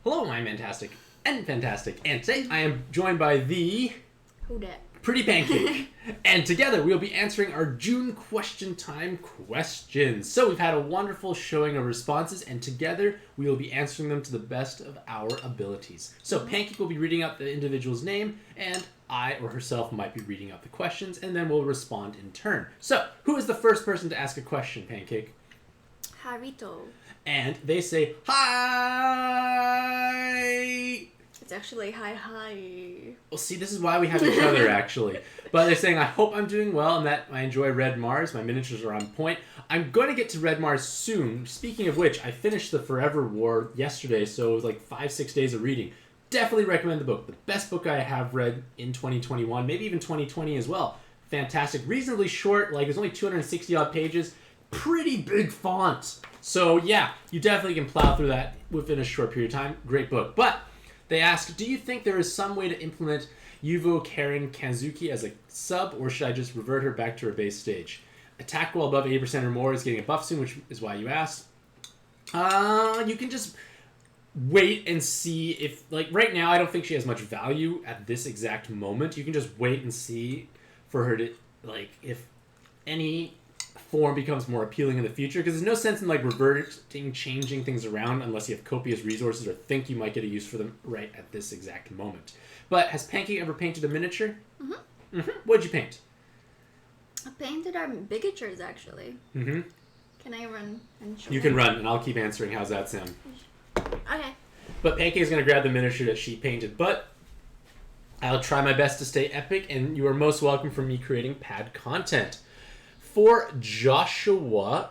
Hello, I'm Mantastic and Fantastic, and today I am joined by the Who dat? Pretty Pancake, and together we'll be answering our June question time questions. So we've had a wonderful showing of responses, and together we will be answering them to the best of our abilities. So Pancake will be reading out the individual's name, and I or herself might be reading out the questions, and then we'll respond in turn. So, who is the first person to ask a question, Pancake? Harito. And they say, hi! It's actually hi. Well, see, this is why we have each other, actually. But they're saying, I hope I'm doing well and that I enjoy Red Mars. My miniatures are on point. I'm going to get to Red Mars soon. Speaking of which, I finished The Forever War yesterday, so it was like 5-6 days of reading. Definitely recommend the book. The best book I have read in 2021, maybe even 2020 as well. Fantastic. Reasonably short, like there's only 260 odd pages. Pretty big font. So yeah, you definitely can plow through that within a short period of time. Great book. But they ask, do you think there is some way to implement Yuvo Karen Kanzuki as a sub, or should I just revert her back to her base stage? Attack roll above 80% or more is getting a buff soon, which is why you asked. You can just wait and see if, like, right now I don't think she has much value at this exact moment. You can just wait and see for her to, like, if any form becomes more appealing in the future, because there's no sense in, like, reverting, changing things around unless you have copious resources or think you might get a use for them right at this exact moment. But has Pancake ever painted a miniature? Mm-hmm. What'd you paint? I painted our bigatures, actually. Mm-hmm. Can I run and show You can run, and I'll keep answering. How's that sound? Okay. But Pancake's going to grab the miniature that she painted, but I'll try my best to stay epic, and you are most welcome for me creating pad content. For Joshua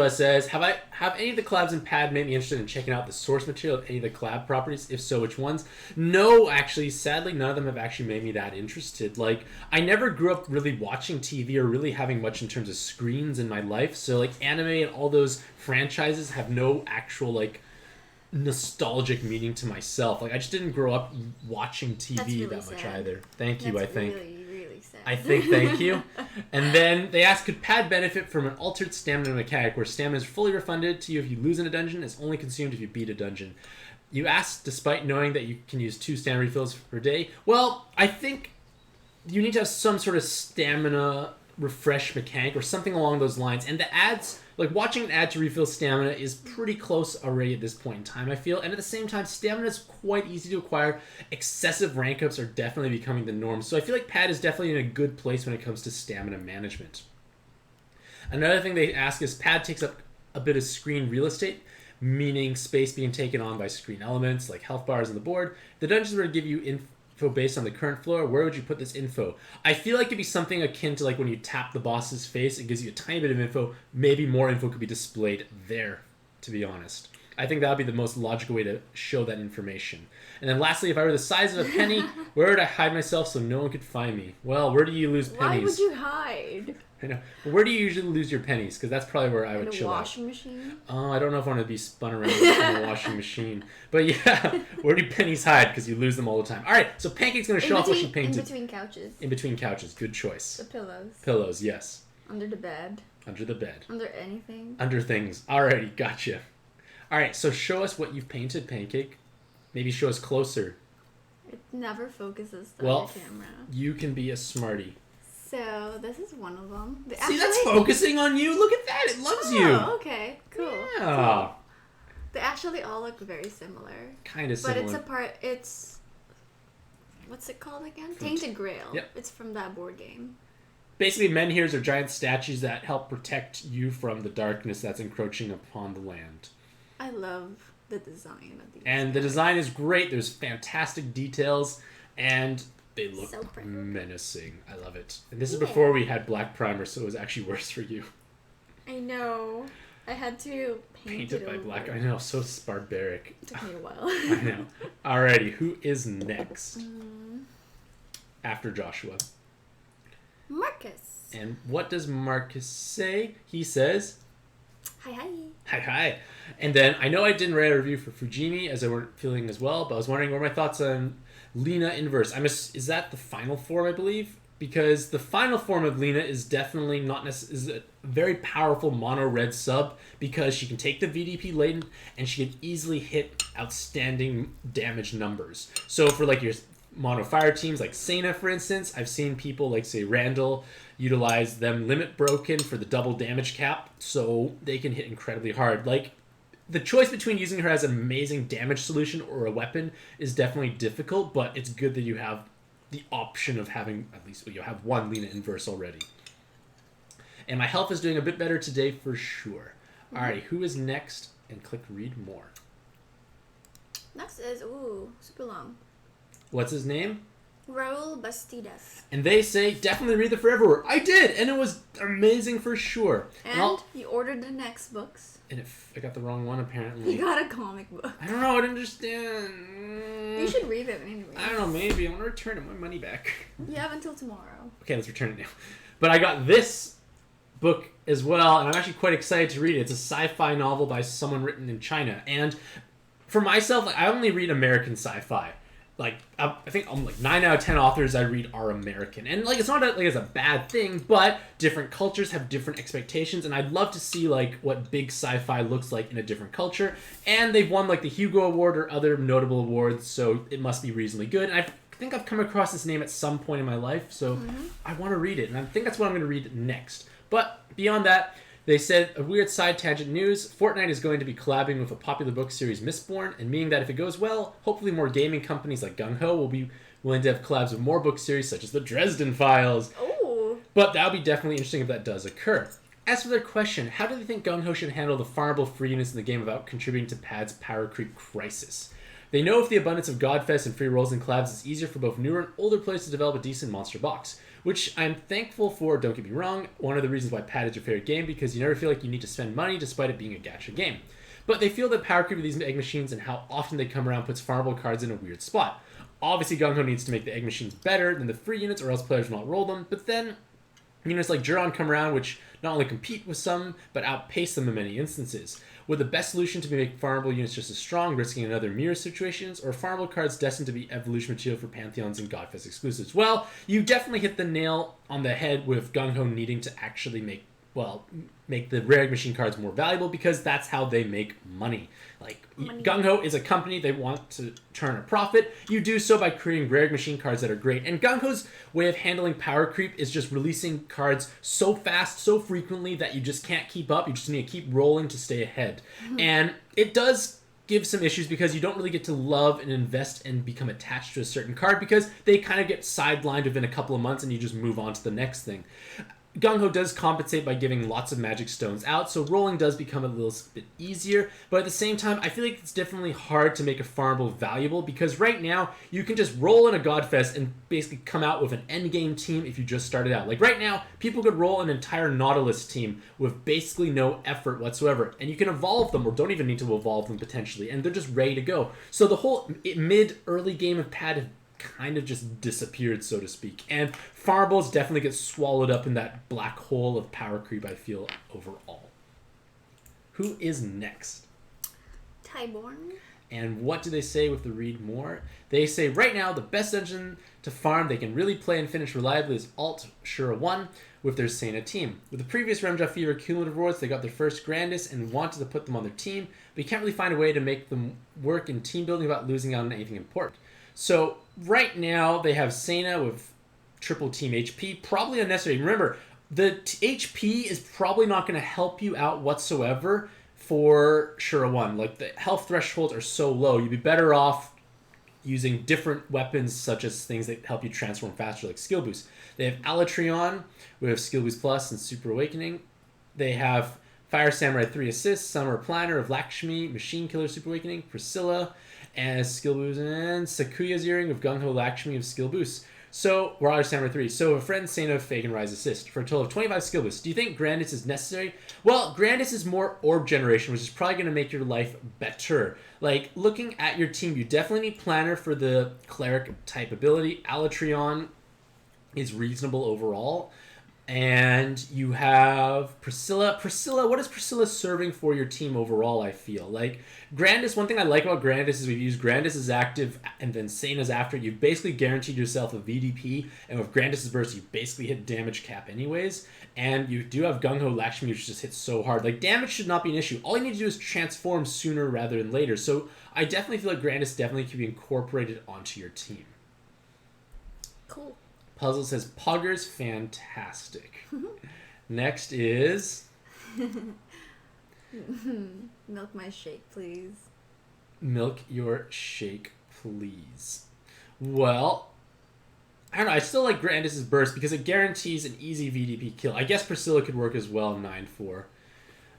says, have any of the collabs in Pad made me interested in checking out the source material of any of the collab properties? If so, which ones? No, actually, sadly, none of them have actually made me that interested. Like, I never grew up really watching TV or really having much in terms of screens in my life. So, like, anime and all those franchises have no actual, like, nostalgic meaning to myself. Like, I just didn't grow up watching TV really that much sad. either. Thank you, I think. Really, really sad. I think, thank you. And then they ask, could Pad benefit from an altered stamina mechanic where stamina is fully refunded to you if you lose in a dungeon, is only consumed if you beat a dungeon? You ask despite knowing that you can use 2 stamina refills per day. Well, I think you need to have some sort of stamina refresh mechanic or something along those lines. And the ads, like watching an ad to refill stamina is pretty close already at this point in time, I feel. And at the same time, stamina is quite easy to acquire. Excessive rank ups are definitely becoming the norm. So I feel like Pad is definitely in a good place when it comes to stamina management. Another thing they ask is Pad takes up a bit of screen real estate, meaning space being taken on by screen elements like health bars on the board. The dungeons were to give you info based on the current floor. Where would you put this info? I feel like it'd be something akin to like when you tap the boss's face, it gives you a tiny bit of info. Maybe more info could be displayed there, to be honest. I think that would be the most logical way to show that information. And then lastly, if I were the size of a penny, where would I hide myself so no one could find me? Well, where do you lose pennies? Why would you hide? I know. Where do you usually lose your pennies? Because that's probably where I would chill out. In a washing machine? Oh, I don't know if I want to be spun around in a washing machine. But yeah, where do pennies hide? Because you lose them all the time. All right, so Pancake's going to show off what she painted. In between couches. In between couches. Good choice. The pillows. Pillows, yes. Under the bed. Under the bed. Under anything. Under things. Alrighty, gotcha. All right, so show us what you've painted, Pancake. Maybe show us closer. It never focuses on the camera. You can be a smarty. So, this is one of them. See, that's focusing on you. Look at that. It loves you. Oh, okay. Cool. Yeah. Cool. They actually all look very similar. Kind of similar. But it's what's it called again? Tainted Grail. Yep. It's from that board game. Basically, menhirs are giant statues that help protect you from the darkness that's encroaching upon the land. I love the design of these. And the design is great. There's fantastic details, and they look so menacing. I love it. And this is before we had black primer, so it was actually worse for you. I know. I had to paint it by over. black. I know, so barbaric. It took me a while. I know. Alrighty, who is next? After Joshua. Marcus. And what does Marcus say? He says, Hi, hi. Hi, hi. And then, I know I didn't write a review for Fujimi, as I weren't feeling as well, but I was wondering what were my thoughts on Lena Inverse. Is that the final form, I believe? Because the final form of Lena is definitely not necessarily... very powerful mono red sub because she can take the VDP laden and she can easily hit outstanding damage numbers. So for like your mono fire teams like Sena, for instance, I've seen people like say Randall utilize them limit broken for the double damage cap, so they can hit incredibly hard. Like, the choice between using her as an amazing damage solution or a weapon is definitely difficult, but it's good that you have the option of having at least you have one Lena inverse already. And my health is doing a bit better today for sure. Mm-hmm. Alright, who is next? And click read more. Next is, super long. What's his name? Raul Bastidas. And they say, definitely read the Forever War. I did, and it was amazing for sure. And you ordered the next books. And if I got the wrong one, apparently. You got a comic book. I don't know, I don't understand. You should read it anyway. I don't know, maybe. I want to return my money back. You have until tomorrow. Okay, let's return it now. But I got this book as well, and I'm actually quite excited to read it. It's a sci-fi novel by someone written in China. And for myself, like, I only read American sci-fi. Like, I think 9 out of 10 authors I read are American. And, like, it's not like it's a bad thing, but different cultures have different expectations, and I'd love to see, like, what big sci-fi looks like in a different culture. And they've won, like, the Hugo Award or other notable awards, so it must be reasonably good. And I think I've come across this name at some point in my life, so I want to read it. And I think that's what I'm going to read next. But beyond that, they said, a weird side tangent news, Fortnite is going to be collabing with a popular book series, Mistborn, and meaning that if it goes well, hopefully more gaming companies like Gung Ho will be willing to have collabs with more book series such as the Dresden Files. Oh. But that would be definitely interesting if that does occur. As for their question, how do they think Gung Ho should handle the farmable free units in the game without contributing to PAD's power creep crisis? They know if the abundance of Godfest and free rolls and collabs is easier for both newer and older players to develop a decent monster box. Which I'm thankful for, don't get me wrong, one of the reasons why PAD is your favorite game, because you never feel like you need to spend money despite it being a gacha game. But they feel that power creep of these egg machines and how often they come around puts farmable cards in a weird spot. Obviously, Gung Ho needs to make the egg machines better than the free units or else players will not roll them, but then units like Juron come around which not only compete with some, but outpace them in many instances. Would the best solution to be make farmable units just as strong, risking another mirror situations, or farmable cards destined to be evolution material for Pantheons and Godfest exclusives? Well, you definitely hit the nail on the head with Gung Ho needing to actually make the rare machine cards more valuable because that's how they make money. Like, Gung Ho is a company, they want to turn a profit. You do so by creating rare machine cards that are great. And Gung Ho's way of handling power creep is just releasing cards so fast, so frequently that you just can't keep up. You just need to keep rolling to stay ahead. And it does give some issues because you don't really get to love and invest and become attached to a certain card because they kind of get sidelined within a couple of months and you just move on to the next thing. Gung Ho does compensate by giving lots of magic stones out, so rolling does become a little bit easier, but at the same time, I feel like it's definitely hard to make a farmable valuable, because right now, you can just roll in a Godfest and basically come out with an endgame team if you just started out. Like right now, people could roll an entire Nautilus team with basically no effort whatsoever, and you can evolve them, or don't even need to evolve them potentially, and they're just ready to go. So the whole mid-early game of PAD kind of just disappeared, so to speak. And farmables definitely get swallowed up in that black hole of power creep, I feel, overall. Who is next? Tyborn. And what do they say with the read more? They say, right now, the best dungeon to farm they can really play and finish reliably is Alt Shura 1 with their Sena team. With the previous Remja Fever cumulative awards, they got their first Grandis and wanted to put them on their team, but you can't really find a way to make them work in team building without losing out on anything important. So right now they have Sena with triple team HP, probably unnecessary. Remember, the HP is probably not going to help you out whatsoever for Shura 1. Like, the health thresholds are so low, you'd be better off using different weapons such as things that help you transform faster, like skill boost. They have Alatreon with skill boost plus and super awakening. They have Fire Samurai 3 assists, Summer Planner of Lakshmi, Machine Killer super awakening, Priscilla as skill boost, and Sakuya's Earring with Gung Ho Lakshmi of skill boost. So, Warrior Samurai 3. So, a friend Sena Fake and Rise assist for a total of 25 skill boosts. Do you think Grandis is necessary? Well, Grandis is more orb generation, which is probably going to make your life better. Like, looking at your team, you definitely need Planner for the cleric type ability. Alatreon is reasonable overall. And you have Priscilla. Priscilla, what is Priscilla serving for your team overall, I feel? Like, Grandis, one thing I like about Grandis is we've used Grandis as active and then Sane as after. You've basically guaranteed yourself a VDP, and with Grandis' burst, you basically hit damage cap anyways. And you do have Gung Ho Lakshmi, which just hits so hard. Like, damage should not be an issue. All you need to do is transform sooner rather than later. So I definitely feel like Grandis definitely can be incorporated onto your team. Cool. Puzzle says, Puggers, fantastic. Next is... Milk my shake, please. Milk your shake, please. Well, I don't know. I still like Grandis' burst because it guarantees an easy VDP kill. I guess Priscilla could work as well, 9-4.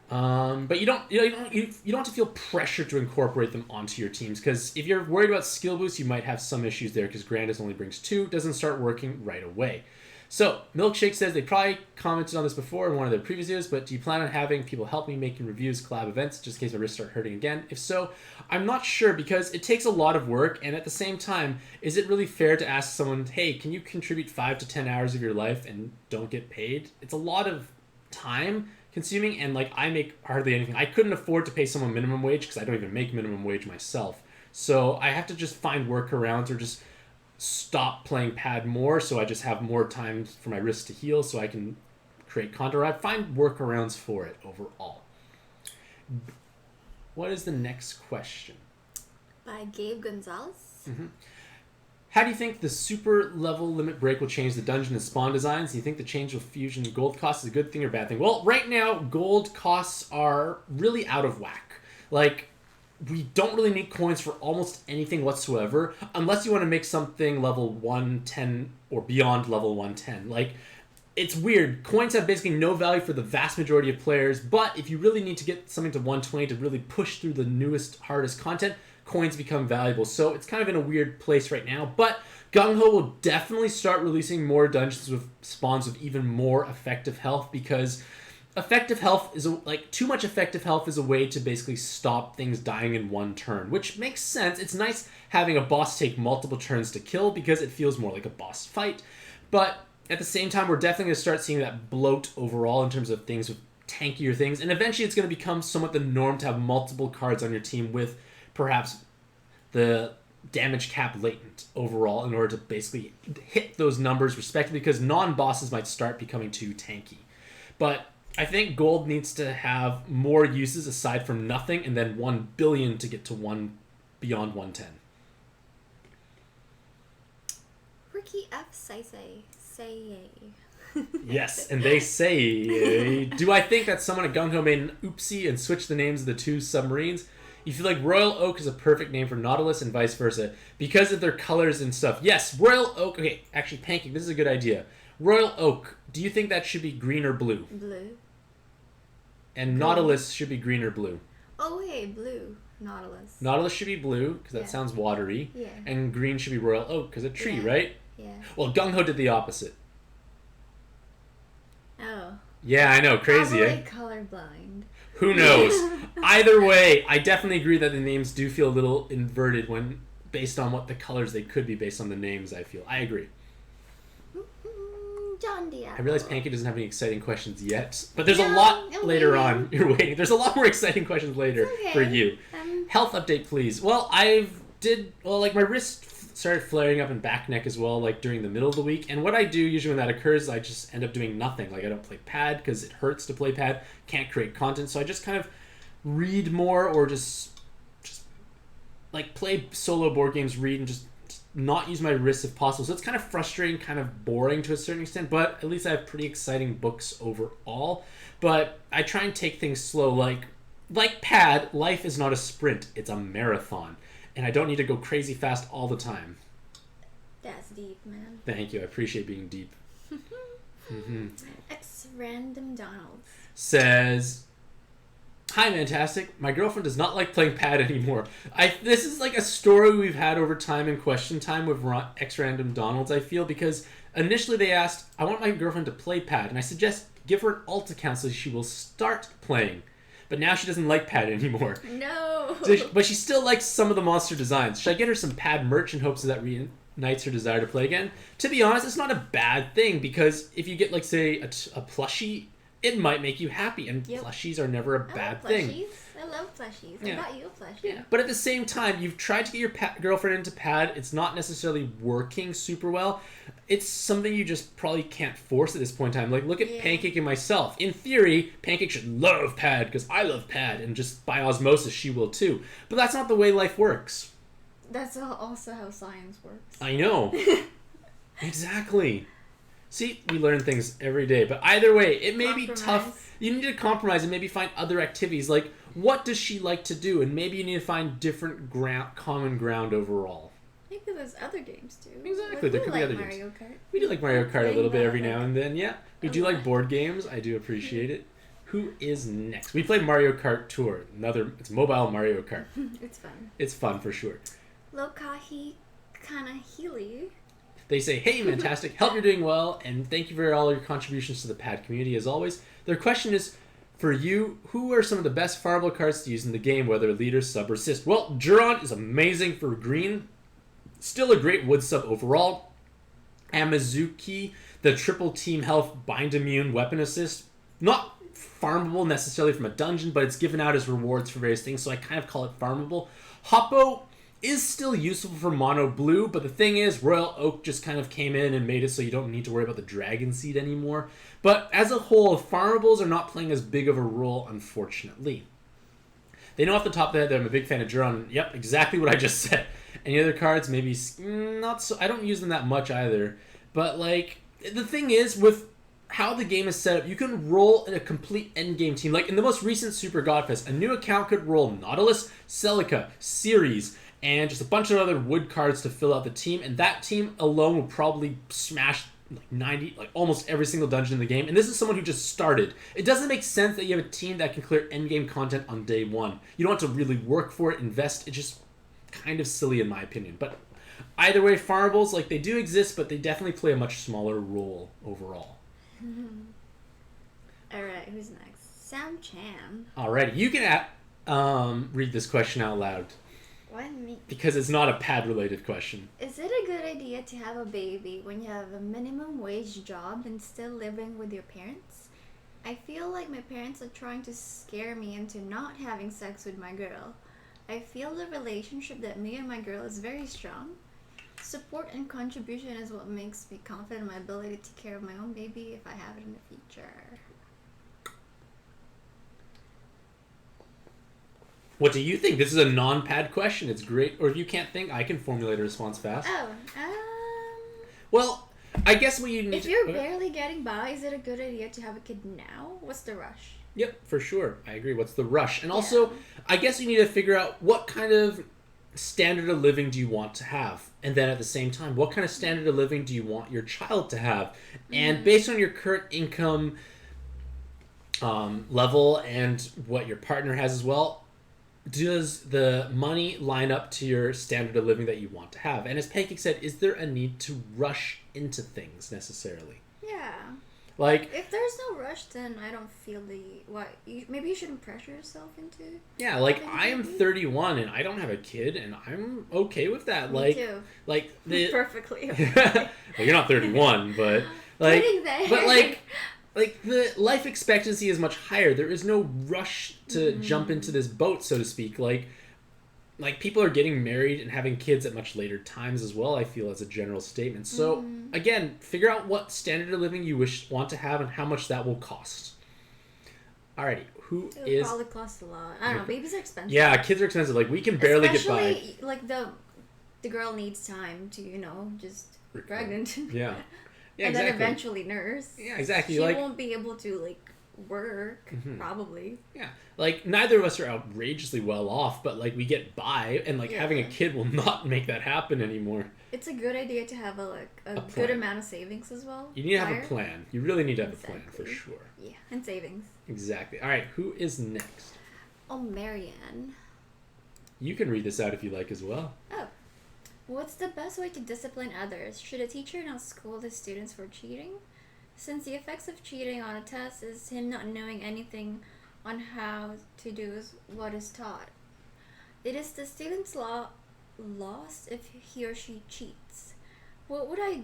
But you don't have to feel pressure to incorporate them onto your teams, because if you're worried about skill boosts, you might have some issues there because Grandis only brings 2, doesn't start working right away. So Milkshake says they probably commented on this before in one of their previous videos, but do you plan on having people help me making reviews, collab events, just in case my wrists start hurting again? If so, I'm not sure, because it takes a lot of work, and at the same time, is it really fair to ask someone, hey, can you contribute 5 to 10 hours of your life and don't get paid? It's a lot of time consuming, and like, I make hardly anything. I couldn't afford to pay someone minimum wage because I don't even make minimum wage myself. So I have to just find workarounds or just stop playing pad more, so I just have more time for my wrists to heal so I can create content. I find workarounds for it overall. What is the next question? By Gabe Gonzalez. Mm-hmm. How do you think the super level limit break will change the dungeon and spawn designs? Do you think the change of fusion gold costs is a good thing or bad thing? Well, right now, gold costs are really out of whack. Like, we don't really need coins for almost anything whatsoever, unless you want to make something level 110 or beyond level 110. Like, it's weird. Coins have basically no value for the vast majority of players, but if you really need to get something to 120 to really push through the newest, hardest content, coins become valuable. So it's kind of in a weird place right now, but Gung Ho will definitely start releasing more dungeons with spawns with even more effective health, because effective health is too much effective health is a way to basically stop things dying in one turn, which makes sense. It's nice having a boss take multiple turns to kill because it feels more like a boss fight, but at the same time, we're definitely going to start seeing that bloat overall in terms of things with tankier things, and eventually it's going to become somewhat the norm to have multiple cards on your team with perhaps the damage cap latent overall in order to basically hit those numbers respectively, because non-bosses might start becoming too tanky. But I think gold needs to have more uses aside from nothing, and then 1 billion to get to one beyond 110. Ricky F. Say. Yes, and they say, do I think that someone at Gung Ho made an oopsie and switched the names of the 2 submarines? You feel like Royal Oak is a perfect name for Nautilus and vice versa because of their colors and stuff. Yes, Royal Oak. Okay, actually, Pancake, this is a good idea. Royal Oak, do you think that should be green or blue? Blue. And green. Nautilus should be green or blue? Oh, hey, blue. Nautilus. Nautilus should be blue because that sounds watery. Yeah. And green should be Royal Oak because a tree, right? Yeah. Well, Gung Ho did the opposite. Oh. Yeah, I know. Crazy, Probably colorblind. Who knows? Either way, I definitely agree that the names do feel a little inverted when based on what the colors they could be based on the names, I feel. I agree. John Diaz. I realize Pancake doesn't have any exciting questions yet, but there's a lot later on. You're waiting. There's a lot more exciting questions later for you. Health update, please. Well, my wrist started flaring up in back neck as well, like during the middle of the week. And what I do usually when that occurs, I just end up doing nothing. Like I don't play pad because it hurts to play pad. Can't create content, so I just kind of read more or just like play solo board games, read, and just not use my wrists if possible. So it's kind of frustrating, kind of boring to a certain extent, but at least I have pretty exciting books overall. But I try and take things slow. Like pad, life is not a sprint, it's a marathon. And I don't need to go crazy fast all the time. That's deep, man. Thank you. I appreciate being deep. X Random Donald says, hi, Mantastic. My girlfriend does not like playing pad anymore. This is like a story we've had over time in question time with X Random Donalds, I feel, because initially they asked, I want my girlfriend to play pad, and I suggest give her an alt account so she will start playing. But now she doesn't like pad anymore. No. But she still likes some of the monster designs. Should I get her some pad merch in hopes of that ignites her desire to play again. To be honest, it's not a bad thing because if you get, like, say, a plushie, it might make you happy, and plushies are never a bad thing. I love plushies. I got you a plushie. Yeah, but at the same time, you've tried to get your girlfriend into pad. It's not necessarily working super well. It's something you just probably can't force at this point in time. Like, look at Pancake and myself. In theory, Pancake should love pad because I love pad, and just by osmosis, she will too. But that's not the way life works. That's also how science works. I know. Exactly. See, we learn things every day. But either way, it may be tough. You need to compromise and maybe find other activities. Like, what does she like to do? And maybe you need to find different common ground overall. Maybe there's other games too. Exactly, there could be other games. Mario Kart. We do like Mario Kart a little bit every now and then. Yeah, we do like board games. I do appreciate it. Who is next? We played Mario Kart Tour. It's mobile Mario Kart. It's fun. It's fun for sure. Lokahi Kanahili. They say, hey, Mantastic'c, hope you're doing well, and thank you for all your contributions to the pad community as always. Their question is, for you, who are some of the best farmable cards to use in the game, whether leader, sub, or assist? Well, Juron is amazing for green. Still a great wood sub overall. Amazuki, the triple team health, bind immune, weapon assist. Not farmable necessarily from a dungeon, but it's given out as rewards for various things, so I kind of call it farmable. Hoppo is still useful for mono blue, but the thing is, Royal Oak just kind of came in and made it so you don't need to worry about the Dragon Seed anymore. But as a whole, farmables are not playing as big of a role, unfortunately. They know off the top of their head that I'm a big fan of Juron. Yep, exactly what I just said. Any other cards? Maybe not so. I don't use them that much either. But, like, the thing is, with how the game is set up, you can roll in a complete endgame team. Like, in the most recent Super Godfest, a new account could roll Nautilus, Celica, Ceres, and just a bunch of other wood cards to fill out the team, and that team alone will probably smash almost every single dungeon in the game. And this is someone who just started. It doesn't make sense that you have a team that can clear endgame content on day one. You don't have to really work for it, invest. It's just kind of silly in my opinion. But either way, farmables, like, they do exist, but they definitely play a much smaller role overall. Alright, who's next? Sam Chan. Alright, you can read this question out loud. Why me? Because it's not a pad-related question. Is it a good idea to have a baby when you have a minimum wage job and still living with your parents? I feel like my parents are trying to scare me into not having sex with my girl. I feel the relationship that me and my girl is very strong. Support and contribution is what makes me confident in my ability to take care of my own baby if I have it in the future. What do you think? This is a non-pad question. It's great. Or if you can't think, I can formulate a response fast. Oh, well, I guess what you need if you're barely getting by, is it a good idea to have a kid now? What's the rush? Yep, for sure. I agree. What's the rush? And also, I guess you need to figure out what kind of standard of living do you want to have? And then at the same time, what kind of standard of living do you want your child to have? And based on your current income level and what your partner has as well, does the money line up to your standard of living that you want to have? And as Pancake said, is there a need to rush into things necessarily? Yeah. Like, if there's no rush, then I don't feel maybe you shouldn't pressure yourself into. Yeah, like, I am 31 and I don't have a kid, and I'm okay with that. Me too. Like perfectly. Well, you're not 31, but like the life expectancy is much higher. There is no rush to jump into this boat, so to speak. Like people are getting married and having kids at much later times as well, I feel, as a general statement. So, again, figure out what standard of living you want to have and how much that will cost. Alrighty, It'll probably cost a lot. I don't know, babies are expensive. Yeah, kids are expensive. Like, we can barely get by. Especially, like, the girl needs time to, just be pregnant. Yeah. Yeah, and exactly. then eventually nurse. Yeah, exactly. She won't be able to, work, probably. Yeah. Like, neither of us are outrageously well off, but, we get by, and, having a kid will not make that happen anymore. It's a good idea to have a good amount of savings as well. You need to have a plan. You really need to have a plan, for sure. Yeah, and savings. Exactly. All right, who is next? Oh, Marianne. You can read this out if you like as well. Oh. What's the best way to discipline others? Should a teacher not scold his students for cheating? Since the effects of cheating on a test is him not knowing anything on how to do what is taught. It is the student's loss if he or she cheats. What would I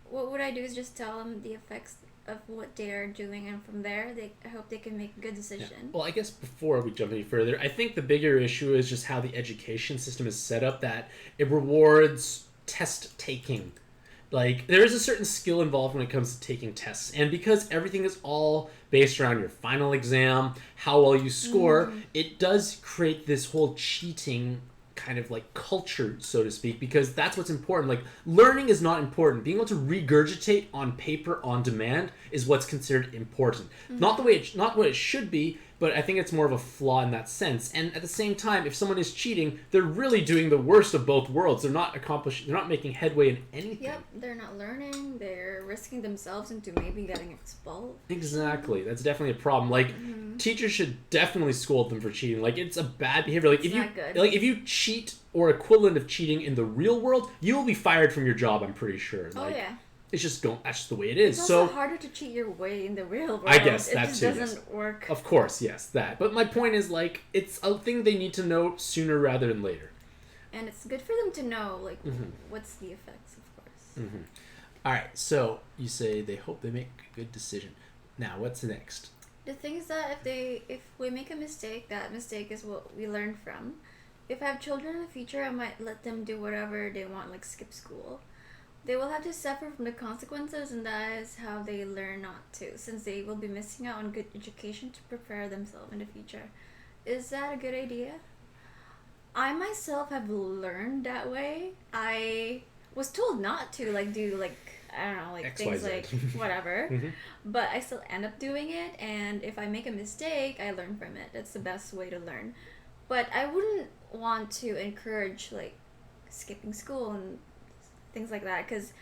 what would I do is just tell them the effects of what they are doing, and from there, I hope they can make a good decision. Yeah. Well, I guess before we jump any further, I think the bigger issue is just how the education system is set up, that it rewards test taking. Like, there is a certain skill involved when it comes to taking tests. And because everything is all based around your final exam, how well you score, it does create this whole cheating kind of like culture, so to speak, because that's what's important. Like, learning is not important. Being able to regurgitate on paper on demand is what's considered important. Not what it should be, but I think it's more of a flaw in that sense. And at the same time, if someone is cheating, they're really doing the worst of both worlds. They're not making headway in anything. Yep, they're not learning. They're risking themselves into maybe getting expelled. Exactly. That's definitely a problem. Like, teachers should definitely scold them for cheating. Like, it's a bad behavior. Like, if you cheat or equivalent of cheating in the real world, you will be fired from your job, I'm pretty sure. Like, oh yeah. It's just that's just the way it is. It's also harder to cheat your way in the real world. I guess that just too. Doesn't work. Of course, yes, that. But my point is, like, it's a thing they need to know sooner rather than later. And it's good for them to know, like, what's the effects, of course. All right, so you say they hope they make a good decision. Now, what's next? The thing is that if we make a mistake, that mistake is what we learn from. If I have children in the future, I might let them do whatever they want, like skip school. They will have to suffer from the consequences, and that is how they learn not to, since they will be missing out on good education to prepare themselves in the future. Is that a good idea? I myself have learned that way. I was told not to, like, do, like, I don't know, like, X, things Y, Z. like whatever. But I still end up doing it, and if I make a mistake, I learn from it. That's the best way to learn. But I wouldn't want to encourage, like, skipping school and things like that, because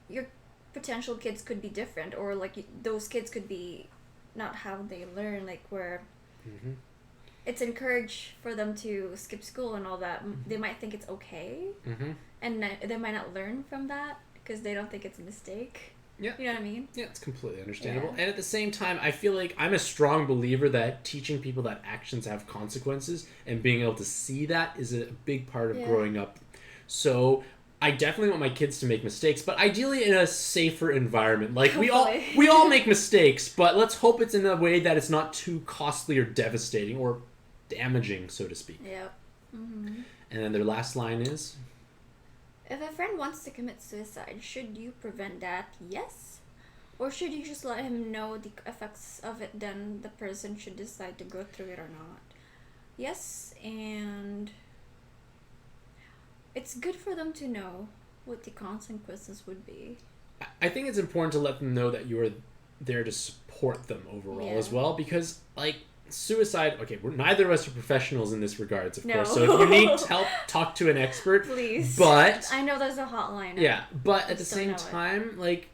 your potential kids could be different, or like those kids could be not how they learn, like where it's encouraged for them to skip school and all that. They might think it's okay, and they might not learn from that because they don't think it's a mistake. Yeah. You know what I mean? Yeah, it's completely understandable. Yeah. And at the same time, I feel like I'm a strong believer that teaching people that actions have consequences and being able to see that is a big part of growing up. So I definitely want my kids to make mistakes, but ideally in a safer environment. Like, we all make mistakes, but let's hope it's in a way that it's not too costly or devastating or damaging, so to speak. Yep. And then their last line is, if a friend wants to commit suicide, should you prevent that? Yes. Or should you just let him know the effects of it, then the person should decide to go through it or not? Yes, and it's good for them to know what the consequences would be. I think it's important to let them know that you are there to support them overall as well, because, like, suicide, okay, neither of us are professionals in this regards, of course, so if you need help, talk to an expert. Please. But I know there's a hotline. Yeah, but at the same time, like,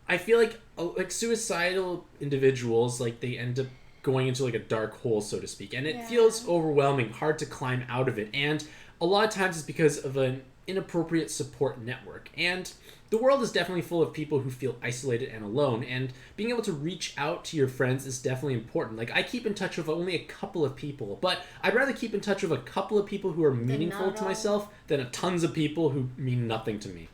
I feel like suicidal individuals, like, they end up going into, like, a dark hole, so to speak, and it feels overwhelming, hard to climb out of it, and a lot of times it's because of an inappropriate support network. And the world is definitely full of people who feel isolated and alone, and being able to reach out to your friends is definitely important. Like, I keep in touch with only a couple of people, but I'd rather keep in touch with a couple of people who are meaningful to myself than tons of people who mean nothing to me.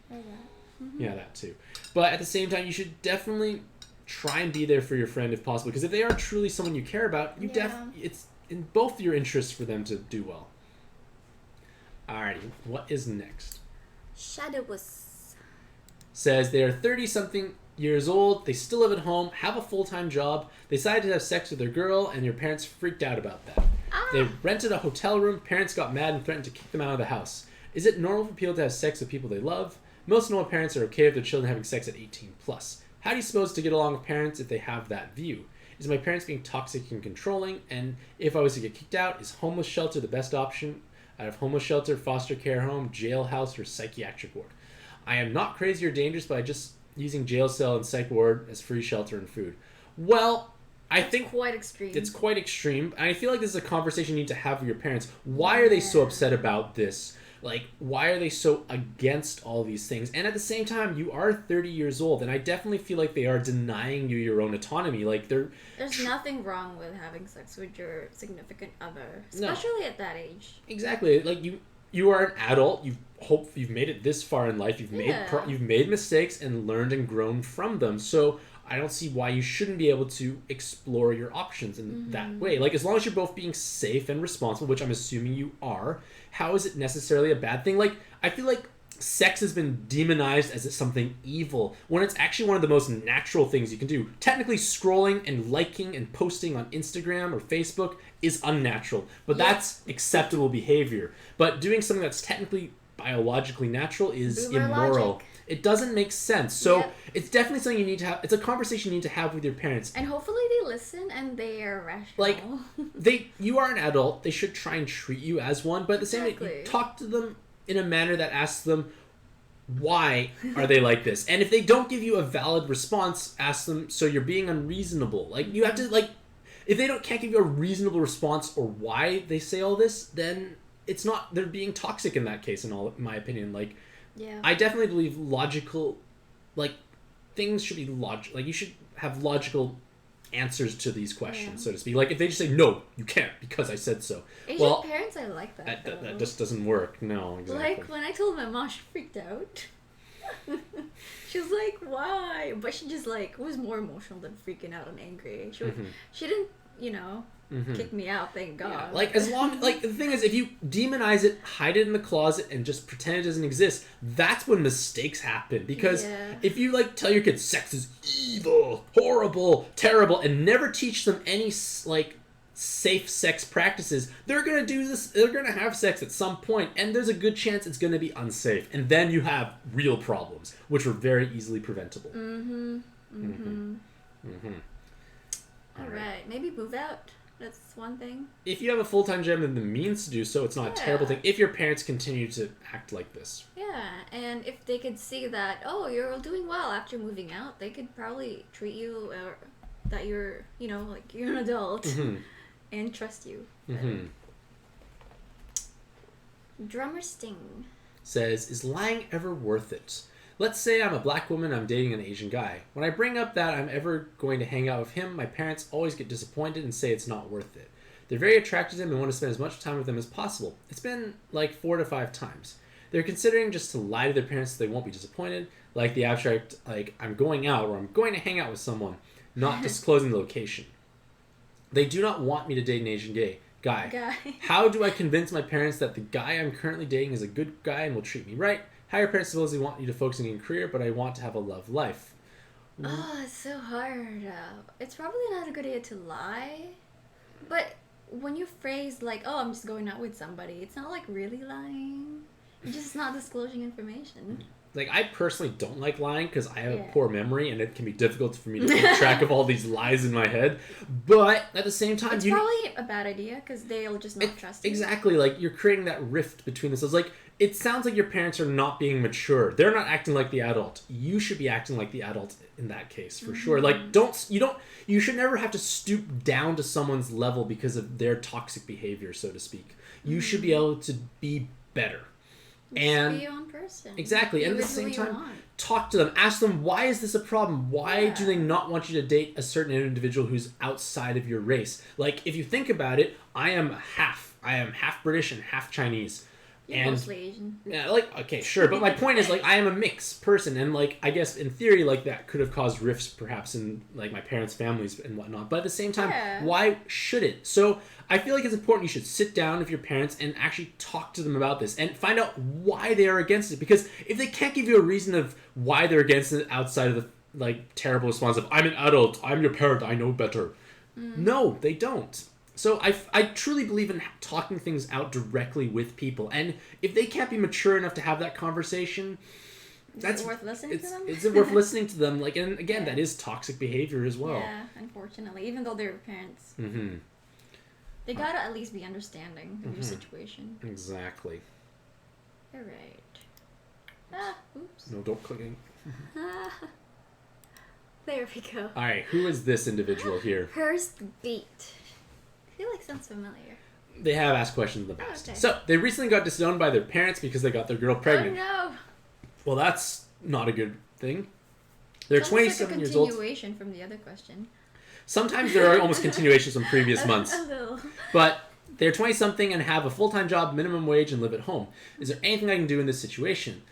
Yeah, that too. But at the same time, you should definitely try and be there for your friend if possible, because if they are truly someone you care about, it's in both your interests for them to do well. Alrighty, what is next? Shadowless. Says they are 30-something years old, they still live at home, have a full-time job, they decided to have sex with their girl, and your parents freaked out about that. They rented a hotel room, parents got mad and threatened to kick them out of the house. Is it normal for people to have sex with people they love? Most normal parents are okay with their children having sex at 18+. How do you suppose to get along with parents if they have that view? Is my parents being toxic and controlling? And if I was to get kicked out, is homeless shelter the best option? Out of homeless shelter, foster care home, jailhouse, or psychiatric ward. I am not crazy or dangerous by just using jail cell and psych ward as free shelter and food. Well, I think quite extreme. It's quite extreme. And I feel like this is a conversation you need to have with your parents. Why are they so upset about this? Like, why are they so against all these things? And at the same time, you are 30 years old, and I definitely feel like they are denying you your own autonomy. Like, there's nothing wrong with having sex with your significant other, especially at that age. Exactly. Like, you are an adult. You've made it this far in life. You've made mistakes and learned and grown from them. So I don't see why you shouldn't be able to explore your options in that way. Like, as long as you're both being safe and responsible, which I'm assuming you are, how is it necessarily a bad thing? Like, I feel like sex has been demonized as something evil when it's actually one of the most natural things you can do. Technically, scrolling and liking and posting on Instagram or Facebook is unnatural, but that's acceptable behavior. But doing something that's technically biologically natural is immoral. Logic. It doesn't make sense. So it's definitely something you need to have. It's a conversation you need to have with your parents. And hopefully they listen and they are rational. Like, you are an adult. They should try and treat you as one, but at the same time, talk to them in a manner that asks them, why are they like this? And if they don't give you a valid response, ask them, so you're being unreasonable. Like, you have to, like, if they can't give you a reasonable response or why they say all this, then it's not, they're being toxic in that case, in my opinion. Like, I definitely believe logical, like, things should be like, you should have logical answers to these questions, so to speak. Like, if they just say, no, you can't because I said so. Asian parents are like that. That just doesn't work. No, exactly. Like, when I told my mom, she freaked out. She was like, why? But she just, like, was more emotional than freaking out and angry. She didn't, kick me out, thank God. Yeah, like, as long, like, the thing is, if you demonize it, hide it in the closet, and just pretend it doesn't exist, that's when mistakes happen. Because if you, like, tell your kids sex is evil, horrible, terrible, and never teach them any, like, safe sex practices, they're gonna do this, they're gonna have sex at some point, and there's a good chance it's gonna be unsafe. And then you have real problems, which are very easily preventable. Alright, maybe move out. That's one thing. If you have a full-time job and the means to do so, it's not a terrible thing if your parents continue to act like this. Yeah, and if they could see that, oh, you're doing well after moving out, they could probably treat you that you're, like, you're an adult and trust you. Drummer Sting says, is lying ever worth it? Let's say I'm a black woman, I'm dating an Asian guy. When I bring up that I'm ever going to hang out with him, my parents always get disappointed and say it's not worth it. They're very attracted to him and want to spend as much time with him as possible. It's been like 4 to 5 times. They're considering just to lie to their parents so they won't be disappointed, like the abstract, like, I'm going out or I'm going to hang out with someone, not disclosing the location. They do not want me to date an Asian guy. How do I convince my parents that the guy I'm currently dating is a good guy and will treat me right? How your parents supposedly want you to focus on your career, but I want to have a love life. Oh, it's so hard. It's probably not a good idea to lie. But when you phrase, like, oh, I'm just going out with somebody, it's not like really lying. You're just not disclosing information. Like, I personally don't like lying because I have a poor memory and it can be difficult for me to keep track of all these lies in my head. But at the same time, it's probably a bad idea because they'll just not trust you. Exactly. Like, you're creating that rift between themselves. Like, it sounds like your parents are not being mature. They're not acting like the adult. You should be acting like the adult in that case, for sure. Like, you should never have to stoop down to someone's level because of their toxic behavior, so to speak. You should be able to be better. Just be your own person. Exactly. And at the same time, talk to them. Ask them, why is this a problem? Why do they not want you to date a certain individual who's outside of your race? Like, if you think about it, I am half British and half Chinese. You're mostly Asian. Yeah, like, okay, sure. But my point is, like, I am a mixed person. And, like, I guess in theory, like, that could have caused rifts perhaps in, like, my parents' families and whatnot. But at the same time, why should it? So I feel like it's important you should sit down with your parents and actually talk to them about this and find out why they are against it. Because if they can't give you a reason of why they're against it outside of the, like, terrible response of, I'm an adult, I'm your parent, I know better. No, they don't. So I truly believe in talking things out directly with people. And if they can't be mature enough to have that conversation, Is it worth listening to them? It's worth listening to them. Like, and again, that is toxic behavior as well. Yeah, unfortunately, even though they're parents, they gotta at least be understanding of your situation. Exactly. All right. Oops. No, don't click. There we go. All right, who is this individual here? Hurst Beat. I feel like sounds familiar. They have asked questions in the past. Okay. So, they recently got disowned by their parents because they got their girl pregnant. Oh no. Well, that's not a good thing. They're 27 years old. Continuation from the other question. Sometimes there are almost continuations from previous months. A little. But They're 20-something and have a full-time job, minimum wage, and live at home. Is there anything I can do in this situation?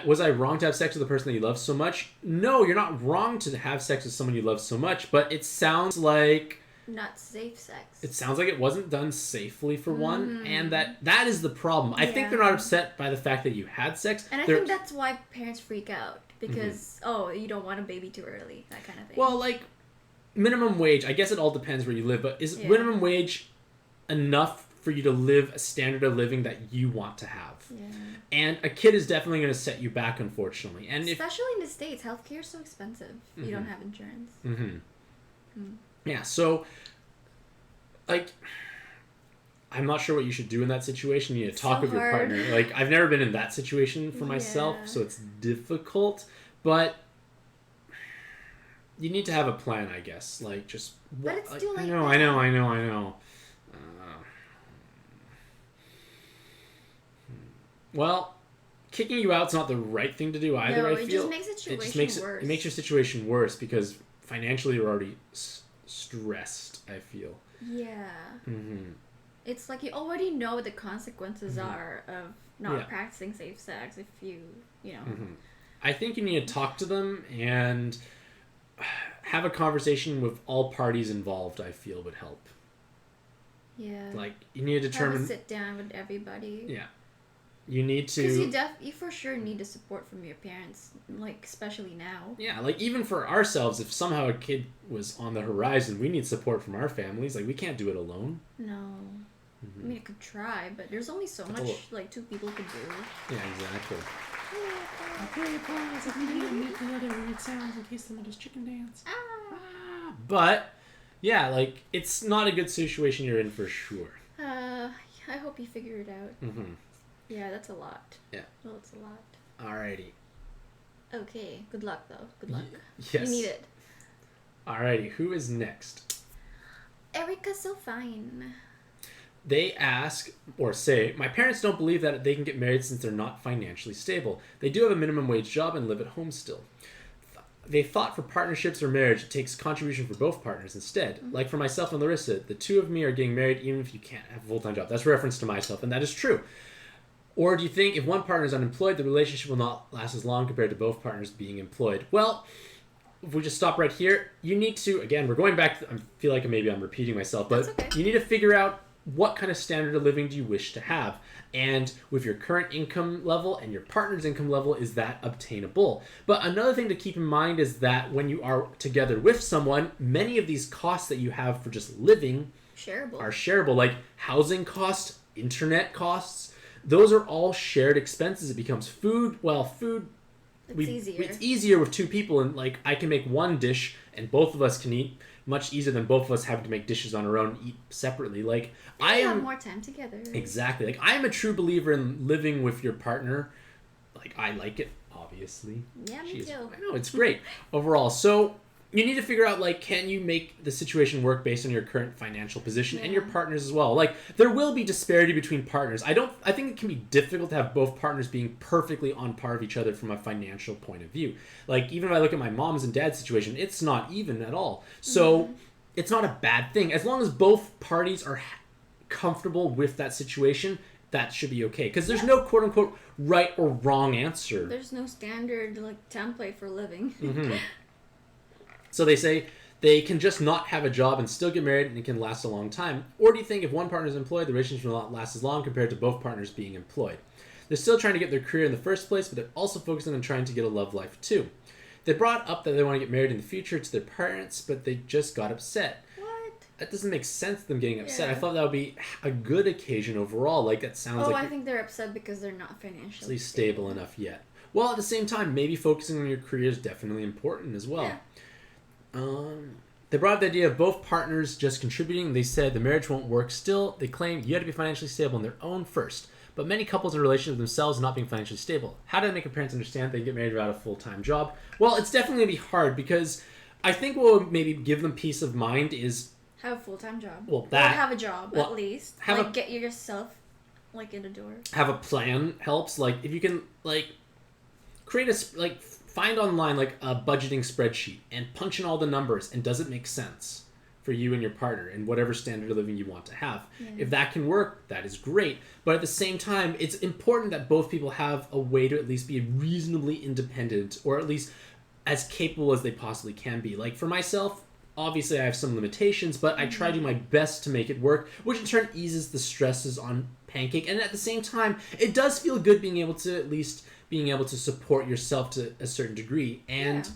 Was I wrong to have sex with the person that you love so much? No, you're not wrong to have sex with someone you love so much, but it sounds like... Not safe sex. It sounds like it wasn't done safely for one, and that is the problem. I think they're not upset by the fact that you had sex. And I think that's why parents freak out, because, you don't want a baby too early, that kind of thing. Well, like, minimum wage, I guess it all depends where you live, but is minimum wage enough for you to live a standard of living that you want to have? Yeah. And a kid is definitely going to set you back, unfortunately. And especially in the States, healthcare is so expensive. You don't have insurance. Yeah, so, like, I'm not sure what you should do in that situation. You need to talk with your partner. Like, I've never been in that situation for myself, so it's difficult. But you need to have a plan, I guess. Like, just... But it's too late. I know. Well, kicking you out's not the right thing to do either, I feel. It just makes worse. It makes your situation worse because financially you're already stressed, I feel. Yeah. It's like you already know what the consequences are of not practicing safe sex if you know. I think you need to talk to them and have a conversation with all parties involved, I feel would help. Yeah. Like, you need to determine... Have a sit down with everybody. Yeah. You need to... Because you for sure need the support from your parents, like, especially now. Yeah, like, even for ourselves, if somehow a kid was on the horizon, we need support from our families. Like, we can't do it alone. No. I mean, I could try, but there's only so much, like, two people could do. Yeah, exactly. Okay, pause. If you need to make the other weird sounds in case someone does chicken dance. But, yeah, like, it's not a good situation you're in for sure. I hope you figure it out. Yeah, that's a lot. Yeah. Well, it's a lot. Alrighty. Okay, good luck, though. Good luck. Yes. You need it. Alrighty, who is next? Erica's so fine. They ask, or say, my parents don't believe that they can get married since they're not financially stable. They do have a minimum wage job and live at home still. They thought for partnerships or marriage, it takes contribution for both partners instead. Like for myself and Larissa, the two of me are getting married even if you can't have a full-time job. That's reference to myself, and that is true. Or do you think if one partner is unemployed, the relationship will not last as long compared to both partners being employed? Well, if we just stop right here, you need to, again, we're going back to, I feel like maybe I'm repeating myself, but you need to figure out what kind of standard of living do you wish to have? And with your current income level and your partner's income level, is that obtainable? But another thing to keep in mind is that when you are together with someone, many of these costs that you have for just living are shareable, like housing costs, internet costs. Those are all shared expenses. It becomes food. Well, food, it's easier with two people, and like I can make one dish and both of us can eat. Much easier than both of us having to make dishes on our own, eat separately. Like I have more time together. Exactly. Like I am a true believer in living with your partner. Like I like it, obviously. Yeah, me too. I know it's great overall. So you need to figure out like, can you make the situation work based on your current financial position and your partners as well? Like there will be disparity between partners. I think it can be difficult to have both partners being perfectly on par with each other from a financial point of view. Like even if I look at my mom's and dad's situation, it's not even at all. So it's not a bad thing. As long as both parties are comfortable with that situation, that should be okay. Because there's no quote unquote right or wrong answer. There's no standard like template for living. So they say they can just not have a job and still get married and it can last a long time. Or do you think if one partner is employed, the relationship will not last as long compared to both partners being employed? They're still trying to get their career in the first place, but they're also focusing on trying to get a love life too. They brought up that they want to get married in the future to their parents, but they just got upset. What? That doesn't make sense, them getting upset. I thought that would be a good occasion overall. Like that sounds like... I think they're upset because they're not financially stable enough yet. Well, at the same time, maybe focusing on your career is definitely important as well. Yeah. They brought up the idea of both partners just contributing. They said the marriage won't work still. They claim you have to be financially stable on their own first. But many couples in a relationship with themselves not being financially stable. How do they make a parents understand they can get married without a full-time job? Well, it's definitely going to be hard because I think what would maybe give them peace of mind is... Have a full-time job. Well, that... Or have a job, at least. Get yourself, in the door. Have a plan helps. Like, if you can, create find online, a budgeting spreadsheet and punch in all the numbers and does it make sense? for you and your partner and whatever standard of living you want to have. Yeah. If that can work, that is great. But at the same time, it's important that both people have a way to at least be reasonably independent, or at least as capable as they possibly can be. Like for myself, obviously I have some limitations, but I try to do my best to make it work, which in turn eases the stresses on Pancake. And at the same time, it does feel good being able to support yourself to a certain degree. And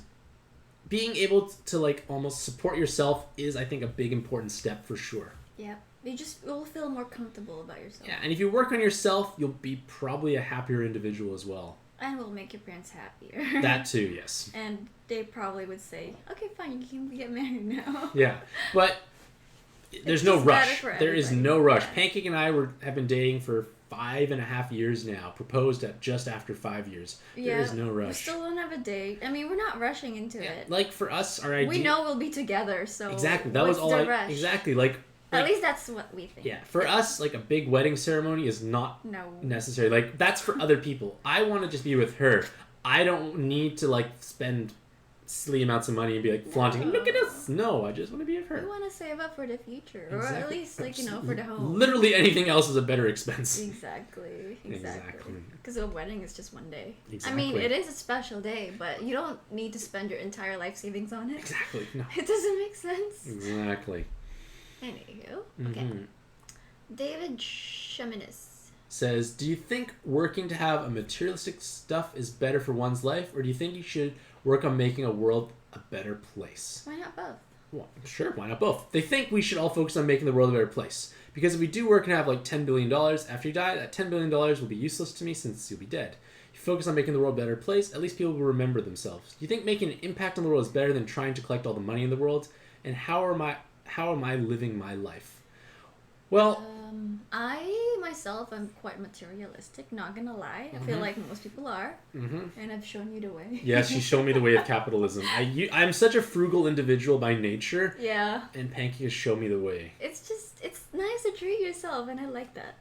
being able to like almost support yourself is, I think, a big important step for sure. Yeah. You'll feel more comfortable about yourself. Yeah, and if you work on yourself, you'll be probably a happier individual as well. And will make your parents happier. That too, yes. And they probably would say, okay, fine, you can get married now. Yeah, but there's no rush. There is no rush. Yeah. Pancake and I have been dating for 5.5 years now. Proposed at just after 5 years. There is no rush. We still don't have a date. I mean, we're not rushing into it. Like for us, our idea. We know we'll be together, so exactly. That was all. Rush? Exactly. Like at least that's what we think. Yeah, for us, like a big wedding ceremony is not necessary. Like that's for other people. I want to just be with her. I don't need to like spend silly amounts of money and be like flaunting. Look at us. No, I just want to be with her. We want to save up for the future, or at least like for the home. Literally anything else is a better expense. Exactly. Because a wedding is just one day. Exactly. I mean, it is a special day, but you don't need to spend your entire life savings on it. Exactly. No. It doesn't make sense. Exactly. Anywho, okay. David Sheminis says, do you think working to have a materialistic stuff is better for one's life, or do you think you should work on making a world a better place? Why not both? Well, sure, why not both? They think we should all focus on making the world a better place. Because if we do work and have like $10 billion after you die, that $10 billion will be useless to me since you'll be dead. If you focus on making the world a better place, at least people will remember themselves. Do you think making an impact on the world is better than trying to collect all the money in the world? And how am I living my life? Well, I myself am quite materialistic, not gonna lie. I feel like most people are, and I've shown you the way. Yes, you show me the way of capitalism. I'm such a frugal individual by nature. Yeah. And Pancake has shown me the way. It's nice to treat yourself, and I like that.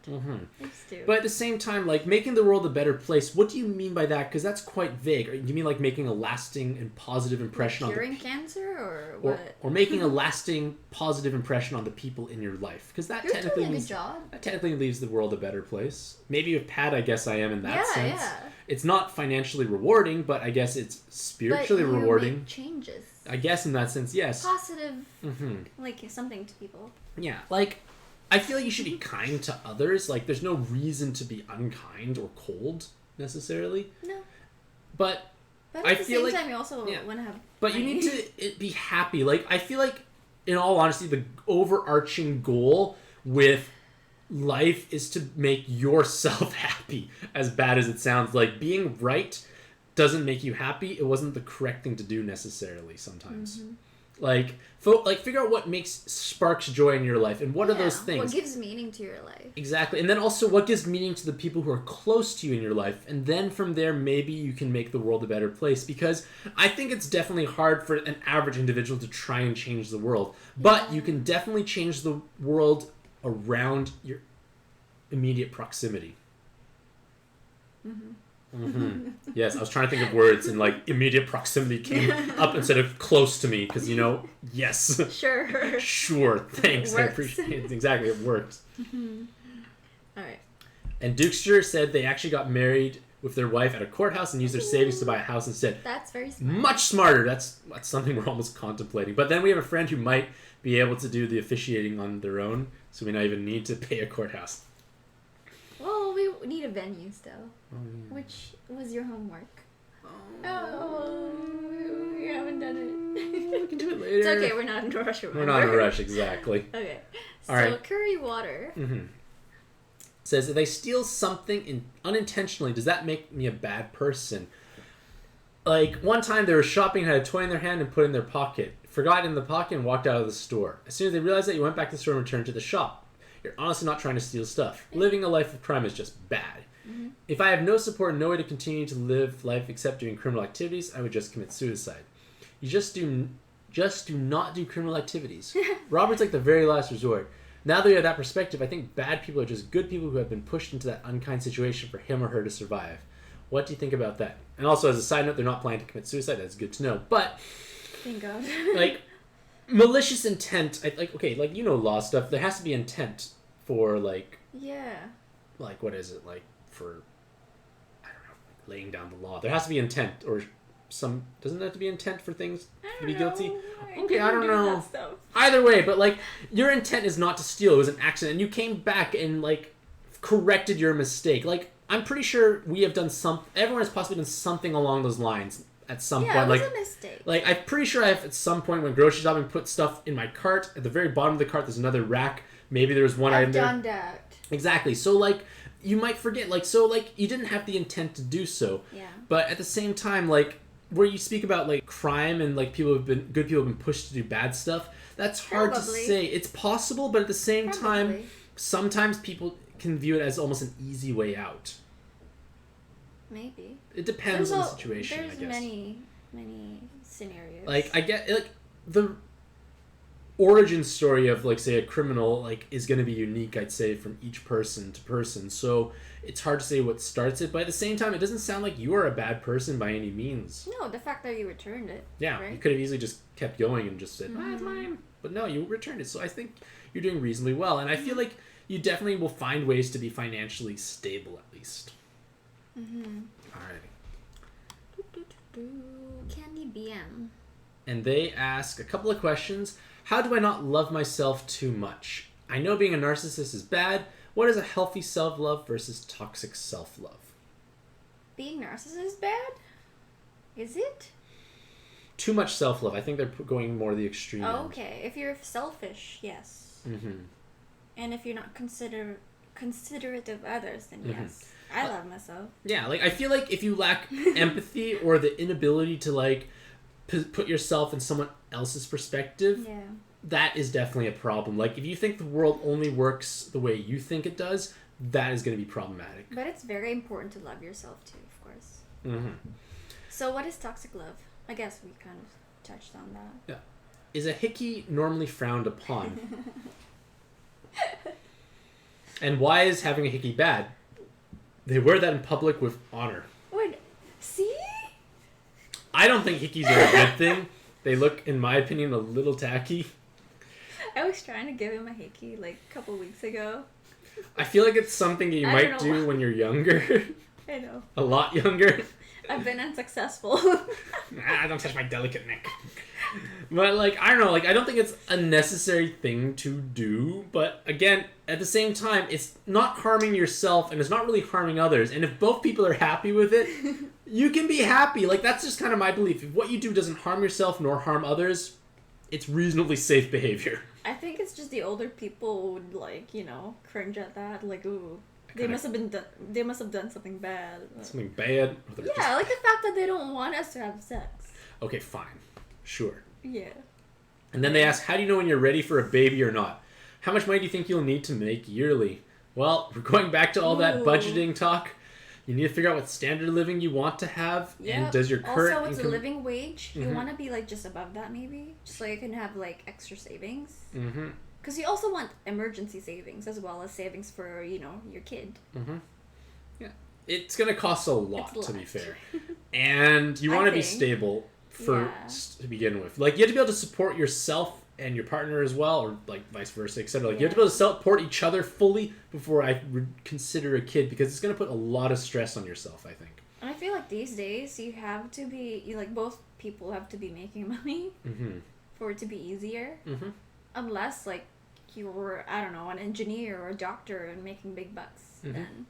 Thanks too. But at the same time, like making the world a better place, what do you mean by that? Because that's quite vague. Do you mean like making a lasting and positive impression curing cancer, or what? Or making a lasting positive impression on the people in your life? Because that technically doing a good job. That technically leaves the world a better place. Maybe with Pat, I guess I am in that sense. Yeah. It's not financially rewarding, but I guess it's spiritually rewarding. Make changes. I guess in that sense, yes. Positive, like something to people. Yeah, like I feel like you should be kind to others. Like there's no reason to be unkind or cold necessarily. No. But at the same time, you also want to have. But you need to be happy. Like I feel like, in all honesty, the overarching goal with life is to make yourself happy. As bad as it sounds, like being right doesn't make you happy. It wasn't the correct thing to do necessarily sometimes. Like figure out what sparks joy in your life, and what are those things? What gives meaning to your life? Exactly, and then also what gives meaning to the people who are close to you in your life, and then from there maybe you can make the world a better place. Because I think it's definitely hard for an average individual to try and change the world, but you can definitely change the world around your immediate proximity. Yes, I was trying to think of words, and like immediate proximity came up instead of close to me, because yes. Sure, thanks. I appreciate it. Exactly, it works. Alright. And Dukester said they actually got married with their wife at a courthouse and used their savings to buy a house instead. That's very smart. Much smarter. That's something we're almost contemplating. But then we have a friend who might be able to do the officiating on their own, so we not even need to pay a courthouse. Well, we need a venue still. Which was your homework? Oh, we haven't done it. We can do it later. It's okay, we're not in a rush. We're not in a rush, exactly. Okay. All right. Curry water. Says, if I steal something unintentionally, does that make me a bad person? Like, one time they were shopping, had a toy in their hand and put it in their pocket. Forgot it in the pocket and walked out of the store. As soon as they realized that, you went back to the store and returned to the shop. You're honestly not trying to steal stuff. Living a life of crime is just bad. If I have no support and no way to continue to live life except doing criminal activities, I would just commit suicide. You just do not do criminal activities. Robert's like the very last resort. Now that you have that perspective, I think bad people are just good people who have been pushed into that unkind situation for him or her to survive. What do you think about that? And also, as a side note, they're not planning to commit suicide. That's good to know. But, thank God. like, malicious intent. Okay, like, law stuff. There has to be intent for Yeah. what is it, for, I don't know, laying down the law. There has to be intent, or doesn't there have to be intent for things to be guilty? Okay, I don't know. Either way, but your intent is not to steal. It was an accident, and you came back and corrected your mistake. I'm pretty sure we have done everyone has possibly done something along those lines at some point. Yeah, it was a mistake. I'm pretty sure I have at some point when grocery shopping put stuff in my cart. At the very bottom of the cart, there's another rack. Maybe there's one item there. I've done that. Exactly. So you might forget. You didn't have the intent to do so. Yeah. But at the same time, where you speak about crime and good people have been pushed to do bad stuff, that's hard to say. It's possible, but at the same time, sometimes people can view it as almost an easy way out. Maybe. It depends on the situation, I guess. There's many scenarios. I get the origin story of say a criminal is going to be unique, I'd say, from each person to person. So it's hard to say what starts it, but at the same time, it doesn't sound like you are a bad person by any means. No, the fact that you returned it. Yeah, right? You could have easily just kept going and just said, it's mine. But no, you returned it. So I think you're doing reasonably well. And I feel like you definitely will find ways to be financially stable, at least. Alrighty. Candy BM. And they ask a couple of questions. How do I not love myself too much? I know being a narcissist is bad. What is a healthy self-love versus toxic self-love? Being narcissist is bad? Is it? Too much self-love. I think they're going more the extreme end. Okay. If you're selfish, yes. And if you're not considerate of others, then yes. I love myself. Yeah, I feel like if you lack empathy or the inability to put yourself in someone else's perspective, that is definitely a problem. If you think the world only works the way you think it does, that is going to be problematic. But it's very important to love yourself too, of course. So what is toxic love? I guess we kind of touched on that. Yeah. Is a hickey normally frowned upon? And why is having a hickey bad? They wear that in public with honor. Wait, see? I don't think hickeys are a good thing. They look, in my opinion, a little tacky. I was trying to give him a hickey a couple weeks ago. I feel like it's something that you might do when you're younger. I know. A lot younger. I've been unsuccessful. Don't touch my delicate neck. But I don't know, I don't think it's a necessary thing to do, but again, at the same time, it's not harming yourself and it's not really harming others, and if both people are happy with it, you can be happy. That's just kind of my belief. If what you do doesn't harm yourself nor harm others, it's reasonably safe behavior. I think it's just the older people would cringe at that, ooh. They must have done something bad. Something bad? Yeah, the fact that they don't want us to have sex. Okay, fine. Sure. Yeah. And then they ask, how do you know when you're ready for a baby or not? How much money do you think you'll need to make yearly? Well, we're going back to all that budgeting talk. You need to figure out what standard of living you want to have. Yep. And does your current Also, what's the living wage? You want to be just above that maybe? Just so you can have extra savings. Because you also want emergency savings as well as savings for, your kid. Yeah. It's going to cost a lot, to be fair. And you want to be stable first to begin with. You have to be able to support yourself and your partner as well, or vice versa, etc. You have to be able to support each other fully before I would consider a kid, because it's going to put a lot of stress on yourself, I think. And I feel like these days you have to be, both people have to be making money for it to be easier. Unless, you're, I don't know, an engineer or a doctor and making big bucks, then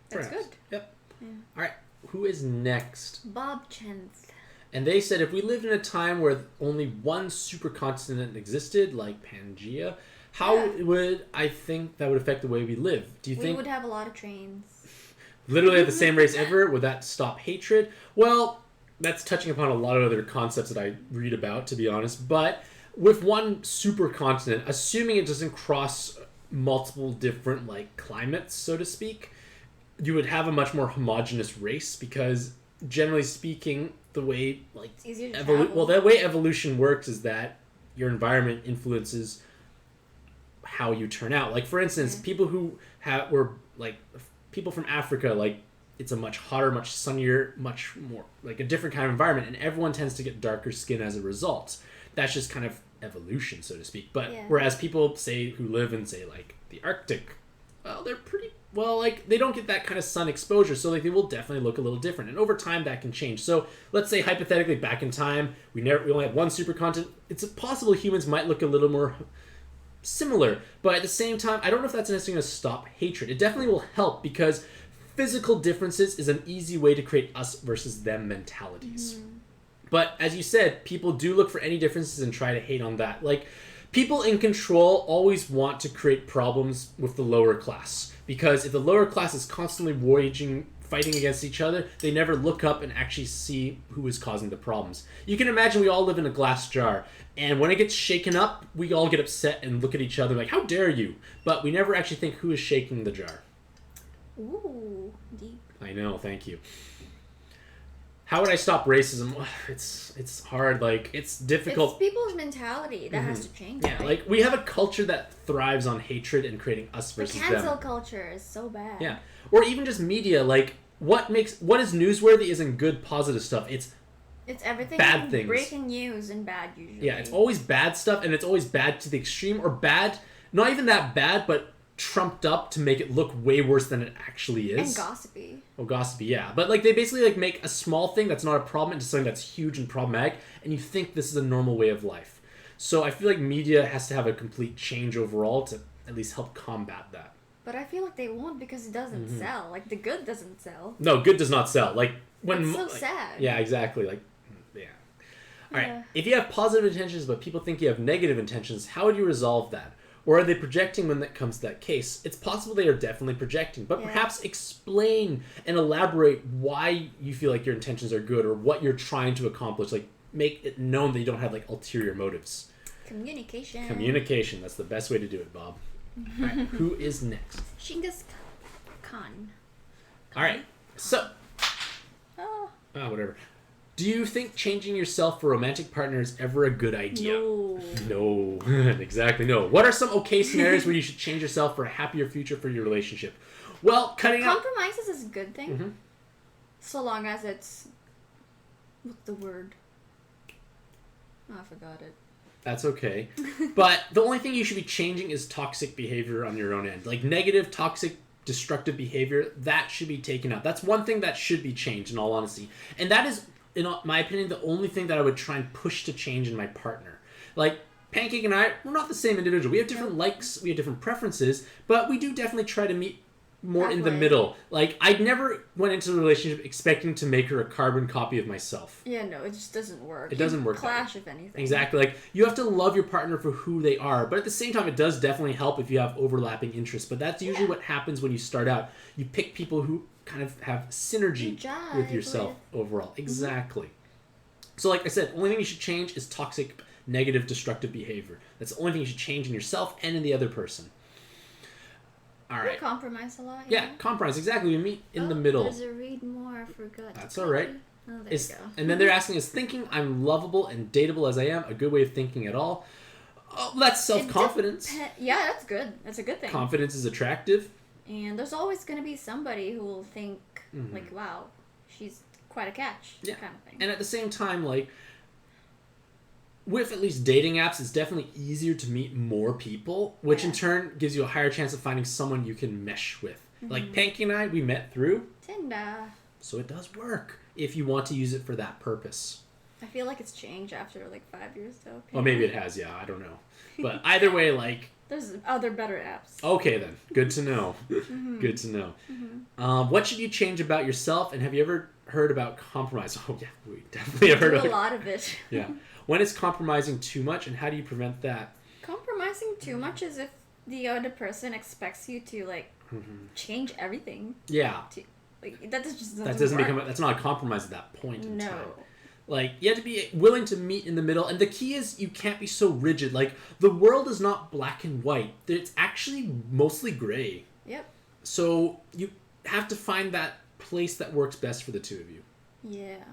that's good. Yep. Yeah. All right. Who is next? Bob Chance. And they said if we lived in a time where only one supercontinent existed, like Pangea, how would I think that would affect the way we live? Do you think we would have a lot of trains? Literally have the same race ever? Would that stop hatred? Well, that's touching upon a lot of other concepts that I read about, to be honest. But with one supercontinent, assuming it doesn't cross multiple different climates, so to speak, you would have a much more homogenous race, because generally speaking, the way it's easier to travel. the way evolution works is that your environment influences how you turn out. For instance, people who were people from Africa, it's a much hotter, much sunnier, much more a different kind of environment, and everyone tends to get darker skin as a result. That's just kind of evolution, so to speak. But Yeah. whereas people say who live in, say, like the Arctic, well, they're pretty well, like they don't get that kind of sun exposure, so like they will definitely look a little different. And over time, that can change. So let's say hypothetically, back in time, we only had one supercontinent. It's possible humans might look a little more similar, but at the same time, I don't know if that's necessarily going to stop hatred. It definitely will help because physical differences is an easy way to create us versus them mentalities. But as you said, people do look for any differences and try to hate on that. Like, people in control always want to create problems with the lower class. Because if the lower class is constantly fighting against each other, they never look up and actually see who is causing the problems. You can imagine we all live in a glass jar. And when it gets shaken up, we all get upset and look at each other like, how dare you? But we never actually think who is shaking the jar. Ooh, deep. I know, thank you. How would I stop racism? It's hard, like, it's difficult. It's people's mentality that has to change. Yeah, right? like, we have a culture that thrives on hatred and creating us the versus cancel them. culture is so bad. Yeah. Or even just media, like, what is newsworthy isn't good, positive stuff. It's everything bad things. Breaking news and bad usually. Yeah, it's always bad stuff, and it's always bad to the extreme, or bad, not even that bad, but trumped up to make it look way worse than it actually is. And gossipy. Oh, gossipy, yeah. But, like, they basically, like, make a small thing that's not a problem into something that's huge and problematic, and you think this is a normal way of life. So I feel like media has to have a complete change overall to at least help combat that. But I feel like they won't because it doesn't sell. Like, the good doesn't sell. No, good does not sell. Like, when... It's so like, sad. Yeah, exactly. Like, yeah. All right. Yeah. If you have positive intentions, but people think you have negative intentions, how would you resolve that? Or are they projecting when that comes to that case? It's possible they are definitely projecting, but perhaps explain and elaborate why you feel like your intentions are good or what you're trying to accomplish. Like, make it known that you don't have, like, ulterior motives. Communication. Communication. That's the best way to do it, Bob. All right. Who is next? Shingas Khan. All right. So, Oh. whatever. Do you think changing yourself for a romantic partner is ever a good idea? No. No. Exactly, no. What are some okay scenarios where you should change yourself for a happier future for your relationship? Well, cutting out... Compromises is a good thing. So long as it's... What's the word? Oh, I forgot it. That's okay. But the only thing you should be changing is toxic behavior on your own end. Like, negative, toxic, destructive behavior, that should be taken out. That's one thing that should be changed, in all honesty. And that is, in my opinion, the only thing that I would try and push to change in my partner. Like, Pancake and I, we're not the same individual. We have different likes, we have different preferences, but we do definitely try to meet more in the Halfway. middle. Like, I never went into the relationship expecting to make her a carbon copy of myself. Yeah, no, it just doesn't work. It doesn't work Clash, if anything. Exactly. Like, you have to love your partner for who they are, but at the same time, it does definitely help if you have overlapping interests. But that's usually what happens when you start out. You pick people who kind of have synergy jive with yourself overall. Exactly. So, like I said, the only thing you should change is toxic, negative, destructive behavior. That's the only thing you should change in yourself and in the other person. All We right. compromise a lot. Yeah, compromise. Exactly. We meet in the middle. There's a read more. I forgot. That's all right. Oh, there you go. And then they're asking, is thinking I'm lovable and dateable as I am a good way of thinking at all? Oh, that's self-confidence. Yeah, that's good. That's a good thing. Confidence is attractive. And there's always going to be somebody who will think, like, wow, she's quite a catch, Yeah. kind of thing. And at the same time, like, with at least dating apps, it's definitely easier to meet more people, which in turn gives you a higher chance of finding someone you can mesh with. Like Panky and I, we met through Tinder. So it does work if you want to use it for that purpose. I feel like it's changed after, like, 5 years, though. Well, maybe it has, yeah, I don't know. But either way, like... There's other better apps. Okay, then. Good to know. Good to know. What should you change about yourself, and have you ever heard about compromise? Oh, yeah, we definitely have heard Do of a it. lot of it. Yeah. When is compromising too much, and how do you prevent that? Compromising too much is if the other person expects you to, like, change everything. Yeah. Like, that just doesn't That doesn't work. become... That's not a compromise at that point in No. time. Like, you have to be willing to meet in the middle. And the key is you can't be so rigid. Like, the world is not black and white. It's actually mostly gray. Yep. So you have to find that place that works best for the two of you. Yeah.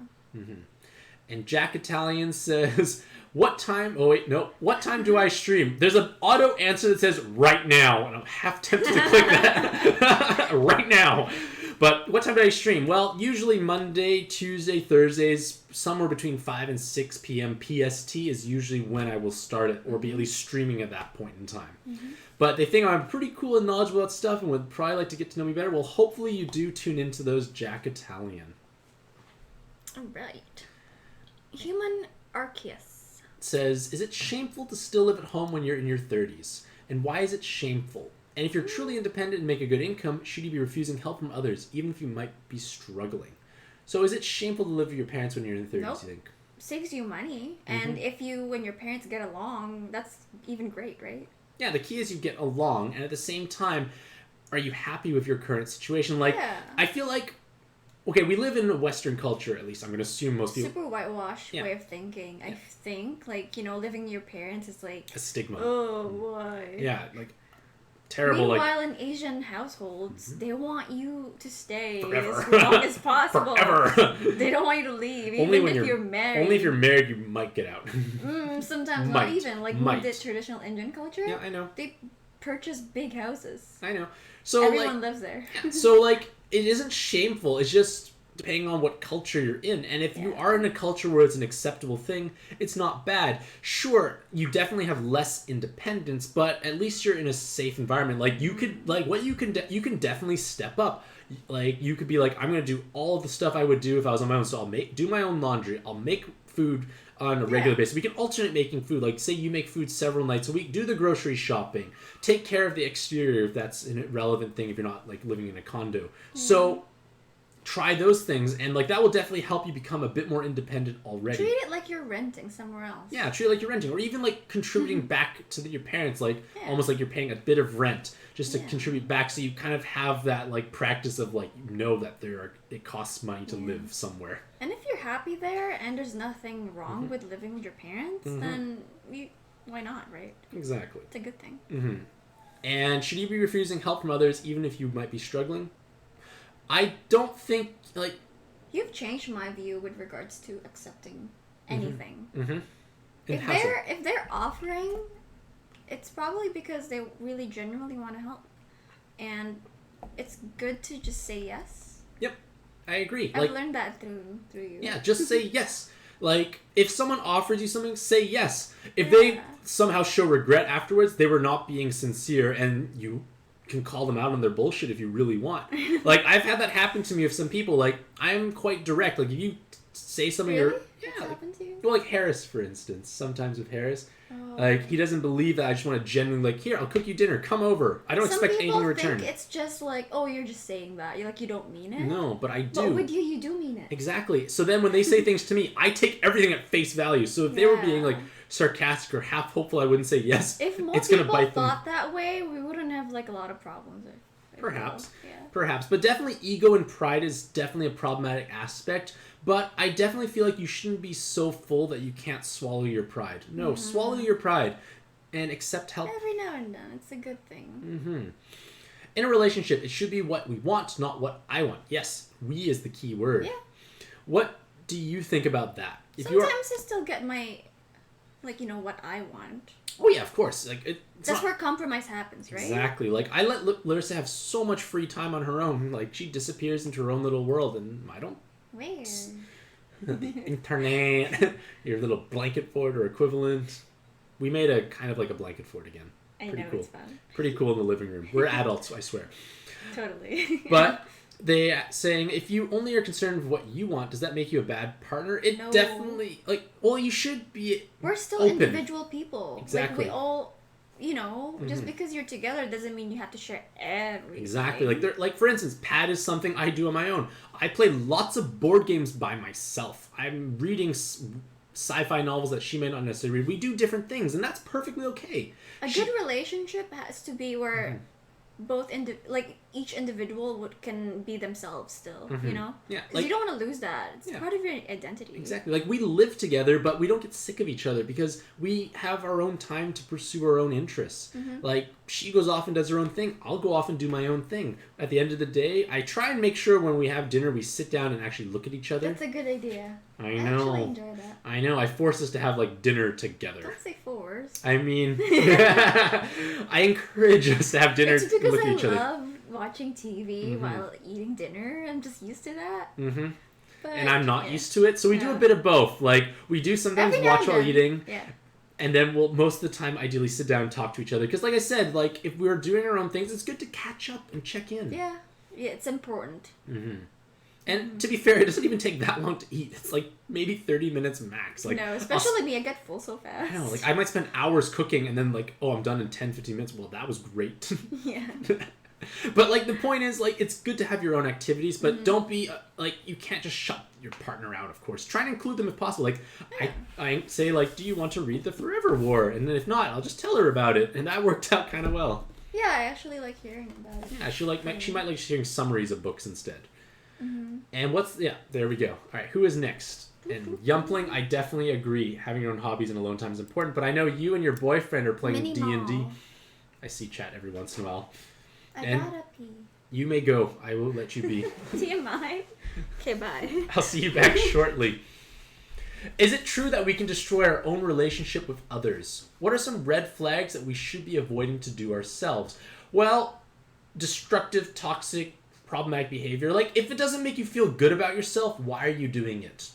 And Jack Italian says, what time... Oh, wait, no. What time do I stream? There's an auto answer that says, right now. And I'm half tempted to click that. Right now. But what time do I stream? Well, usually Monday, Tuesday, Thursdays, somewhere between 5 and 6 p.m. PST is usually when I will start it, or be at least streaming at that point in time. But they think I'm pretty cool and knowledgeable about stuff and would probably like to get to know me better. Well, hopefully you do tune into those, Jack Italian. All right. Human Arceus Says, is it shameful to still live at home when you're in your 30s? And why is it shameful? And if you're truly independent and make a good income, should you be refusing help from others, even if you might be struggling? So is it shameful to live with your parents when you're in the 30s, Nope. you think? saves you money, and if you and your parents get along, that's even great, right? Yeah, the key is you get along, and at the same time, are you happy with your current situation? Like, Yeah. I feel like, okay, we live in a Western culture, at least I'm going to assume most people. Super whitewashed Yeah. way of thinking. I think, like, you know, living with your parents is like, A stigma. oh, why? Yeah, like, terrible, Meanwhile, in Asian households, they want you to stay Forever. as long as possible. Forever. They don't want you to leave, Only even when if you're married. Only if you're married, you might get out. Sometimes Might. not even. Like Might. with the traditional Indian culture, Yeah, I know. they purchase big houses. I know. So, Everyone lives there. So, like, it isn't shameful. It's just depending on what culture you're in. And if you are in a culture where it's an acceptable thing, it's not bad. Sure, you definitely have less independence, but at least you're in a safe environment. Like, you could, like, what you can definitely step up. Like, you could be like, I'm going to do all of the stuff I would do if I was on my own. So I'll do my own laundry. I'll make food on a regular basis. We can alternate making food. Like, say you make food several nights a week. Do the grocery shopping. Take care of the exterior if that's a relevant thing if you're not, like, living in a condo. So try those things, and, like, that will definitely help you become a bit more independent already. Treat it like you're renting somewhere else. Yeah, treat it like you're renting, or even, like, contributing back to your parents, like, almost like you're paying a bit of rent just to contribute back, so you kind of have that, like, practice of, like, you know that it costs money to live somewhere. And if you're happy there and there's nothing wrong with living with your parents, then why not, right? Exactly. It's a good thing. And should you be refusing help from others even if you might be struggling? I don't think, like... You've changed my view with regards to accepting anything. If they're offering, it's probably because they really genuinely want to help. And it's good to just say yes. Yep, I agree. I've learned that through you. Yeah, just say yes. Like, if someone offers you something, say yes. If they somehow show regret afterwards, they were not being sincere, and you can call them out on their bullshit if you really want. Like, I've had that happen to me with some people. Like, I'm quite direct. Like, if you say something... Really? Yeah. What's happened to you? Well, like Harris, for instance. Sometimes with Harris. Like, he doesn't believe that I just want to genuinely, like, here, I'll cook you dinner. Come over. I don't expect anything in return. Some people think it's just like, oh, you're just saying that. You're like, you don't mean it. No, but I do. But with you do mean it. Exactly. So then when they say things to me, I take everything at face value. So if they were being, like, sarcastic or half hopeful, I wouldn't say yes. If more it's gonna people bite them. thought that way, we wouldn't have, like, a lot of problems. Perhaps. Yeah. Perhaps. But definitely ego and pride is definitely a problematic aspect. But I definitely feel like you shouldn't be so full that you can't swallow your pride. No, swallow your pride and accept help. Every now and then. It's a good thing. In a relationship, it should be what we want, not what I want. Yes, we is the key word. Yeah. What do you think about that? Sometimes I still get my, like, you know, what I want. Oh yeah, of course. Like That's where compromise happens, right? Exactly. Like, I let Larissa have so much free time on her own. Like, she disappears into her own little world, and I don't. Weird. The internet, your little blanket fort or equivalent. We made a kind of like a blanket fort again. Pretty cool. It's fun. Pretty cool in the living room. We're adults, I swear. Totally. But they saying, if you only are concerned with what you want, does that make you a bad partner? It definitely, like, well, you should be We're still open. individual people. Exactly. Like, we all, you know, just because you're together doesn't mean you have to share everything. Exactly. Like for instance, pad is something I do on my own. I play lots of board games by myself. I'm reading sci-fi novels that she may not necessarily read. We do different things, and that's perfectly okay. A good relationship has to be where both each individual can be themselves still, you know? Yeah. Because you don't want to lose that. It's part of your identity. Exactly. Like, we live together, but we don't get sick of each other because we have our own time to pursue our own interests. Like, she goes off and does her own thing. I'll go off and do my own thing. At the end of the day, I try and make sure when we have dinner, we sit down and actually look at each other. That's a good idea. I know. I actually enjoy that. I know. I force us to have, like, dinner together. Don't say force. I mean, I encourage us to have dinner It's and because look at I each other. love watching TV while eating dinner. I'm just used to that. Mm-hmm. But, And I'm not used to it, so we do a bit of both. Like, we do sometimes Every now watch and while then. eating, Yeah. and then we'll most of the time ideally sit down and talk to each other. Because like I said, like, if we're doing our own things, it's good to catch up and check in. Yeah. Yeah, it's important. Mm-hmm. And to be fair, it doesn't even take that long to eat. It's like maybe 30 minutes max. Like, no, especially me, I get full so fast. I know, like, I might spend hours cooking and then, like, oh, I'm done in 10, 15 minutes. Well, that was great. Yeah. But, like, the point is, like, it's good to have your own activities, but don't be, like, you can't just shut your partner out, of course. Try to include them if possible. Like, I say, like, do you want to read The Forever War? And then if not, I'll just tell her about it. And that worked out kind of well. Yeah, I actually like hearing about it. Yeah, she might like hearing summaries of books instead. And there we go. All right, who is next? And Yumpling, I definitely agree. Having your own hobbies and alone time is important. But I know you and your boyfriend are playing D&D. I see chat every once in a while. I And gotta pee. you may go. I will let you be. TMI. Okay, bye. I'll see you back shortly. Is it true that we can destroy our own relationship with others? What are some red flags that we should be avoiding to do ourselves? Well, destructive, toxic, problematic behavior. Like, if it doesn't make you feel good about yourself, why are you doing it?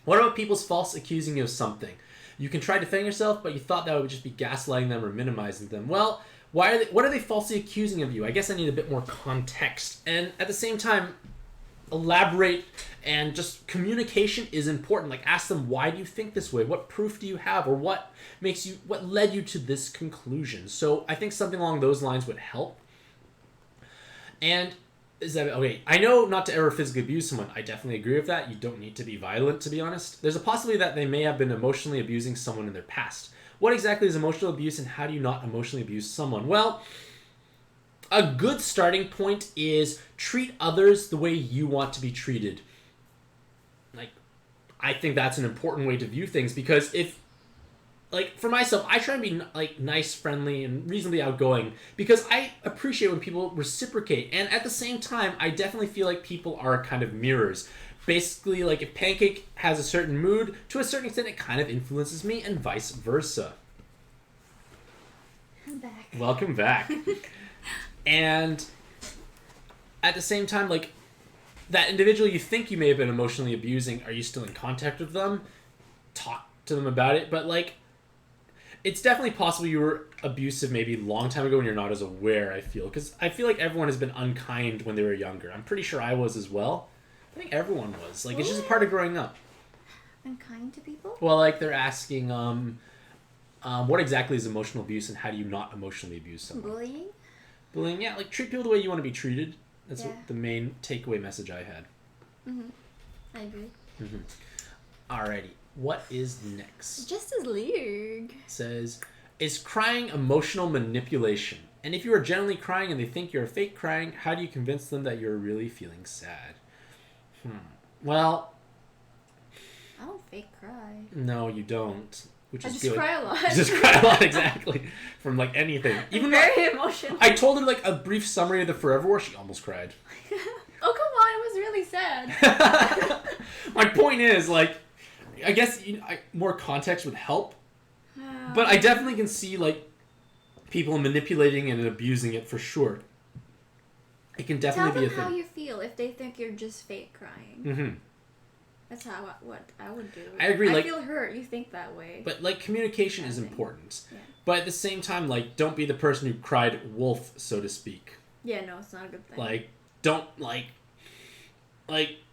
What about people's false accusing you of something? You can try defending yourself, but you thought that would just be gaslighting them or minimizing them. Well, what are they falsely accusing of you? I guess I need a bit more context. And at the same time, elaborate, and just communication is important. Like, ask them, why do you think this way? What proof do you have? Or what led you to this conclusion? So I think something along those lines would help. And is that okay? I know not to ever physically abuse someone. I definitely agree with that. You don't need to be violent, to be honest. There's a possibility that they may have been emotionally abusing someone in their past. What exactly is emotional abuse, and how do you not emotionally abuse someone? Well, a good starting point is treat others the way you want to be treated. Like, I think that's an important way to view things, because if, like, for myself, I try to be, like, nice, friendly, and reasonably outgoing, because I appreciate when people reciprocate. And at the same time, I definitely feel like people are kind of mirrors. Basically, like, if Pancake has a certain mood, to a certain extent, it kind of influences me, and vice versa. I'm back. Welcome back. And at the same time, like, that individual you think you may have been emotionally abusing, are you still in contact with them? Talk to them about it. But, like, it's definitely possible you were abusive maybe a long time ago and you're not as aware, I feel. Because I feel like everyone has been unkind when they were younger. I'm pretty sure I was as well. I think everyone was. Like, it's just a part of growing up. Unkind to people? Well, like, they're asking, what exactly is emotional abuse and how do you not emotionally abuse someone? Bullying? Bullying, yeah. Like, treat people the way you want to be treated. That's Yeah. what the main takeaway message I had. I agree. Alrighty. What is next? Justice League. It says, is crying emotional manipulation? And if you are genuinely crying and they think you're fake crying, how do you convince them that you're really feeling sad? Well, I don't fake cry. no, you don't. Which I is just good. cry a lot. You just cry a lot, exactly. From, like, anything. I'm very emotional. I told her, like, a brief summary of the Forever War. She almost cried. Oh, come on. It was really sad. My point is, like, I guess more context would help. But I definitely can see, like, people manipulating and abusing it for sure. It can definitely be a thing. Tell them how you feel if they think you're just fake crying. That's what I would do. I agree. I like, feel hurt. You think that way. But, like, communication is important. Yeah. But at the same time, like, don't be the person who cried wolf, so to speak. Yeah, no, it's not a good thing. Like, don't, like,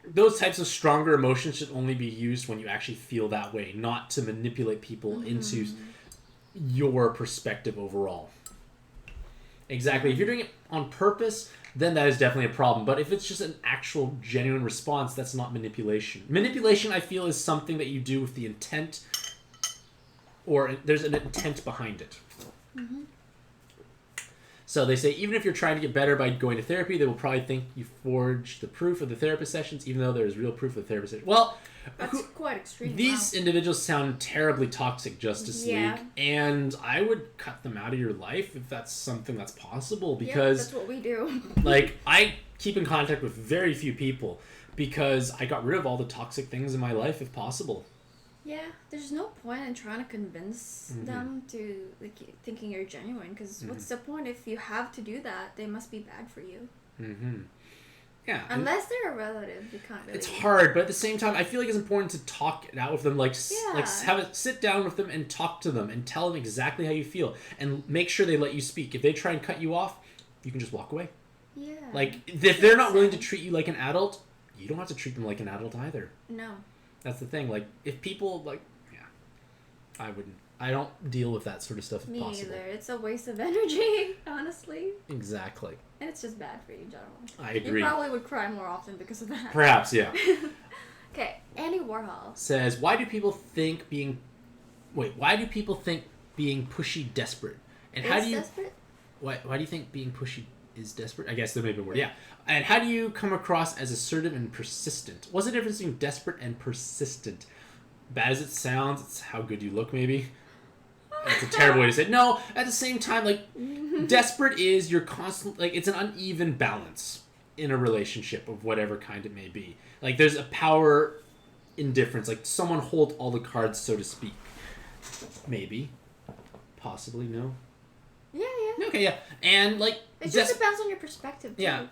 those types of stronger emotions should only be used when you actually feel that way, not to manipulate people into your perspective overall. Exactly. If you're doing it on purpose, then that is definitely a problem. But if it's just an actual genuine response, that's not manipulation. Manipulation, I feel, is something that you do with the intent, or there's an intent behind it. So they say, even if you're trying to get better by going to therapy, they will probably think you forged the proof of the therapist sessions, even though there is real proof of the therapist sessions. Well, that's quite extreme. These individuals sound terribly toxic, Justice League, and I would cut them out of your life if that's something that's possible, because that's what we do. Like, I keep in contact with very few people because I got rid of all the toxic things in my life if possible. Yeah, there's no point in trying to convince them to like thinking you're genuine, because what's the point if you have to do that? They must be bad for you. Yeah. Unless they're a relative, you can't really. It's hard, but at the same time, I feel like it's important to talk it out with them. Like have it sit down with them and talk to them and tell them exactly how you feel and make sure they let you speak. If they try and cut you off, you can just walk away. Yeah. Like if they're not willing to treat you like an adult, you don't have to treat them like an adult either. No. That's the thing. Like if people I wouldn't. I don't deal with that sort of stuff if Me possible. either. It's a waste of energy, honestly. Exactly. And it's just bad for you in general. I agree. You probably would cry more often because of that. Perhaps, yeah. Okay, Andy Warhol Says, why do people think being pushy desperate? And how do you desperate? why do you think being pushy is desperate? I guess there may be a word. Yeah. And how do you come across as assertive and persistent? What's the difference between desperate and persistent? Bad as it sounds, it's how good you look, maybe. That's a terrible way to say it. No, at the same time, like, desperate is you're constant, like, it's an uneven balance in a relationship of whatever kind it may be. Like, there's a power indifference, like, someone hold all the cards, so to speak. Maybe. Possibly, no. Yeah. Okay, yeah. And, like... It just depends on your perspective, too. Yeah.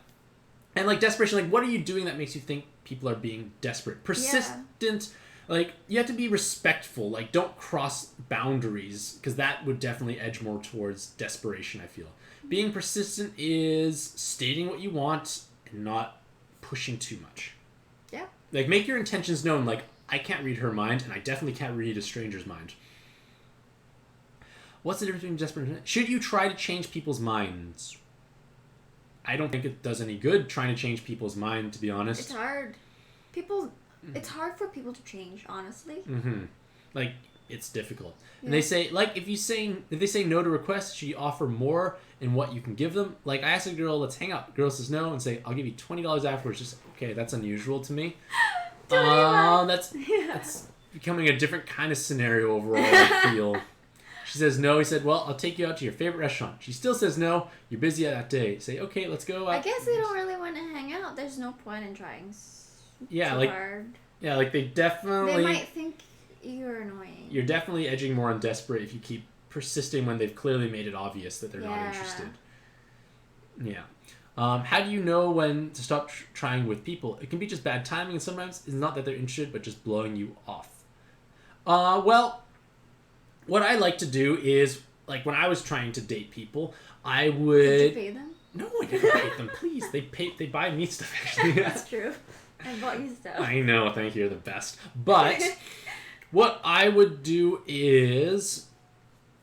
And, like, desperation, like, what are you doing that makes you think people are being desperate? Persistent... Like, you have to be respectful. Like, don't cross boundaries, because that would definitely edge more towards desperation, I feel. Being persistent is stating what you want and not pushing too much. Yeah. Like, make your intentions known. Like, I can't read her mind, and I definitely can't read a stranger's mind. What's the difference between desperate and... Should you try to change people's minds? I don't think it does any good trying to change people's mind, to be honest. It's hard. It's hard for people to change, honestly. Like, it's difficult. Yeah. And they say, like, if they say no to requests, should you offer more in what you can give them? Like, I asked a girl, let's hang out. The girl says no and say, I'll give you $20 afterwards. Just, okay, that's unusual to me. That's becoming a different kind of scenario overall, I feel. She says no. He said, well, I'll take you out to your favorite restaurant. She still says no. You're busy that day. Say, okay, let's go out. I guess they don't really want to hang out. There's no point in trying hard. Yeah, like they definitely... They might think you're annoying. You're definitely edging more on desperate if you keep persisting when they've clearly made it obvious that they're not interested. Yeah. How do you know when to stop trying with people? It can be just bad timing, and sometimes it's not that they're interested, but just blowing you off. Well, what I like to do is, like when I was trying to date people, I would... Did you pay them? No, I didn't pay them. Please, they buy me stuff, actually. That's true. I bought you stuff. I know, thank you, you're the best. But what I would do is,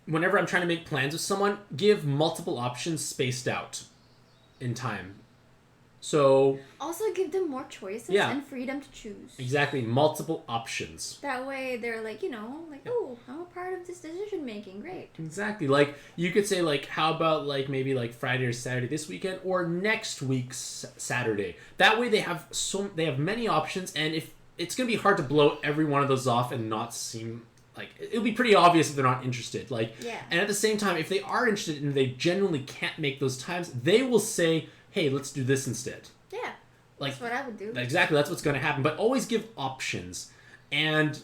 whenever I'm trying to make plans with someone, give multiple options spaced out in time. So... Also give them more choices and freedom to choose. Exactly, multiple options. That way they're like, oh, I'm a part of this decision making, great. Exactly, like, you could say, like, how about, like, maybe, like, Friday or Saturday this weekend, or next week's Saturday. That way they have many options, and if it's going to be hard to blow every one of those off and not seem... Like, it'll be pretty obvious if they're not interested. Like, and at the same time, if they are interested and they genuinely can't make those times, they will say, hey, let's do this instead. Yeah. Like, that's what I would do. Exactly, that's what's going to happen. But always give options. And,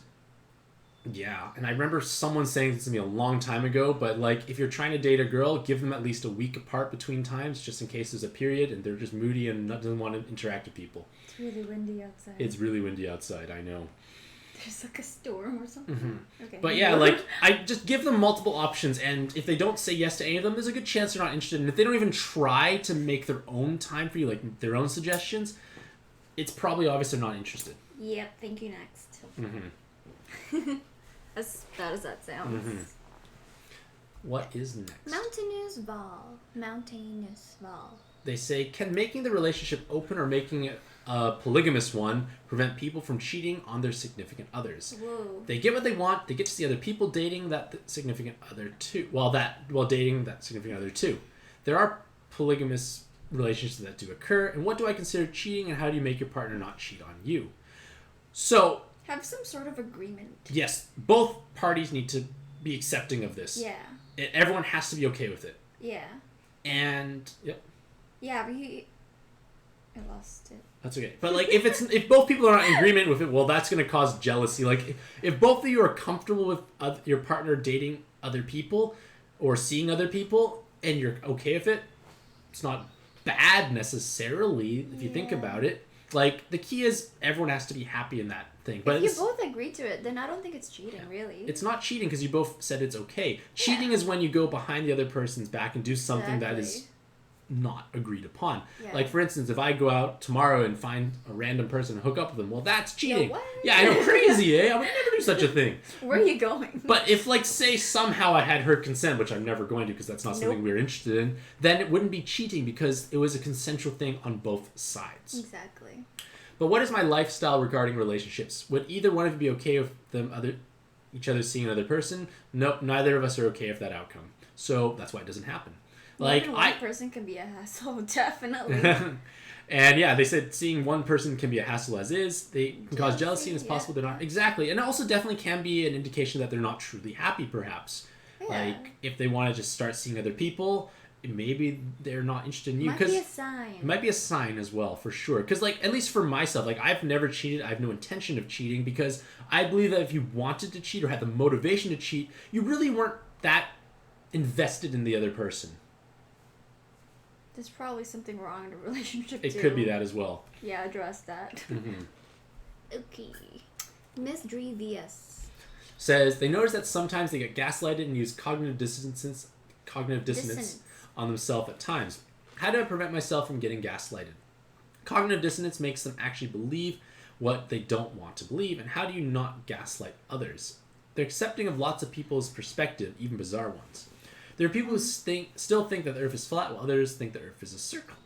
yeah, and I remember someone saying this to me a long time ago, but, like, if you're trying to date a girl, give them at least a week apart between times, just in case there's a period and they're just moody and doesn't want to interact with people. It's really windy outside. It's really windy outside, I know. There's like a storm or something. Okay. But yeah, like, I just give them multiple options, and if they don't say yes to any of them, there's a good chance they're not interested. And if they don't even try to make their own time for you, like their own suggestions, it's probably obvious they're not interested. Yep, thank you next. As bad as that sounds. What is next? Mountainous Val. They say, can making the relationship open or making it a polygamous one prevent people from cheating on their significant others? Whoa. They get what they want. They get to see other people dating that significant other too. While dating that significant other too. There are polygamous relationships that do occur. And what do I consider cheating, and how do you make your partner not cheat on you? So... Have some sort of agreement. Yes. Both parties need to be accepting of this. Yeah. Everyone has to be okay with it. Yeah. And... Yep. Yeah, but I lost it. That's okay. But like, if both people are not in agreement with it, well, that's going to cause jealousy. Like, if both of you are comfortable with your partner dating other people or seeing other people, and you're okay with it, it's not bad necessarily if you think about it. Like, the key is everyone has to be happy in that thing. But if you both agree to it, then I don't think it's cheating, really. It's not cheating because you both said it's okay. Cheating is when you go behind the other person's back and do something that is not agreed upon. Yeah. Like, for instance, if I go out tomorrow and find a random person and hook up with them, well, that's cheating. What? Yeah, I know, crazy, eh? I would never do such a thing. Where are you going? But if, like, say somehow I had her consent, which I'm never going to because that's not something we're interested in, then it wouldn't be cheating because it was a consensual thing on both sides. Exactly. But what is my lifestyle regarding relationships? Would either one of you be okay with each other seeing another person? Nope, neither of us are okay with that outcome. So that's why it doesn't happen. Like, one person can be a hassle, definitely. And yeah, they said seeing one person can be a hassle as is. They can cause jealousy, and it's possible they're not. Exactly. And it also definitely can be an indication that they're not truly happy, perhaps. Yeah. Like, if they want to just start seeing other people, maybe they're not interested in you. Might be a sign. It might be a sign as well, for sure. Because, like, at least for myself, like, I've never cheated. I have no intention of cheating because I believe that if you wanted to cheat or had the motivation to cheat, you really weren't that invested in the other person. There's probably something wrong in a relationship, It could be that as well. Yeah, address that. Mm-hmm. Okay. Miss Dree VS says they notice that sometimes they get gaslighted and use cognitive dissonance on themselves at times. How do I prevent myself from getting gaslighted? Cognitive dissonance makes them actually believe what they don't want to believe, and how do you not gaslight others? They're accepting of lots of people's perspective, even bizarre ones. There are people who still think that the Earth is flat, while others think the Earth is a circle.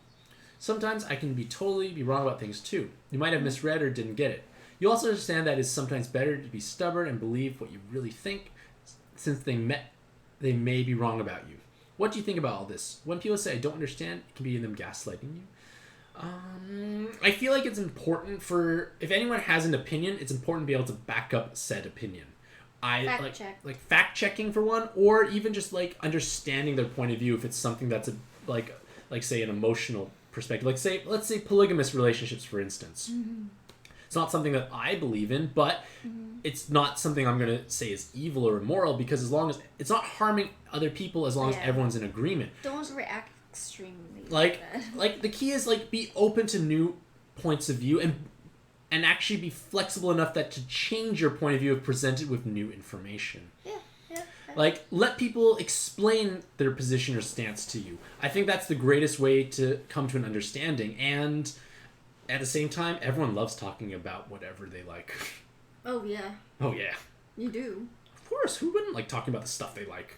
Sometimes I can totally be wrong about things too. You might have misread or didn't get it. You also understand that it's sometimes better to be stubborn and believe what you really think, since they may be wrong about you. What do you think about all this? When people say I don't understand, it can be them gaslighting you. I feel like it's important if anyone has an opinion, it's important to be able to back up said opinion. Like fact checking for one, or even just like understanding their point of view if it's something that's like say an emotional perspective. Like let's say polygamous relationships, for instance. Mm-hmm. It's not something that I believe in, but it's not something I'm going to say is evil or immoral, because as long as it's not harming other people, as long as everyone's in agreement. Don't react extremely. Like the key is like be open to new points of view and actually be flexible enough that to change your point of view if presented with new information. Yeah. Like, let people explain their position or stance to you. I think that's the greatest way to come to an understanding. And at the same time, everyone loves talking about whatever they like. Oh, yeah. Oh, yeah. You do. Of course. Who wouldn't like talking about the stuff they like?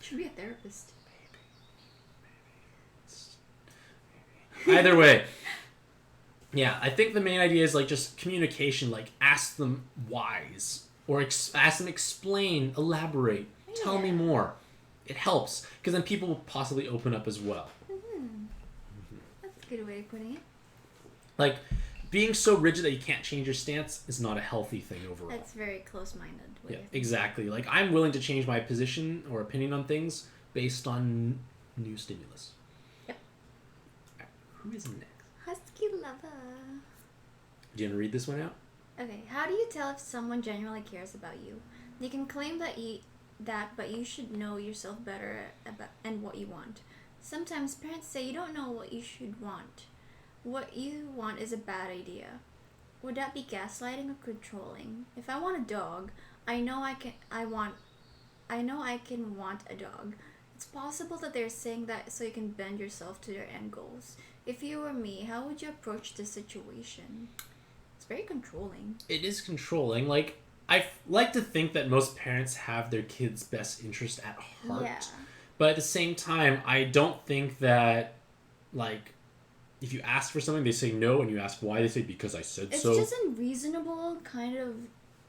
Should be a therapist. Either way. Yeah, I think the main idea is like just communication. Like, ask them whys, or ask them explain, elaborate, tell me more. It helps because then people will possibly open up as well. That's a good way of putting it. Like, being so rigid that you can't change your stance is not a healthy thing overall. That's very close-minded. Yeah, exactly. Like, I'm willing to change my position or opinion on things based on new stimulus. Yep. Right, who is next? Husky lover. Do you want to read this one out? Okay. How do you tell if someone genuinely cares about you? They can claim that, but you should know yourself better and what you want. Sometimes parents say you don't know what you should want. What you want is a bad idea. Would that be gaslighting or controlling? If I want a dog, I know I can want a dog. It's possible that they're saying that so you can bend yourself to their end goals. If you were me, how would you approach this situation? It's very controlling. It is controlling. Like, I like to think that most parents have their kids' best interest at heart. Yeah. But at the same time, I don't think that, like, if you ask for something, they say no, and you ask why, they say because I said so. It's just unreasonable kind of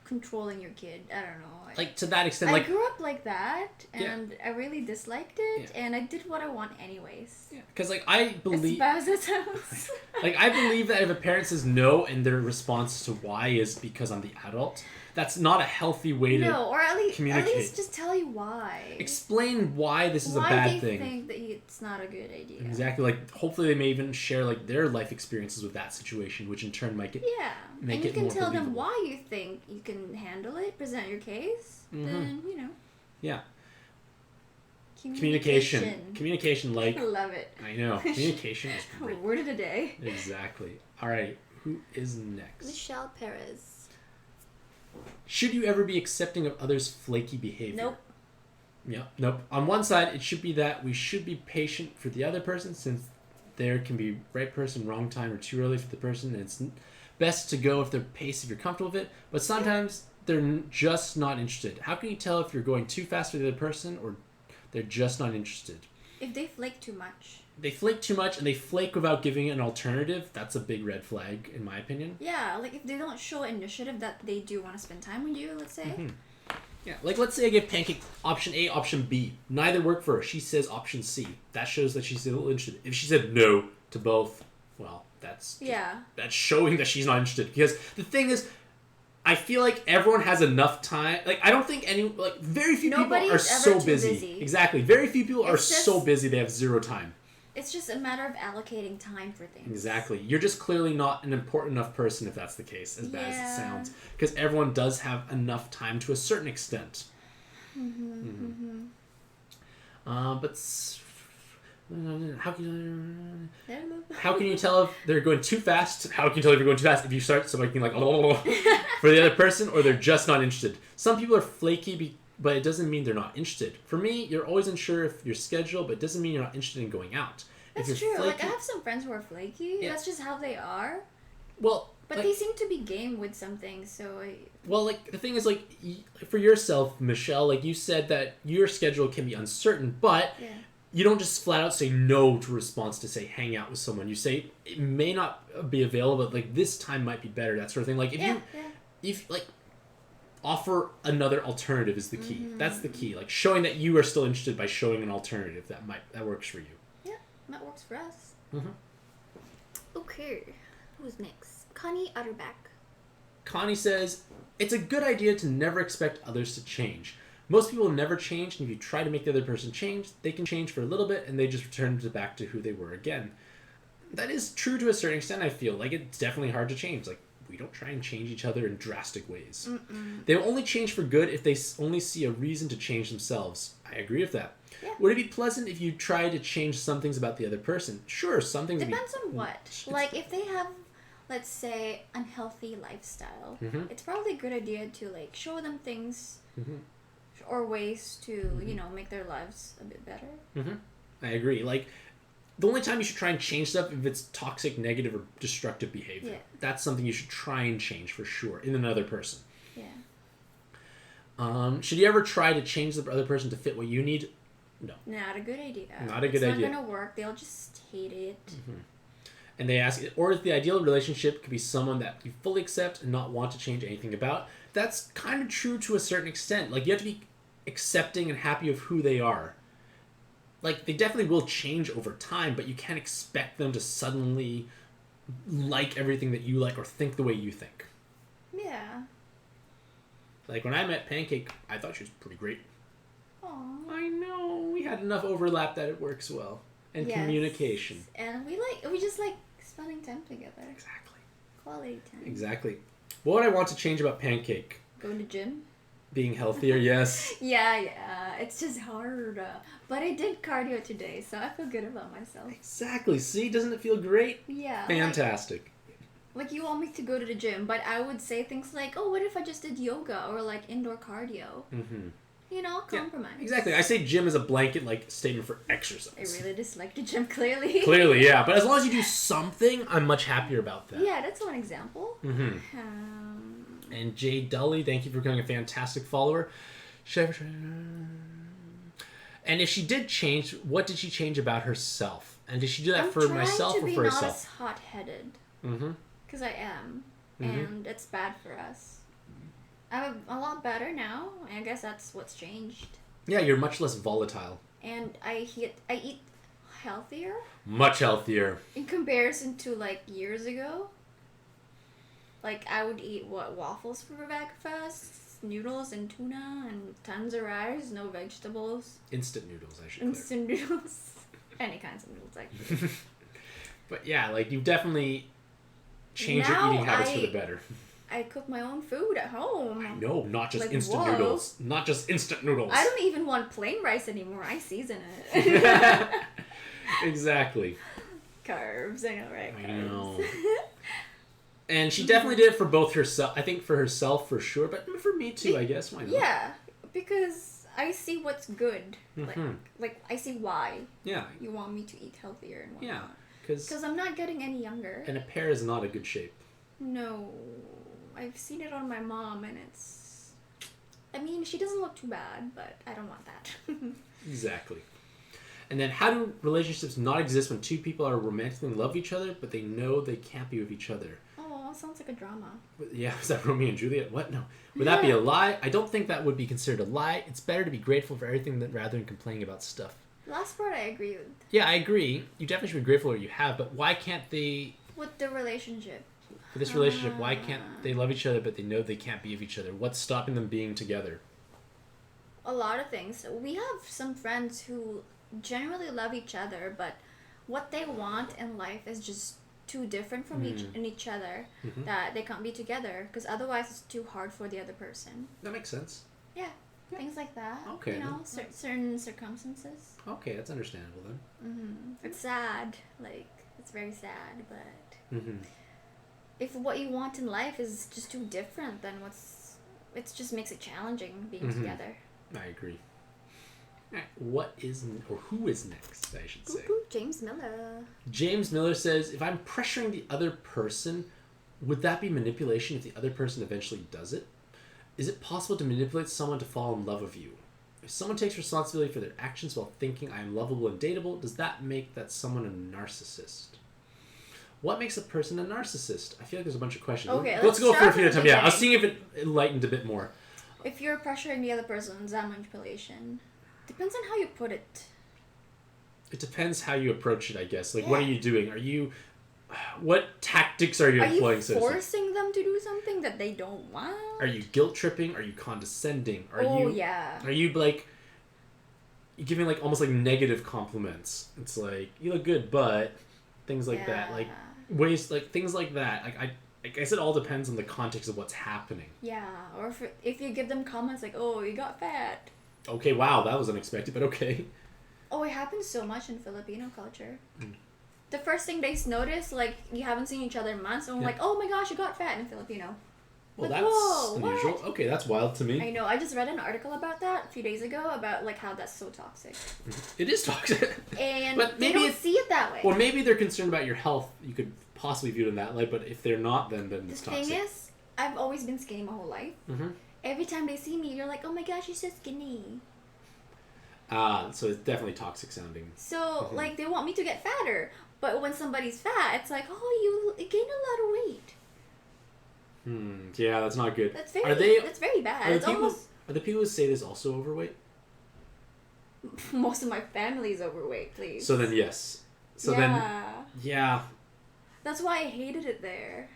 controlling your kid. I don't know. Like, to that extent, I grew up like that, and I really disliked it, and I did what I want anyways. Yeah, because, like, I believe... As bad as it sounds. Like, I believe that if a parent says no, and their response to why is because I'm the adult, That's not a healthy way to or at least communicate. just tell you why. Explain why this is a Why bad they thing. think that it's not a good idea. Exactly. Like, hopefully they may even share like their life experiences with that situation, which in turn might Yeah, make and you it can more tell them believable. why you think you can handle it, present your case. Then Yeah. Communication. Communication, like I love it. I know. Communication is great. Word of the day. Exactly. All right. Who is next? Michelle Perez. Should you ever be accepting of others' flaky behavior? Nope. Yeah, nope. On one side, it should be that we should be patient for the other person, since there can be right person, wrong time, or too early for the person, and it's best to go with their pace if you're comfortable with it. But sometimes they're just not interested. How can you tell if you're going too fast for the other person or they're just not interested? If they flake too much. They flake too much and they flake without giving an alternative. That's a big red flag, in my opinion. Yeah, like if they don't show initiative that they do want to spend time with you, let's say. Mm-hmm. Yeah, like let's say I give Pancake option A, option B. Neither work for her. She says option C. That shows that she's a little interested. If she said no to both, well, that's showing that she's not interested. Because the thing is, I feel like everyone has enough time. Like, I don't think very few people are so busy. Exactly. Very few people are so busy they have zero time. It's just a matter of allocating time for things. Exactly. You're just clearly not an important enough person if that's the case, as bad as it sounds. Because everyone does have enough time to a certain extent. But how can you tell if they're going too fast? How can you tell if you're going too fast if you start making like for the other person, or they're just not interested? Some people are flaky, but it doesn't mean they're not interested. For me, you're always unsure if your schedule, but it doesn't mean you're not interested in going out. That's true. Flaky, like, I have some friends who are flaky. Yeah. That's just how they are. Well, but they seem to be game with something, so Well, like, the thing is, like, for yourself, Michelle, like, you said that your schedule can be uncertain, but you don't just flat out say no to a response to, say, hang out with someone. You say, it may not be available, but, like, this time might be better, that sort of thing. Like, if like, offer another alternative is the key. That's the key. Like, showing that you are still interested by showing an alternative that works for you. Yeah, that works for us. Okay, who's next? Connie Utterback. Connie says, it's a good idea to never expect others to change. Most people never change, and if you try to make the other person change, they can change for a little bit, and they just return back to who they were again. That is true to a certain extent, I feel. Like, it's definitely hard to change. Like, we don't try and change each other in drastic ways. They will only change for good if they only see a reason to change themselves. I agree with that. Yeah. Would it be pleasant if you tried to change some things about the other person? Sure, some things depends on what. Like, if they have, let's say, unhealthy lifestyle, it's probably a good idea to, like, show them things or ways to, you know, make their lives a bit better. I agree. Like, the only time you should try and change stuff if it's toxic, negative, or destructive behavior. Yeah. That's something you should try and change for sure in another person. Yeah. Should you ever try to change the other person to fit what you need? No. Not a good idea. Not a good idea. It's not going to work. They'll just hate it. And they ask, or if the ideal relationship could be someone that you fully accept and not want to change anything about. That's kind of true to a certain extent. Like, you have to be accepting and happy of who they are. Like, they definitely will change over time, but you can't expect them to suddenly like everything that you like or think the way you think. Yeah. Like, when I met Pancake, I thought she was pretty great. Aww. I know. We had enough overlap that it works well. And communication. And we just like spending time together. Exactly. Quality time. Exactly. What would I want to change about Pancake? Going to gym? Being healthier, yes. Yeah. It's just hard. But I did cardio today, so I feel good about myself. Exactly. See, doesn't it feel great? Yeah. Fantastic. Like, you want me to go to the gym, but I would say things like, oh, what if I just did yoga or, like, indoor cardio? You know, compromise. Yeah, exactly. I say gym as a blanket, like, statement for exercise. I really dislike the gym, clearly. Clearly, yeah. But as long as you do something, I'm much happier about that. Yeah, that's one example. And Jay Dully, thank you for becoming a fantastic follower. And if she did change, what did she change about herself? And did she do that for myself or for herself? I'm trying to be not as hot-headed. Because I am. And it's bad for us. I'm a lot better now. I guess that's what's changed. Yeah, you're much less volatile. And I eat healthier. Much healthier. In comparison to, like, years ago. Like, I would eat, waffles for breakfast, noodles and tuna, and tons of rice, no vegetables. Instant noodles, I should Instant noodles. Any kinds of noodles, actually. But yeah, like, you definitely change your Now eating habits for the better. I cook my own food at home. I know, not just Like, instant whoa. noodles. Not just instant noodles. I don't even want plain rice anymore. I season it. Exactly. Carbs, I know, right? I Carbs. know. And she definitely did it for both herself. I think for herself for sure, but for me too, I guess. Why not? Yeah, because I see what's good. Mhm. Like I see why Yeah. you want me to eat healthier and whatnot. Yeah. Because I'm not getting any younger. and a pear is not a good shape. No, I've seen it on my mom, and it's. I mean, she doesn't look too bad, but I don't want that. Exactly. And then how do relationships not exist when two people are romantically in love with each other, but they know they can't be with each other? Oh, sounds like a drama. Yeah, is that Romeo and Juliet? What? No. Would that be a lie? I don't think that would be considered a lie. It's better to be grateful for everything rather than complaining about stuff. Last part I agree with. Yeah, I agree. You definitely should be grateful for what you have, but why can't they... With the relationship. For this relationship, why can't they love each other, but they know they can't be with each other? What's stopping them being together? A lot of things. We have some friends who generally love each other, but what they want in life is just too different from each other that they can't be together, because otherwise it's too hard for the other person. That makes sense. Yeah, things like that. Okay, You know, then. certain circumstances. Okay, that's understandable then. It's sad. Like, it's very sad, but Mm-hmm. if what you want in life is just too different, then it just makes it challenging being together. I agree. Alright, what is, or who is next, I should say. James Miller. James Miller says, if I'm pressuring the other person, would that be manipulation if the other person eventually does it? Is it possible to manipulate someone to fall in love with you? If someone takes responsibility for their actions while thinking I am lovable and dateable, does that make that someone a narcissist? What makes a person a narcissist? I feel like there's a bunch of questions. Okay, let's go for a few at a time. Yeah, I was beginning. seeing if it enlightened a bit more. If you're pressuring the other person, is that manipulation? Depends on how you put it. It depends how you approach it, I guess. Like, Yeah. what are you doing? What tactics are you Are employing? you so to speak? forcing them to do something that they don't want? Are you guilt tripping? Are you condescending? Are yeah. Are you like giving like almost like negative compliments? It's like you look good, but things like that, like ways, like things like that. Like I said, it all depends on the context of what's happening. Yeah, or if you give them comments like, "Oh, you got fat." Okay, wow, that was unexpected, but okay. Oh, it happens so much in Filipino culture. The first thing they notice, like, you haven't seen each other in months, and like, "Oh my gosh, you got fat," in Filipino. Well, Like, that's whoa, unusual. what? Okay, that's wild to me. I know. I just read an article about that a few days ago about like how that's so toxic, It is toxic. and But they maybe don't see it that way. Or maybe they're concerned about your health. You could possibly view it in that light, but if they're not, then The it's toxic. thing is, I've always been skinny my whole life. Mm-hmm. Every time they see me, you're like, "Oh my gosh, you're so skinny." So it's definitely toxic sounding. So like they want me to get fatter, but when somebody's fat, it's like, "Oh, you gained a lot of weight." Yeah, that's not good. That's very. Are they? That's very bad. Are the It's people? almost Are the people who say this also overweight? most of my family's overweight, please. So then yes. So yeah. then yeah. That's why I hated it there.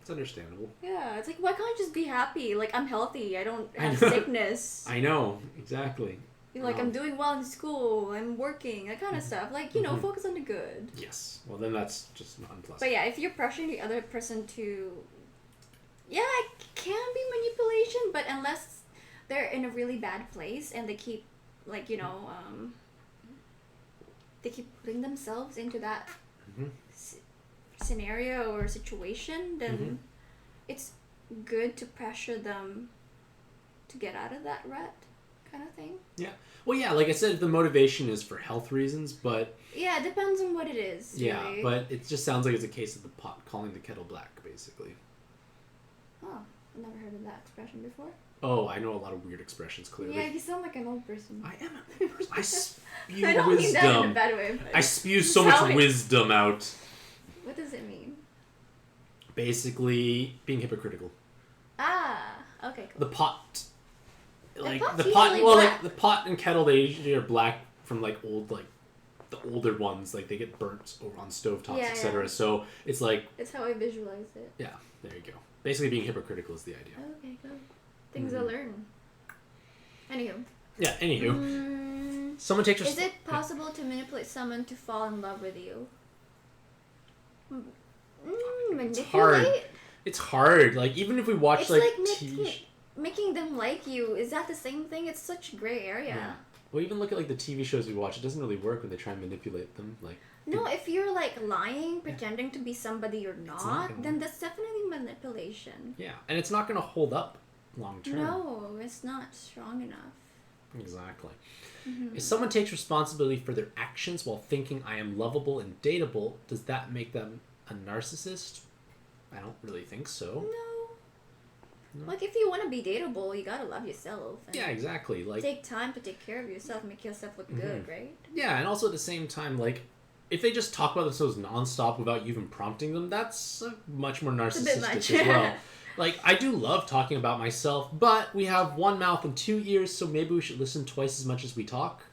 It's understandable. Yeah, it's like, why can't I just be happy? Like, I'm healthy. I don't I have know. sickness. I know exactly. Like, I'm doing well in school. I'm working. That kind of stuff. Like, focus on the good. Yes. Well, then that's just not unpleasant. But yeah, if you're pressuring the other person to... Yeah, it can be manipulation, but unless they're in a really bad place and they keep, like, they keep putting themselves into that scenario or situation, then it's good to pressure them to get out of that rut kind of thing. Yeah. Well, yeah, like I said, the motivation is for health reasons, but... Yeah, it depends on what it is. Yeah, really. but it just sounds like it's a case of the pot calling the kettle black, basically. Oh, I've never heard of that expression before. Oh, I know a lot of weird expressions, clearly. Yeah, you sound like an old person. I am a person. I spew I don't mean that in a wisdom. bad way. But I spew so much sound- wisdom out. What does it mean? Basically, being hypocritical. Ah, okay, cool. The pot, like pot's the pot. usually Well, black. like the pot and kettle, they usually are black from like old like the older ones, like they get burnt over on stovetops, Yeah, etc. yeah. So it's like, It's how I visualize it. yeah, there you go. Basically, being hypocritical is the idea. Okay, good. Things I learn. Anywho. Yeah. Anywho, someone takes. Is it possible to manipulate someone to fall in love with you? Manipulate? hard. It's hard. Like even if we watch It's like like making them like you. Is that the same thing? It's such a gray area. Yeah. Well, even look at like the TV shows we watch. It doesn't really work when they try and manipulate them. Like No, if you're like lying, pretending to be somebody you're not not, gonna- then that's definitely manipulation. yeah, and it's not going to hold up long term. No, it's not strong enough. Exactly. If someone takes responsibility for their actions while thinking I am lovable and dateable, does that make them a narcissist? I don't really think so. No. Like, if you want to be dateable, you gotta love yourself. And Yeah, exactly. Like take time to take care of yourself, make yourself look good, right? yeah, and also at the same time, like if they just talk about themselves nonstop without you even prompting them, that's much more narcissistic much. as well. Like, I do love talking about myself, but we have one mouth and two ears, so maybe we should listen twice as much as we talk.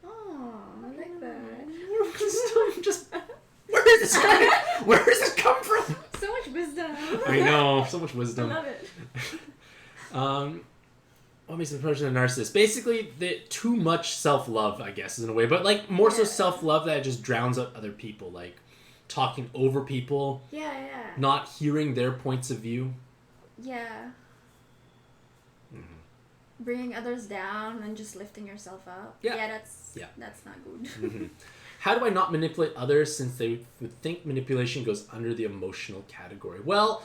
Oh, I like that. Where is this coming? Where does this come from? So much wisdom. I know, so much I wisdom. love it. What makes a person a narcissist? Basically, too much self-love, I guess, in a way, but like more so self-love that just drowns out other people, like talking over people, Yeah. not hearing their points of view. Yeah. Bringing others down and just lifting yourself up. Yeah. That's not good. How do I not manipulate others since they would think manipulation goes under the emotional category? Well,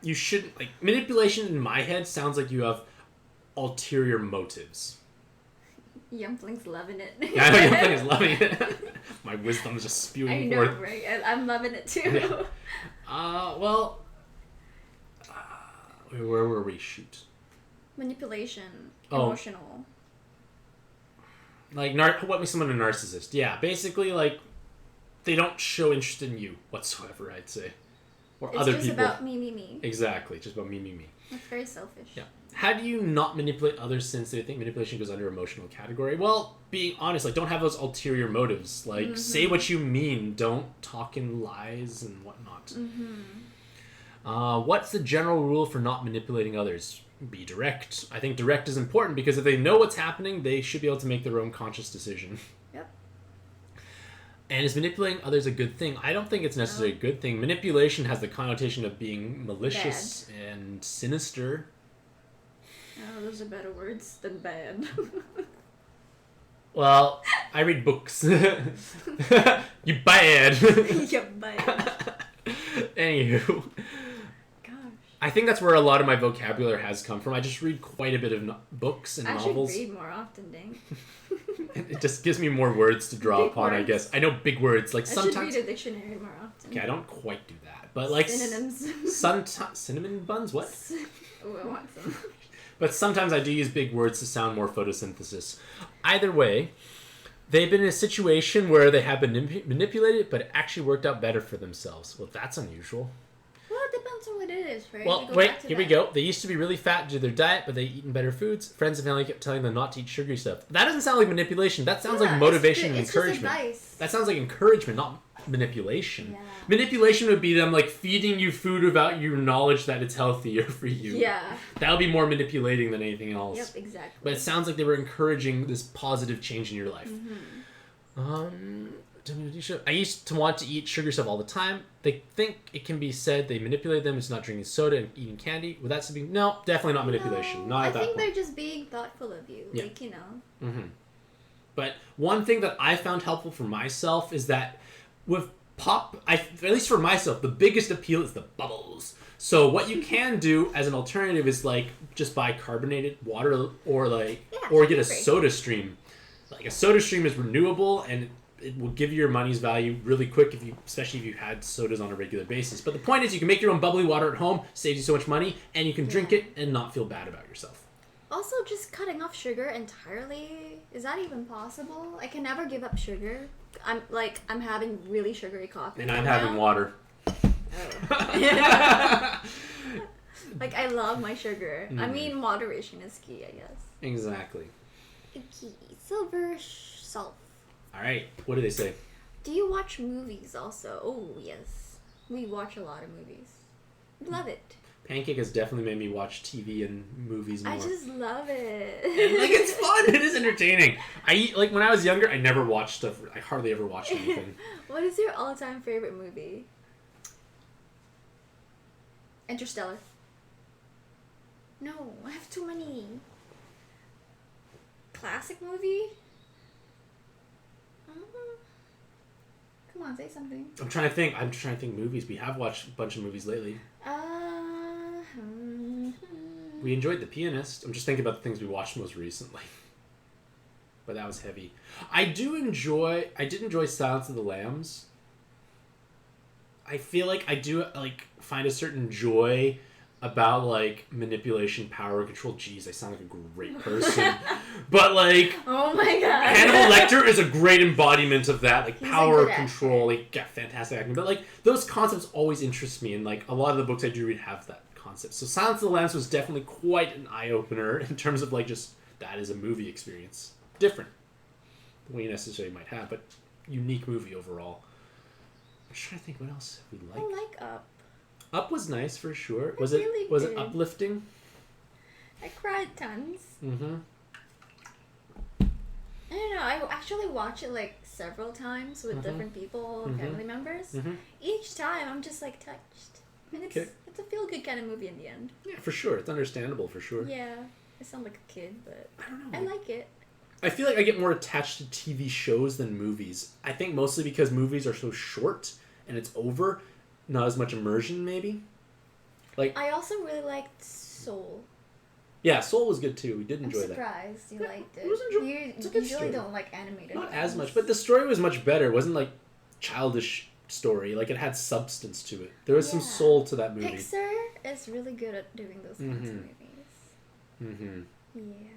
you shouldn't. Like, manipulation in my head sounds like you have ulterior motives. Youngling's loving it. Yeah, I know Youngling is loving it. My wisdom's just spewing I know, forth. right? I'm loving it too. Yeah. Where were we? Shoot. Manipulation. Oh. Emotional. Like, what makes someone a narcissist? Yeah, basically, like, they don't show interest in you whatsoever, I'd say. Or It's other just people. about me. Exactly, just about me. That's very selfish. Yeah. How do you not manipulate others since they think manipulation goes under emotional category? Well, being honest, like, don't have those ulterior motives. Like, say what you mean. Don't talk in lies and whatnot. What's the general rule for not manipulating others? Be direct. I think direct is important because if they know what's happening, they should be able to make their own conscious decision. Yep. And is manipulating others a good thing? I don't think it's necessarily a good thing. Manipulation has the connotation of being malicious and sinister. Oh, those are better words than bad. Well, I read books. You bad. You're bad. Anywho. I think that's where a lot of my vocabulary has come from. I just read quite a bit of books and novels. I should read more often, dang. It just gives me more words to draw Big upon, I words. guess. I know big words. Like, I sometimes... should read a dictionary more often. Okay, I don't quite do that. But, like... Synonyms. Sometimes... Cinnamon buns? What? Oh, I want some. But sometimes I do use big words to sound more photosynthesis. Either way, they've been in a situation where they have been manipulated, but it actually worked out better for themselves. Well, that's unusual. Well, it depends on what it is, right? Well, wait, here we go. They used to be really fat due to their diet, but they eaten better foods. Friends and family kept telling them not to eat sugary stuff. That doesn't sound like manipulation. That sounds like motivation and encouragement. Just advice. That sounds like encouragement, not manipulation. Yeah. Manipulation would be them like feeding you food without your knowledge that it's healthier for you. Yeah. That would be more manipulating than anything else. Yep, exactly. But it sounds like they were encouraging this positive change in your life. I used to want to eat sugar stuff all the time. They think it can be said they manipulate them into not drinking soda and eating candy. Would that be... No, definitely not manipulation. No, Not at that I think point. they're just being thoughtful of you. Yeah. Like, you know. Mm-hmm. But one thing that I found helpful for myself is that with pop, at least for myself, the biggest appeal is the bubbles. So what you can do as an alternative is like just buy carbonated water or get a soda stream. Like a soda stream is renewable and it will give you your money's value really quick especially if you had sodas on a regular basis. But the point is you can make your own bubbly water at home, saves you so much money, and you can drink it and not feel bad about yourself. Also, just cutting off sugar entirely, is that even possible? I can never give up sugar. I'm having really sugary coffee. And I'm right having now. water. Oh. Like, I love my sugar. I Mm. mean, moderation is key, I guess. Exactly. Okay, silver self. All right. What do they say? Do you watch movies also? Oh, yes. We watch a lot of movies. Love it. Pancake has definitely made me watch TV and movies more. I just love it. And, like, it's fun. It is entertaining. Like, when I was younger, I never watched stuff. I hardly ever watched anything. What is your all-time favorite movie? Interstellar. No, I have too many. Classic movie? Come on, say something. I'm trying to think movies. We have watched a bunch of movies lately. We enjoyed The Pianist. I'm just thinking about the things we watched most recently. But that was heavy. I did enjoy Silence of the Lambs. I feel like I do find a certain joy about manipulation, power, control. Jeez, I sound like a great person. But oh my god, Hannibal Lecter is a great embodiment of that, He's power, control, fantastic acting. But those concepts always interest me, and a lot of the books I do read have that concept. So Silence of the Lambs was definitely quite an eye opener in terms of just that is a movie experience, different than what you necessarily might have, but unique movie overall. I'm trying to think what else we like. I like Up. Up was nice for sure. Was it uplifting? I cried tons. Mm-hmm. I don't know. I actually watch it several times with different people, family members. Mm-hmm. Each time, I'm just touched. I mean, it's a feel-good kind of movie in the end. Yeah, for sure. It's understandable for sure. Yeah, I sound like a kid, but I don't know. I like it. I feel like I get more attached to TV shows than movies. I think mostly because movies are so short and it's over. Not as much immersion, maybe. I also really liked Soul. Yeah, Soul was good too. We did enjoy I'm that. surprised you liked it. It was You usually don't like animated. Not ones. as much, but the story was much better. It wasn't childish story. It had substance to it. There was some soul to that movie. Pixar is really good at doing those kinds of movies. Mm-hmm. Yeah.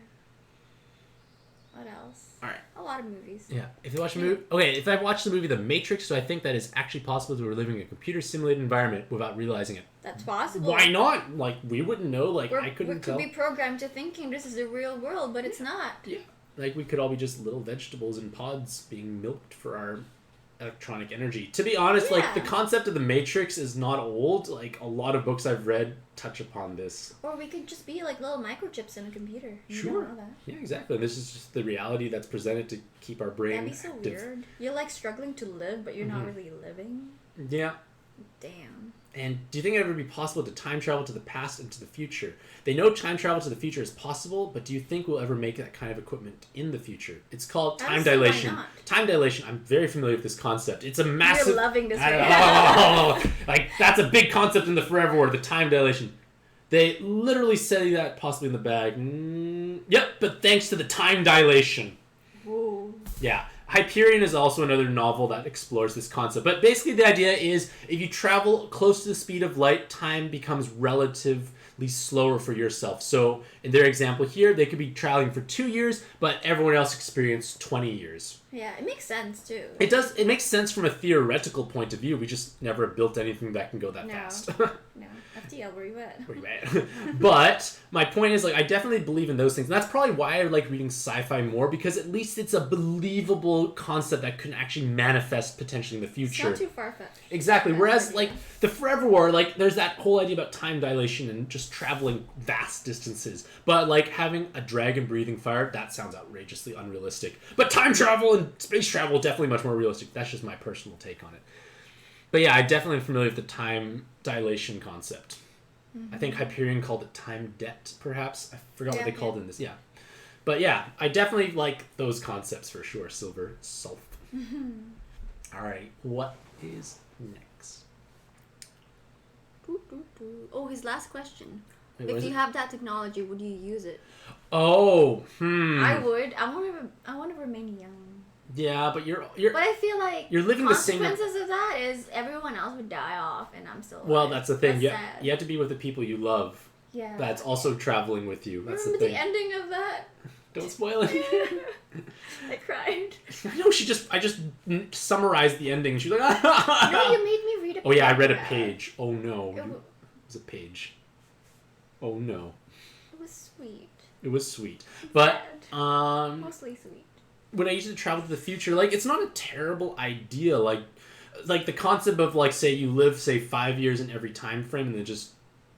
What else? All right. A lot of movies. Yeah. If you watch a movie, if I watched the movie The Matrix, so I think that is actually possible to live in a computer simulated environment without realizing it. That's possible. Why not? We wouldn't know. I couldn't we tell. could be programmed to thinking this is the real world, but it's not. Yeah. We could all be just little vegetables in pods being milked for our electronic energy. To be honest, the concept of the Matrix is not old. A lot of books I've read touch upon this. Or we could just be little microchips in a computer. You Sure. don't know that. Yeah, exactly. This is just the reality that's presented to keep our brain That'd be so active. weird. You're struggling to live, but you're not really living. Yeah. Damn. And do you think it would ever be possible to time travel to the past and to the future? They know time travel to the future is possible, but do you think we'll ever make that kind of equipment in the future? It's called time dilation. Why not? Time dilation. I'm very familiar with this concept. It's a massive. You're loving this right now. That's a big concept in the Forever War, the time dilation. They literally say that possibly in the bag. Yep, but thanks to the time dilation. Whoa. Yeah. Hyperion is also another novel that explores this concept. But basically the idea is if you travel close to the speed of light, time becomes relatively slower for yourself. So in their example here, they could be traveling for 2 years, but everyone else experienced 20 years. Yeah, it makes sense too. It does. It makes sense from a theoretical point of view. We just never built anything that can go that fast. No. FTL, where you at? Where you at? But my point is, I definitely believe in those things. And that's probably why I like reading sci-fi more, because at least it's a believable concept that can actually manifest potentially in the future. It's not too far-fetched. Exactly. Whereas, the Forever War, there's that whole idea about time dilation and just traveling vast distances. But, having a dragon breathing fire, that sounds outrageously unrealistic. But time travel and space travel, definitely much more realistic. That's just my personal take on it. But yeah, I definitely am familiar with the time dilation concept. Mm-hmm. I think Hyperion called it time debt, perhaps. I forgot what they called it in this. Yeah. But yeah, I definitely like those concepts for sure. Silver Salt. Mm-hmm. All right, what is next? Oh, his last question. Wait, if you have that technology, would you use it? Oh, I would. I want to remain young. Yeah, but you're. But I feel like you're living the same. Consequences of that is everyone else would die off, and I'm still. Well, that's the thing. That's sad. You have to be with the people you love. Yeah. That's also traveling with you. That's Remember the thing. the ending of that? Don't spoil it. I cried. I know. I just summarized the ending. She's like, ah. No, you made me read a page. Oh yeah, I read a page. Oh no. It was a page. Oh no. It was sweet. It was sweet, but Mostly sweet. when I used to travel to the future, like, it's not a terrible idea. Like the concept of, like, say you live, say, 5 years in every time frame and then just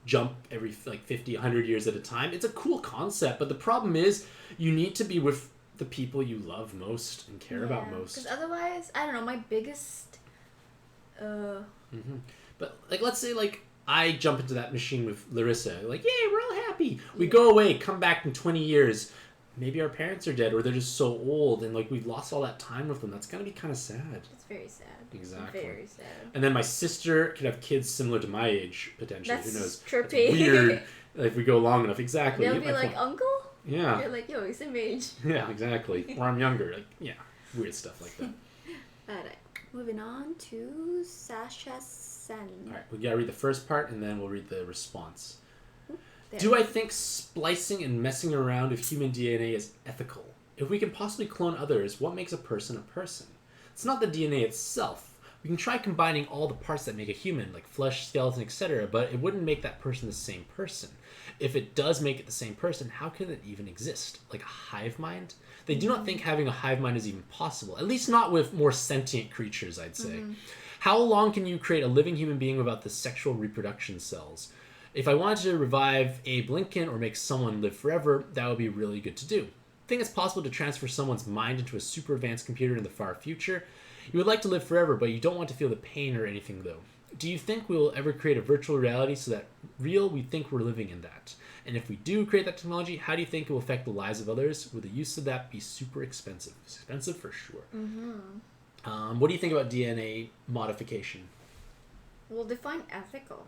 jump every, like, 50, 100 years at a time. It's a cool concept, but the problem is you need to be with the people you love most and care about most. Because otherwise, I don't know, my biggest... But, like, let's say, like, I jump into that machine with Larissa. Like, yay, we're all happy. We go away, come back in 20 years. Maybe our parents are dead or they're just so old and, like, we've lost all that time with them. That's going to be kind of sad. It's very sad. Exactly. Very sad. And then my sister could have kids similar to my age, potentially. That's who knows? trippy. That's weird. If we go long enough. Exactly. They'll be like, uncle? Yeah. You're like, yo, he's same age. Yeah, exactly. Or I'm younger. Like, yeah. Weird stuff like that. Alright. Moving on to Sasha Sen. Alright, we gotta read the first part and then we'll read the response. There. Do I think splicing and messing around with human DNA is ethical? If we can possibly clone others, what makes a person a person? It's not the DNA itself. We can try combining all the parts that make a human, like flesh, skeleton, etc., but it wouldn't make that person the same person. If it does make it the same person, how can it even exist? Like a hive mind? They do not think having a hive mind is even possible, at least not with more sentient creatures, I'd say. How long can you create a living human being without the sexual reproduction cells? If I wanted to revive Abe Lincoln or make someone live forever, that would be really good to do. I think it's possible to transfer someone's mind into a super advanced computer in the far future. You would like to live forever, but you don't want to feel the pain or anything, though. Do you think we will ever create a virtual reality so that real we think we're living in that? And if we do create that technology, how do you think it will affect the lives of others? Will the use of that be super expensive? Expensive for sure. What do you think about DNA modification? Well, define ethical.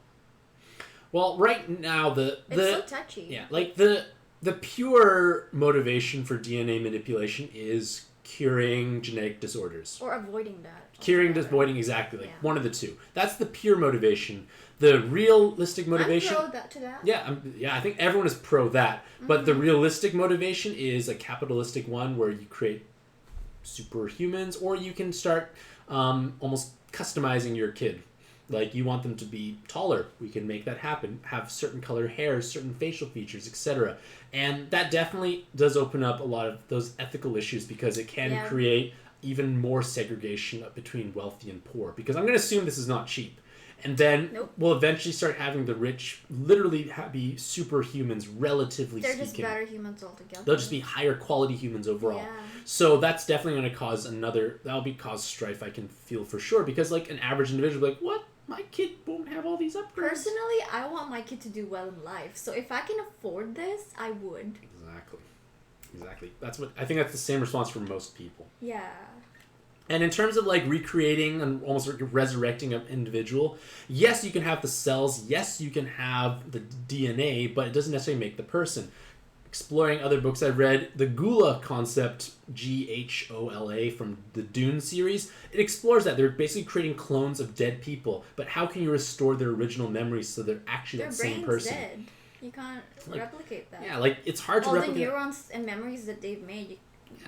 Well, right now It's so touchy. Yeah, like the pure motivation for DNA manipulation is curing genetic disorders. Or avoiding that. Avoiding, exactly. Like one of the two. That's the pure motivation. The realistic motivation... I'm pro to that. Yeah, I think everyone is pro that. But the realistic motivation is a capitalistic one where you create superhumans, or you can start almost customizing your kid. Like, you want them to be taller. We can make that happen. Have certain color hair, certain facial features, etc. And that definitely does open up a lot of those ethical issues because it can create even more segregation between wealthy and poor. Because I'm going to assume this is not cheap. And then we'll eventually start having the rich literally be superhumans, relatively speaking. They're just better humans altogether. They'll just be higher quality humans overall. Yeah. So that's definitely going to cause cause strife, I can feel for sure. Because, like, an average individual like, what? My kid won't have all these upgrades. Personally, I want my kid to do well in life. So if I can afford this, I would. Exactly. I think that's the same response for most people. Yeah. And in terms of, like, recreating and almost resurrecting an individual, yes, you can have the cells, yes, you can have the DNA, but it doesn't necessarily make the person. Exploring other books I've read, the Ghoula concept, Ghola, from the Dune series, it explores that. They're basically creating clones of dead people, but how can you restore their original memories so they're actually that same person? Their brain's dead. You can't replicate that. Yeah, like, it's hard to replicate. All the neurons and memories that they've made,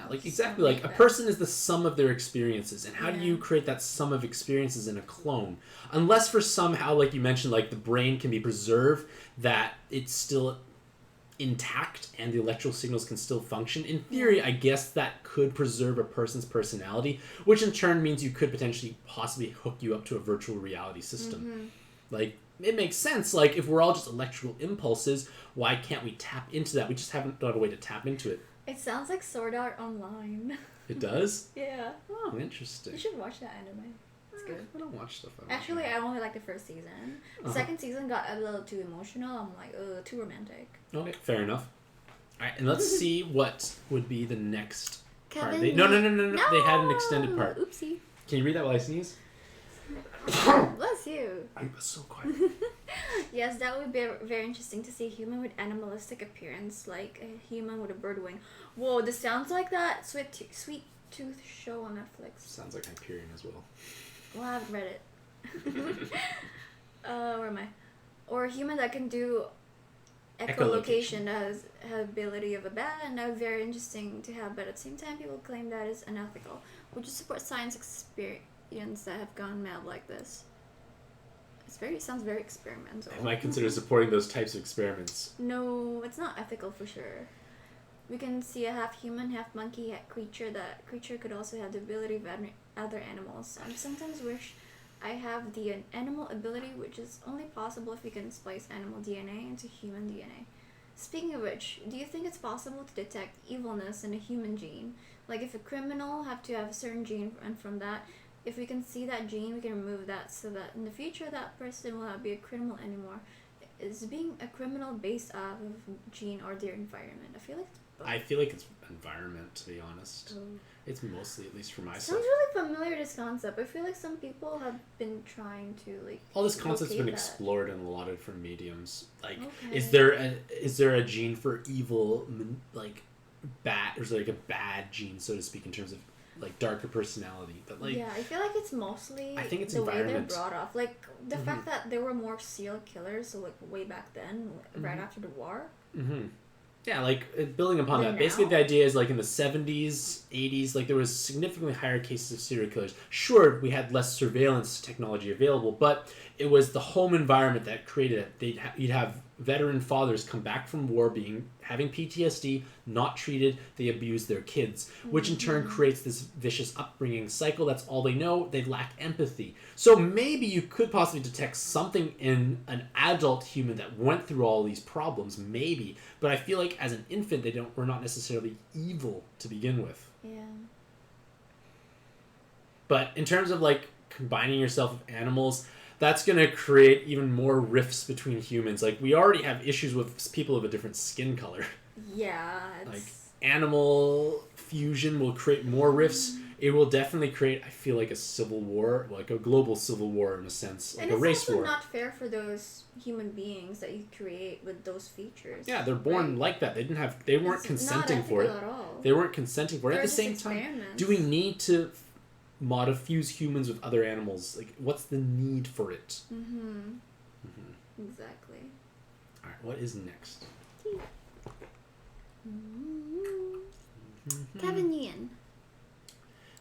exactly. Like, a person is the sum of their experiences, and how do you create that sum of experiences in a clone? Unless for somehow, like you mentioned, like, the brain can be preserved, that it's still intact and the electrical signals can still function. In theory, I guess that could preserve a person's personality, which in turn means you could potentially possibly hook you up to a virtual reality system. Like, it makes sense. Like, if we're all just electrical impulses, why can't we tap into that? We just haven't got a way to tap into it. It sounds like Sword Art Online. It does? Yeah. Oh, interesting. You should watch that anime. It's good. I don't watch stuff. Actually, I only like the first season. The second season got a little too emotional. I'm like, too romantic. Okay, fair enough. All right, and let's see what would be the next part. No. They had an extended part. Oopsie. Can you read that while I sneeze? Bless you. I was so quiet. Yes, that would be very interesting to see a human with animalistic appearance, like a human with a bird wing. Whoa, this sounds like that Sweet Tooth show on Netflix. Sounds like Hyperion as well. Well, I haven't read it. Where am I? Or a human that can do echolocation, that has ability of a bat, and that would be very interesting to have, but at the same time, people claim that is unethical. Would you support science experience that have gone mad like this? It sounds very experimental. I might consider supporting those types of experiments. No, it's not ethical for sure. we can see a half human, half monkey creature. That creature could also have the ability of other animals. I sometimes wish I have the animal ability, which is only possible if we can splice animal DNA into human DNA. Speaking of which, do you think it's possible to detect evilness in a human gene? Like if a criminal have to have a certain gene, and from that, if we can see that gene, we can remove that so that in the future that person will not be a criminal anymore. Is being a criminal based off of gene or their environment? I feel like it's both. I feel like it's environment, to be honest. It's mostly, at least for myself. Sounds really familiar, this concept. I feel like some people have been trying to like. All this concept's been that. explored in a lot of different mediums. Like, Okay. is there a gene for evil, like bad, or is there like a bad gene, so to speak, in terms of like darker personality? But like, yeah, I feel like it's mostly I think it's the way environment. they're brought off. Like the fact that there were more serial killers, so like way back then, right after the war. Mm-hmm. Yeah, like building upon But that. Basically, now? the idea is like in the 70s, 80s, like there was significantly higher cases of serial killers. Sure, we had less surveillance technology available, but it was the home environment that created it. You'd have veteran fathers come back from war having PTSD, not treated, they abuse their kids, which in turn creates this vicious upbringing cycle. That's all they know. They lack empathy. So maybe you could possibly detect something in an adult human that went through all these problems, maybe. But I feel like as an infant, we're not necessarily evil to begin with. Yeah. But in terms of like combining yourself with animals, that's going to create even more rifts between humans. Like, we already have issues with people of a different skin color. Yeah. Like, animal fusion will create more rifts. It will definitely create, I feel like, a civil war, like a global civil war in a sense, like and a race it's also war. not fair for those human beings that you create with those features. Yeah, they're born like that. They weren't It's consenting not for it. ethical at all. They weren't consenting for it. They're At the just same time, experiments. do we need to fuse humans with other animals? Like, what's the need for it? Exactly. All right, what is next? Kevin Ian.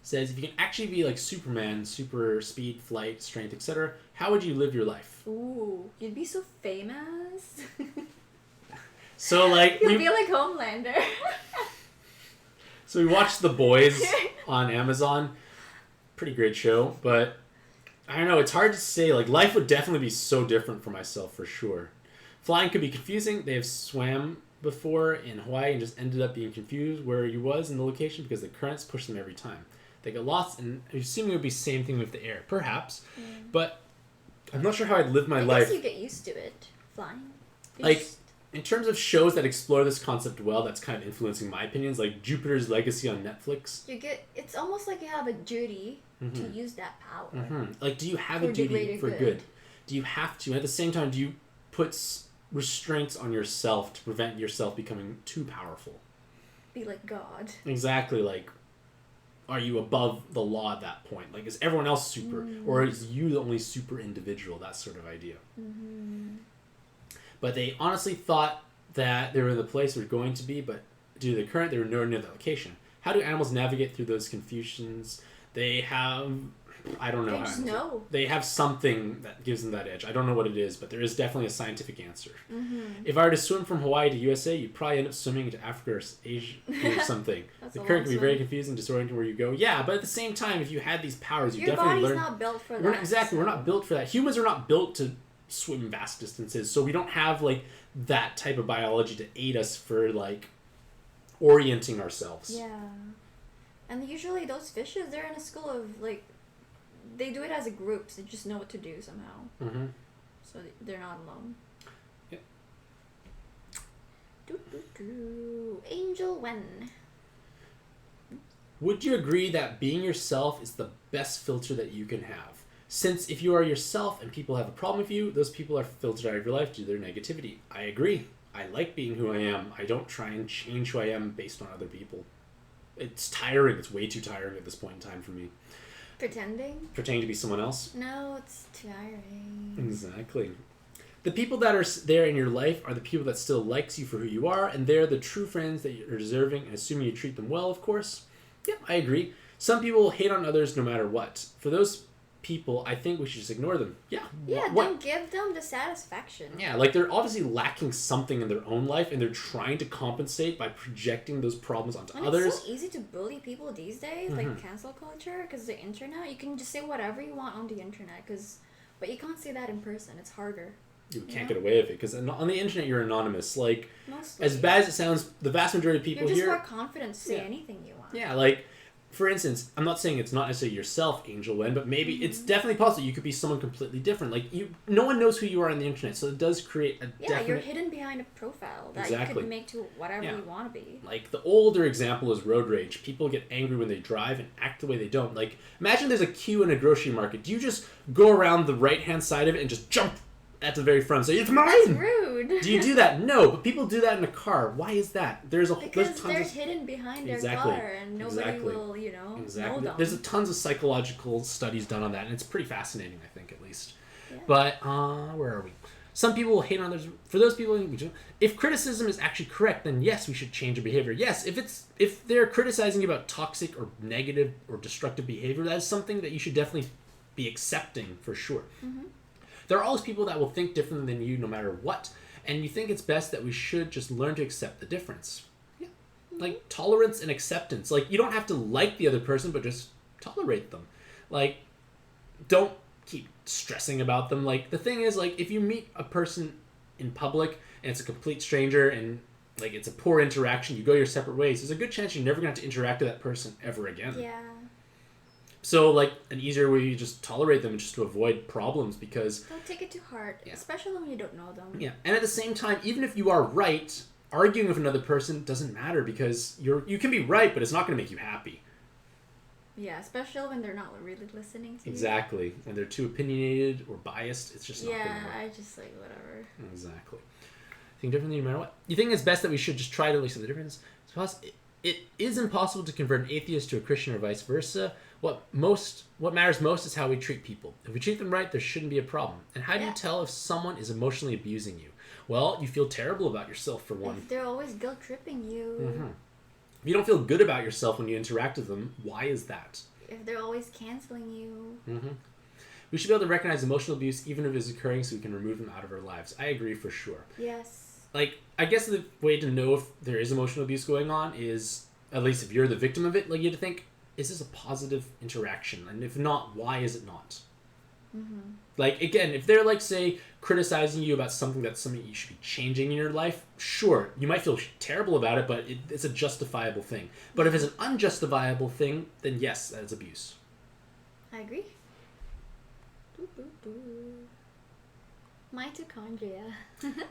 Says, if you can actually be like Superman, super speed, flight, strength, etc., how would you live your life? Ooh, you'd be so famous. So like You'd be like Homelander. So we watched The Boys on Amazon. Pretty great show, but I don't know, it's hard to say. Like, life would definitely be so different for myself, for sure. Flying could be confusing. They have swam before in Hawaii and just ended up being confused where he was in the location because the currents push them every time. They get lost, and I'm assuming it would be the same thing with the air, perhaps. But I'm not sure how I'd live my life. I guess you get used to it, flying. Like, in terms of shows that explore this concept well, that's kind of influencing my opinions, like Jupiter's Legacy on Netflix. It's almost like you have a duty to use that power. Like, do you have For a the duty greater for good. good? Do you have to? At the same time, do you put restraints on yourself to prevent yourself becoming too powerful? Be like God. Exactly. Like, are you above the law at that point? Like, is everyone else super? Or is you the only super individual? That sort of idea. But they honestly thought that they were in the place they're going to be, but due to the current, they were nowhere near the location. How do animals navigate through those confusions? They have... I don't know. They just know. They have something that gives them that edge. I don't know what it is, but there is definitely a scientific answer. If I were to swim from Hawaii to USA, you'd probably end up swimming into Africa or Asia or something. The current can be very confusing, disorienting where you go. Yeah, but at the same time, if you had these powers, you definitely learn... Your body's not built for that. Exactly, we're not built for that. Humans are not built to swim vast distances, so we don't have like that type of biology to aid us for like orienting ourselves. Yeah. And usually those fishes, they're in a school of like... They do it as a group, so they just know what to do somehow. So they're not alone. Yep. Angel Wen. Would you agree that being yourself is the best filter that you can have? Since if you are yourself and people have a problem with you, those people are filtered out of your life due to their negativity. I agree. I like being who I am. I don't try and change who I am based on other people. It's tiring. It's way too tiring at this point in time for me. Pretending to be someone else? No, it's tiring. Exactly. The people that are there in your life are the people that still likes you for who you are, and they're the true friends that you're deserving, and assuming you treat them well, of course. Yep, I agree. Some people will hate on others no matter what. For those people, I think we should just ignore them. Yeah. Yeah, don't give them the satisfaction. Yeah, like they're obviously lacking something in their own life, and they're trying to compensate by projecting those problems onto others. It's so easy to bully people these days, like cancel culture, because the internet, you can just say whatever you want on the internet, but you can't say that in person. It's harder. You can't get away with it, because on the internet you're anonymous. Like, Mostly. as bad as it sounds, the vast majority of people You're just here... more confident to say anything you want. Yeah, like... For instance, I'm not saying it's not necessarily yourself, Angel Wen, but maybe it's definitely possible you could be someone completely different. Like, no one knows who you are on the internet, so it does create a definite... you're hidden behind a profile that you could make to whatever you want to be. Like, the older example is road rage. People get angry when they drive and act the way they don't. Like, imagine there's a queue in a grocery market. Do you just go around the right-hand side of it and just jump at the very front and say, "It's mine!" That's rude. Do you do that? No, but people do that in a car. Why is that? Because they're hidden behind their car and nobody will, know them. There's tons of psychological studies done on that, and it's pretty fascinating, I think, at least. Yeah. But, where are we? Some people will hate on others. For those people, if criticism is actually correct, then yes, we should change our behavior. Yes, if they're criticizing you about toxic or negative or destructive behavior, that is something that you should definitely be accepting for sure. Mm-hmm. There are always people that will think differently than you no matter what, and you think it's best that we should just learn to accept the difference. Yeah. Like, tolerance and acceptance. Like, you don't have to like the other person, but just tolerate them. Like, don't keep stressing about them. Like, the thing is, like, if you meet a person in public and it's a complete stranger and, like, it's a poor interaction, you go your separate ways, there's a good chance you're never going to have to interact with that person ever again. Yeah. So, like, an easier way you just tolerate them just to avoid problems, because... Don't take it too hard, especially when you don't know them. Yeah, and at the same time, even if you are right, arguing with another person doesn't matter, because you can be right, but it's not going to make you happy. Yeah, especially when they're not really listening to you. Exactly. When they're too opinionated or biased, it's just not going to work. Yeah, I just, whatever. Exactly. Think differently no matter what. You think it's best that we should just try to listen to the difference? It is impossible to convert an atheist to a Christian or vice versa. What matters most is how we treat people. If we treat them right, there shouldn't be a problem. And how do you tell if someone is emotionally abusing you? Well, you feel terrible about yourself, for one. If they're always guilt-tripping you. Mm-hmm. If you don't feel good about yourself when you interact with them, why is that? If they're always canceling you. Mm-hmm. We should be able to recognize emotional abuse even if it's occurring, so we can remove them out of our lives. I agree for sure. Yes. Like, I guess the way to know if there is emotional abuse going on is, at least if you're the victim of it, like, you have to think, is this a positive interaction? And if not, why is it not? Mm-hmm. Like, again, if they're, like, say, criticizing you about something that's something you should be changing in your life, sure, you might feel terrible about it, but it's a justifiable thing. But if it's an unjustifiable thing, then yes, that is abuse. I agree. Mitochondria.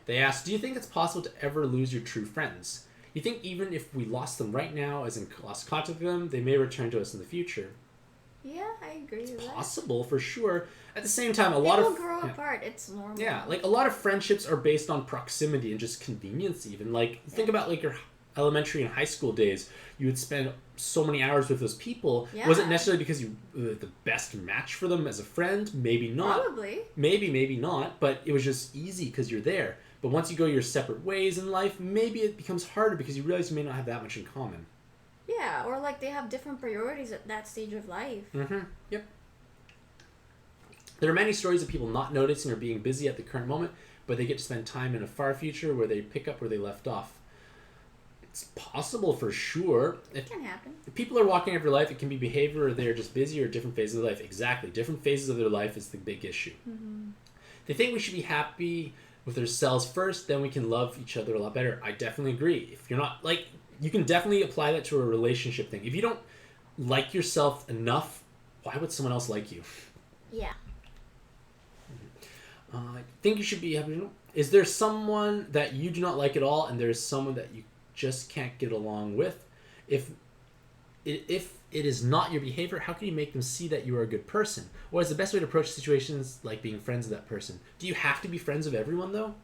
They asked, do you think it's possible to ever lose your true friends? You think even if we lost them right now, as in lost contact with them, they may return to us in the future? Yeah, I agree with that. It's possible, for sure. At the same time, People grow apart. It's normal. Yeah, like, a lot of friendships are based on proximity and just convenience even. Like, think about, like, your elementary and high school days. You would spend so many hours with those people. Yeah. Was it necessarily because you were the best match for them as a friend? Maybe not. Probably. Maybe not. But it was just easy because you're there. But once you go your separate ways in life, maybe it becomes harder because you realize you may not have that much in common. Yeah, or, like, they have different priorities at that stage of life. Mm-hmm. Yep. There are many stories of people not noticing or being busy at the current moment, but they get to spend time in a far future where they pick up where they left off. It's possible for sure. It can happen. If people are walking over life, it can be behavior or they're just busy or different phases of life. Exactly. Different phases of their life is the big issue. Mm-hmm. They think we should be happy with ourselves first, then we can love each other a lot better. I definitely agree. If you're not, like, you can definitely apply that to a relationship thing. If you don't like yourself enough, why would someone else like you? Yeah. I think you should be happy. Is there someone that you do not like at all, and there's someone that you just can't get along with? If it is not your behavior, how can you make them see that you are a good person? Or is the best way to approach situations like being friends with that person? Do you have to be friends with everyone, though?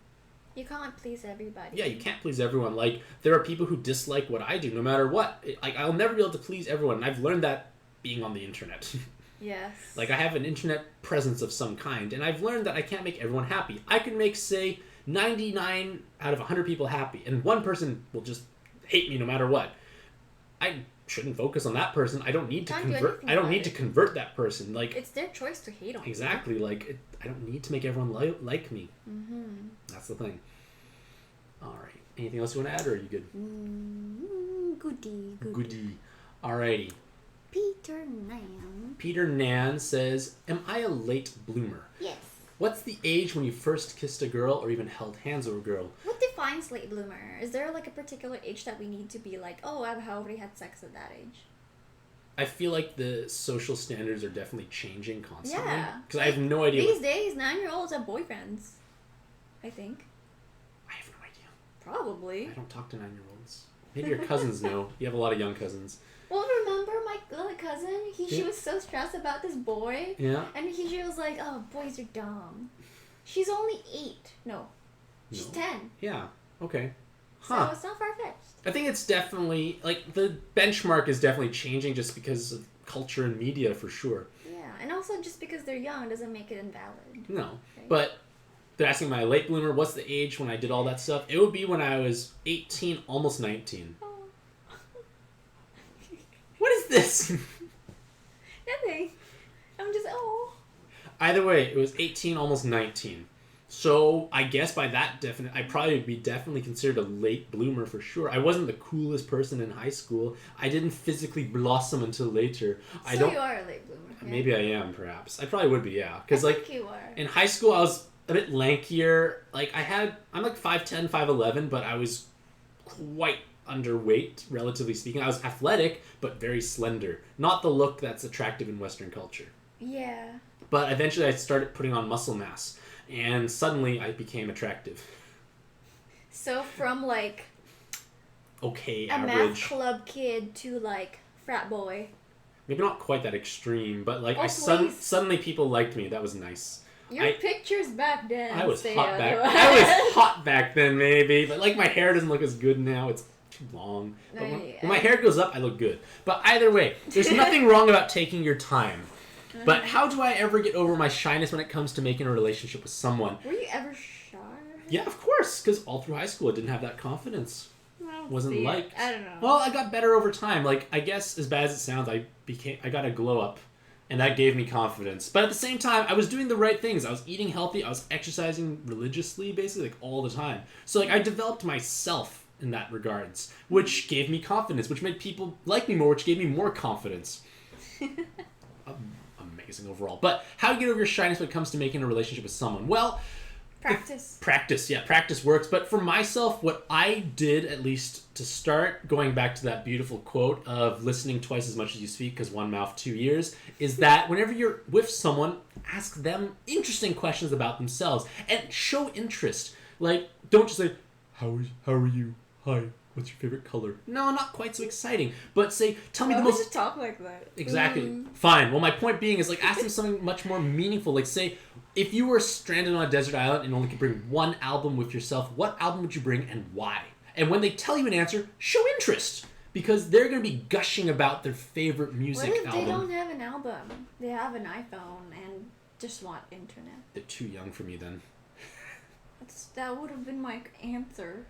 You can't please everybody. Yeah, you can't please everyone. Like, there are people who dislike what I do, no matter what. Like, I'll never be able to please everyone, and I've learned that being on the internet. Yes. Like, I have an internet presence of some kind, and I've learned that I can't make everyone happy. I can make, say, 99 out of 100 people happy, and one person will just hate me no matter what. shouldn't focus on that person. I don't need to Can't do convert. anything I don't about need to it. convert that person. Like It's their choice to hate on you. exactly. Like I don't need to make everyone like me. Mm-hmm. That's the thing. All right. Anything else you want to add, or are you good? Goody. Goody. Alrighty. Peter Nan. Peter Nan says, "Am I a late bloomer? Yes. What's the age when you first kissed a girl or even held hands with a girl?" What defines late bloomer? Is there like a particular age that we need to be like, oh, I've already had sex at that age? I feel like the social standards are definitely changing constantly. Yeah. Because I have no idea. These days, 9-year-olds have boyfriends. I think. I have no idea. Probably. I don't talk to 9-year-olds. Maybe your cousins know. You have a lot of young cousins. Well, remember my little cousin? She was so stressed about this boy. Yeah. And she was like, oh, boys are dumb. She's only 8. No. She's 10. Yeah. Okay. So Huh. it's not far-fetched. I think it's definitely, like, the benchmark is definitely changing just because of culture and media, for sure. Yeah. And also just because they're young doesn't make it invalid. No. Right? But they're asking my late bloomer, what's the age when I did all that stuff? It would be when I was 18, almost 19. Oh. What is this? Nothing. I'm just, oh. Either way, it was 18, almost 19. So I guess by that definite, I probably would be definitely considered a late bloomer for sure. I wasn't the coolest person in high school. I didn't physically blossom until later. So you are a late bloomer. Yeah? Maybe I am, perhaps. I probably would be, yeah. I Because, like, think you are. in high school, I was a bit lankier. Like, I'm like 5'10", 5'11", but I was quite underweight, relatively speaking. I was athletic, but very slender. Not the look that's attractive in Western culture. Yeah. But eventually I started putting on muscle mass, and suddenly I became attractive. So from, like, Okay, a math average. club kid to, like, frat boy. Maybe not quite that extreme, but, like, Oh, please. suddenly people liked me. That was nice. Your pictures back then. I was say hot back. otherwise. I was hot back then, maybe. But like my hair doesn't look as good now. It's too long. But when my hair goes up, I look good. But either way, there's nothing wrong about taking your time. But how do I ever get over my shyness when it comes to making a relationship with someone? Were you ever shy? Yeah, of course. Because all through high school, I didn't have that confidence. Wasn't liked. I don't know. Well, I got better over time. Like, I guess as bad as it sounds, I got a glow up. And that gave me confidence. But at the same time, I was doing the right things. I was eating healthy. I was exercising religiously, basically, like, all the time. So, like, I developed myself in that regards, which gave me confidence, which made people like me more, which gave me more confidence. Amazing overall. But how do you get over your shyness when it comes to making a relationship with someone? Well, practice works. But for myself, what I did, at least to start, going back to that beautiful quote of listening twice as much as you speak because one mouth, 2 ears, is that whenever you're with someone, ask them interesting questions about themselves and show interest. Like, don't just say, how are you? Hi, what's your favorite color? No, not quite so exciting. But say, tell me the most... just talk like that? Exactly. Fine. Well, my point being is, like, ask them something much more meaningful. Like, say, if you were stranded on a desert island and only could bring one album with yourself, what album would you bring and why? And when they tell you an answer, show interest. Because they're going to be gushing about their favorite music album. What if they don't have an album? They have an iPhone and just want internet. They're too young for me then. That would have been my answer.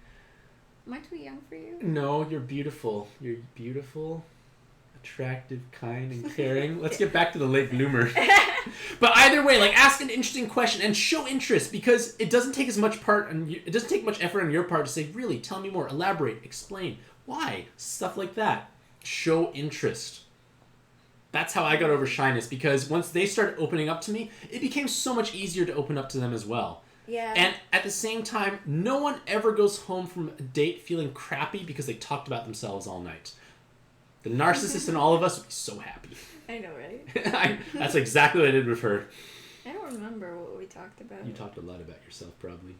Am I too young for you? No, you're beautiful. You're beautiful, attractive, kind, and caring. Let's get back to the late bloomer. But either way, like, ask an interesting question and show interest, because it doesn't take as much it doesn't take much effort on your part to say, really, tell me more, elaborate, explain, why, stuff like that. Show interest. That's how I got over shyness, because once they started opening up to me, it became so much easier to open up to them as well. Yeah. And at the same time, no one ever goes home from a date feeling crappy because they talked about themselves all night. The narcissist in all of us would be so happy. I know, right? That's exactly what I did with her. I don't remember what we talked about. You talked a lot about yourself, probably.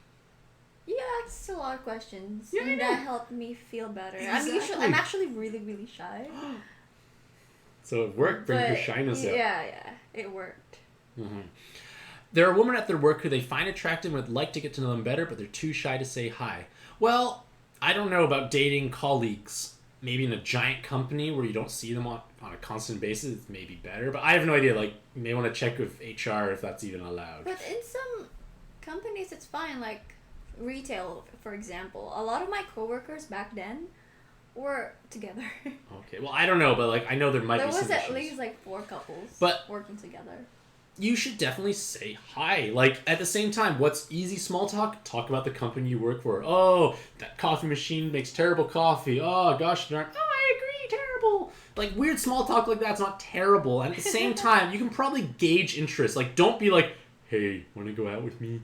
You asked a lot of questions. Yeah, and that helped me feel better. Exactly. I'm actually really, really shy. So it worked, bring your shyness out. Yeah, it worked. Mm-hmm. There are women at their work who they find attractive and would like to get to know them better, but they're too shy to say hi. Well, I don't know about dating colleagues. Maybe in a giant company where you don't see them on a constant basis, it's maybe better. But I have no idea. Like, you may want to check with HR if that's even allowed. But in some companies, it's fine. Like retail, for example. A lot of my coworkers back then Or together. Okay, well, I don't know, but like I know there might There be was some at issues. least like 4 couples But working together. you should definitely say hi. Like, at the same time, what's easy small talk? Talk about the company you work for. Oh, that coffee machine makes terrible coffee. Oh, gosh darn. Oh, I agree, terrible. Like, weird small talk like that's not terrible. And at the same time, you can probably gauge interest. Like, don't be like, hey, want to go out with me?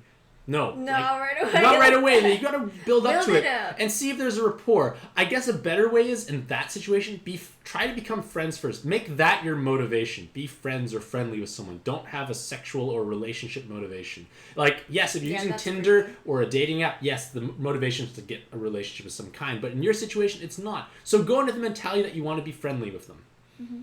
No. No, like, right away. not right away. You gotta build up to Build it it up. and see if there's a rapport. I guess a better way is, in that situation, try to become friends first. Make that your motivation. Be friends or friendly with someone. Don't have a sexual or relationship motivation. Like, yes, if you're using Tinder creepy. or a dating app, yes, the motivation is to get a relationship of some kind. But in your situation, it's not. So go into the mentality that you want to be friendly with them. Mm-hmm.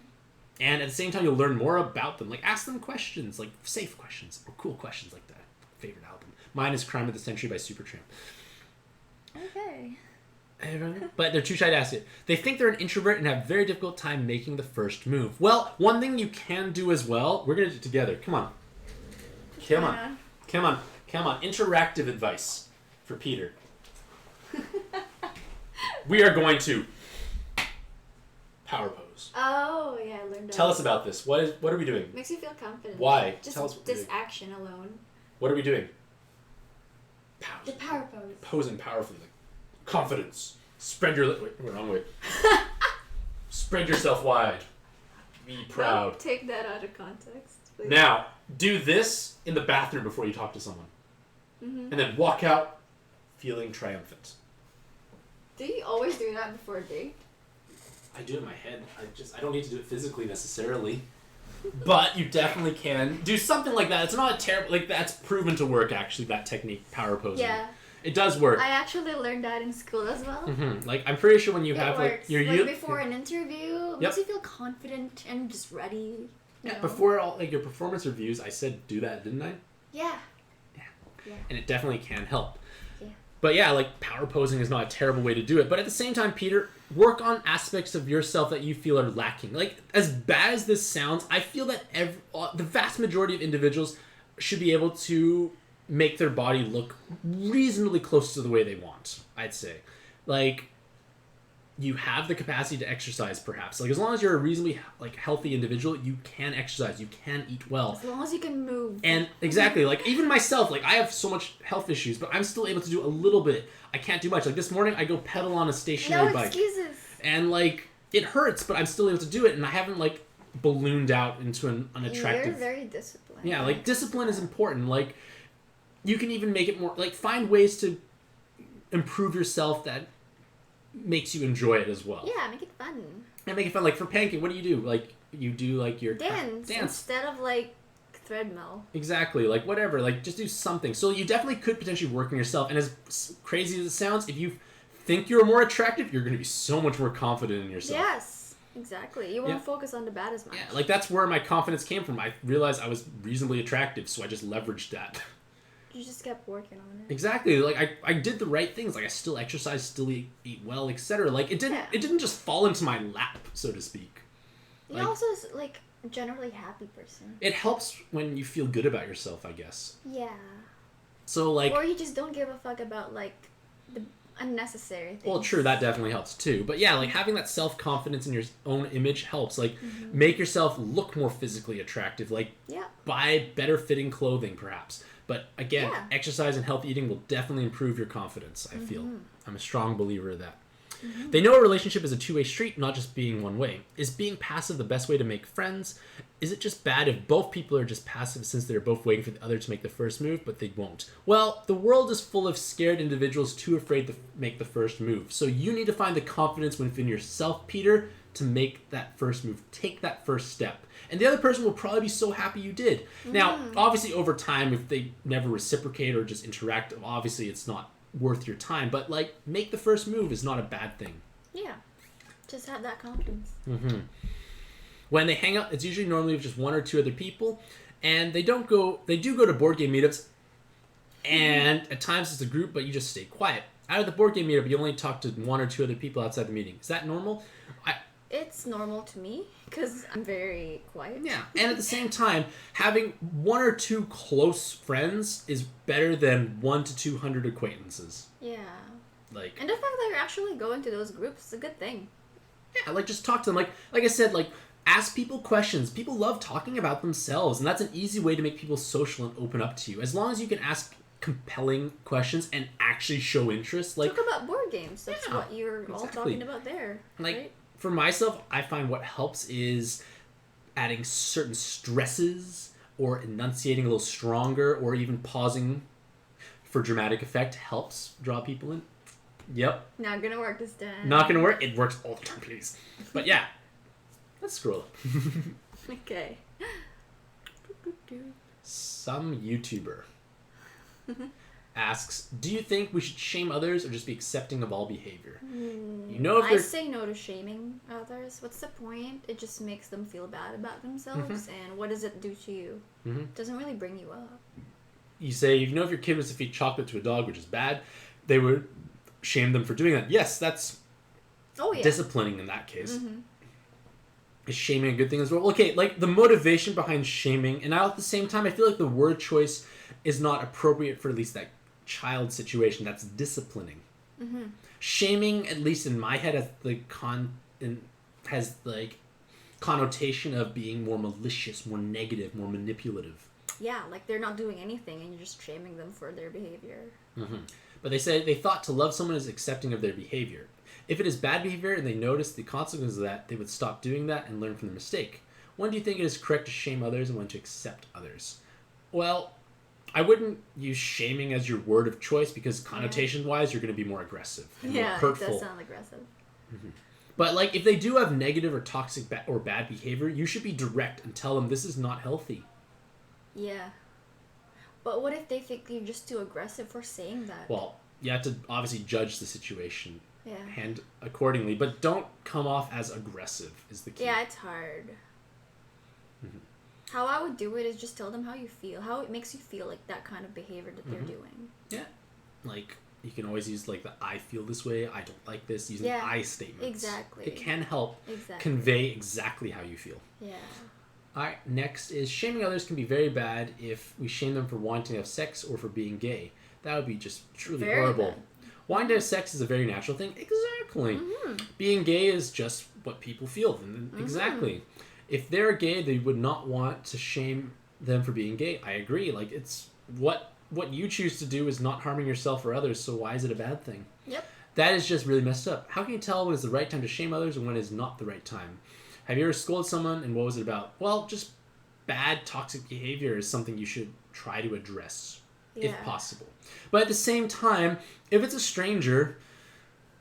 And at the same time, you'll learn more about them. Like, ask them questions, like safe questions or cool questions like that. Favorite album. Mine is Crime of the Century by Supertramp. Okay. But they're too shy to ask it. They think they're an introvert and have a very difficult time making the first move. Well, one thing you can do as well, we're going to do it together. Come on. Come on. Come on. Come on. Interactive advice for Peter. We are going to power pose. Oh, yeah, I learned that. Tell us about this. What are we doing? Makes you feel confident. Why? Just Tell us what we're this doing. action alone. What are we doing? The power pose. Posing powerfully. Like, confidence. Spread your... Wait, wrong way. Spread yourself wide. Be proud. Don't take that out of context, please. Now, do this in the bathroom before you talk to someone. Mm-hmm. And then walk out feeling triumphant. Do you always do that before a date? I do it in my head. I don't need to do it physically necessarily. But you definitely can do something like that. It's not a terrible... Like, that's proven to work, actually, that technique, power posing. Yeah. It does work. I actually learned that in school as well. Mm-hmm. Like, I'm pretty sure when you It have, works. like before an interview, it makes you feel confident and just ready. You know? Before all, like, your performance reviews, I said do that, didn't I? Yeah. Yeah. And it definitely can help. Yeah. But yeah, like, power posing is not a terrible way to do it. But at the same time, Peter, work on aspects of yourself that you feel are lacking. Like, as bad as this sounds, I feel that the vast majority of individuals should be able to make their body look reasonably close to the way they want, I'd say. Like, you have the capacity to exercise, perhaps. Like, as long as you're a reasonably, like, healthy individual, you can exercise, you can eat well. As long as you can move. And exactly, like, even myself, like, I have so much health issues, but I'm still able to do a little bit. I can't do much. Like, this morning, I go pedal on a stationary bike. No excuses. And, like, it hurts, but I'm still able to do it, and I haven't, like, ballooned out into an unattractive... You're very disciplined. Yeah, like, discipline is important. Like, you can even make it more... Like, find ways to improve yourself that makes you enjoy it as well. Yeah, make it fun. And make it fun. Like, for pancake, what do? Like, you do, like, your... Dance. Instead of, like, treadmill. Exactly. Like, whatever. Like, just do something. So you definitely could potentially work on yourself. And as crazy as it sounds, if you think you're more attractive, you're going to be so much more confident in yourself. Yes. Exactly. You won't focus on the bad as much. Yeah, like, that's where my confidence came from. I realized I was reasonably attractive, so I just leveraged that. You just kept working on it. Exactly. Like, I did the right things. Like, I still exercise, still eat well, etc. Like, it didn't just fall into my lap, so to speak. You're also, like, a generally happy person. It helps when you feel good about yourself, I guess. Yeah. So, like... Or you just don't give a fuck about, like, the unnecessary things. Well, true, that definitely helps too. But yeah, like, having that self-confidence in your own image helps. Like, make yourself look more physically attractive. Like, buy better fitting clothing, perhaps. But again, exercise and healthy eating will definitely improve your confidence, I feel. I'm a strong believer of that. They know a relationship is a two-way street, not just being one way. Is being passive the best way to make friends? Is it just bad if both people are just passive since they're both waiting for the other to make the first move, but they won't? Well, the world is full of scared individuals too afraid to make the first move. So you need to find the confidence within yourself, Peter, to make that first move. Take that first step. And the other person will probably be so happy you did. Now, obviously, over time, if they never reciprocate or just interact, obviously it's not worth your time. But, like, make the first move is not a bad thing. Yeah. Just have that confidence. When they hang out, it's usually normally with just one or two other people. And they do go to board game meetups. And at times it's a group, but you just stay quiet. Out of the board game meetup, you only talk to one or two other people outside the meeting. Is that normal? It's normal to me, because I'm very quiet. Yeah, and at the same time, having one or two close friends is better than 1 to 200 acquaintances. Yeah. Like, And the fact that you're actually going to those groups is a good thing. yeah, like just talk to them. Like I said, like ask people questions. People love talking about themselves, and that's an easy way to make people social and open up to you. As long as you can ask compelling questions and actually show interest. Like, talk about board games. That's Yeah, what you're all exactly. talking about there. Like, right? for myself, I find what helps is adding certain stresses or enunciating a little stronger or even pausing for dramatic effect helps draw people in. Yep. Not gonna work this time. Not gonna work. It works all the time, please. But yeah. Let's scroll up. Okay. Some YouTuber asks, do you think we should shame others or just be accepting of all behavior? You know if I they're... say no to shaming others. What's the point? It just makes them feel bad about themselves. And what does it do to you? It doesn't really bring you up. You say, you know if your kid was to feed chocolate to a dog, which is bad, they would shame them for doing that. Yes, that's disciplining in that case. Is shaming a good thing as well? Okay, like the motivation behind shaming, and now at the same time, I feel like the word choice is not appropriate for at least that child situation. That's disciplining. Shaming, at least in my head, has like connotation of being more malicious, more negative, more manipulative. Yeah, like they're not doing anything and you're just shaming them for their behavior. But they say they thought to love someone is accepting of their behavior. If it is bad behavior and they notice the consequences of that, they would stop doing that and learn from the mistake. When do you think it is correct to shame others and when to accept others? Well, I wouldn't use shaming as your word of choice because connotation-wise, you're going to be more aggressive and more hurtful. It does sound aggressive. But like, if they do have negative or toxic or bad behavior, you should be direct and tell them this is not healthy. Yeah. But what if they think you're just too aggressive for saying that? Well, you have to obviously judge the situation and accordingly, but don't come off as aggressive is the key. Yeah, it's hard. How I would do it is just tell them how you feel, how it makes you feel, like that kind of behavior that they're doing. Yeah. Like, you can always use like the I feel this way, I don't like this, using I statements. Exactly. It can help convey exactly how you feel. Yeah. Alright, next is shaming others can be very bad if we shame them for wanting to have sex or for being gay. That would be just truly horrible. Bad. Wanting to have sex is a very natural thing. Exactly. Being gay is just what people feel. Exactly. If they're gay, they would not want to shame them for being gay. I agree. Like, it's what you choose to do is not harming yourself or others, so why is it a bad thing? Yep. That is just really messed up. How can you tell when is the right time to shame others and when is not the right time? Have you ever scolded someone and what was it about? Well, just bad toxic behavior is something you should try to address if possible. But at the same time, if it's a stranger,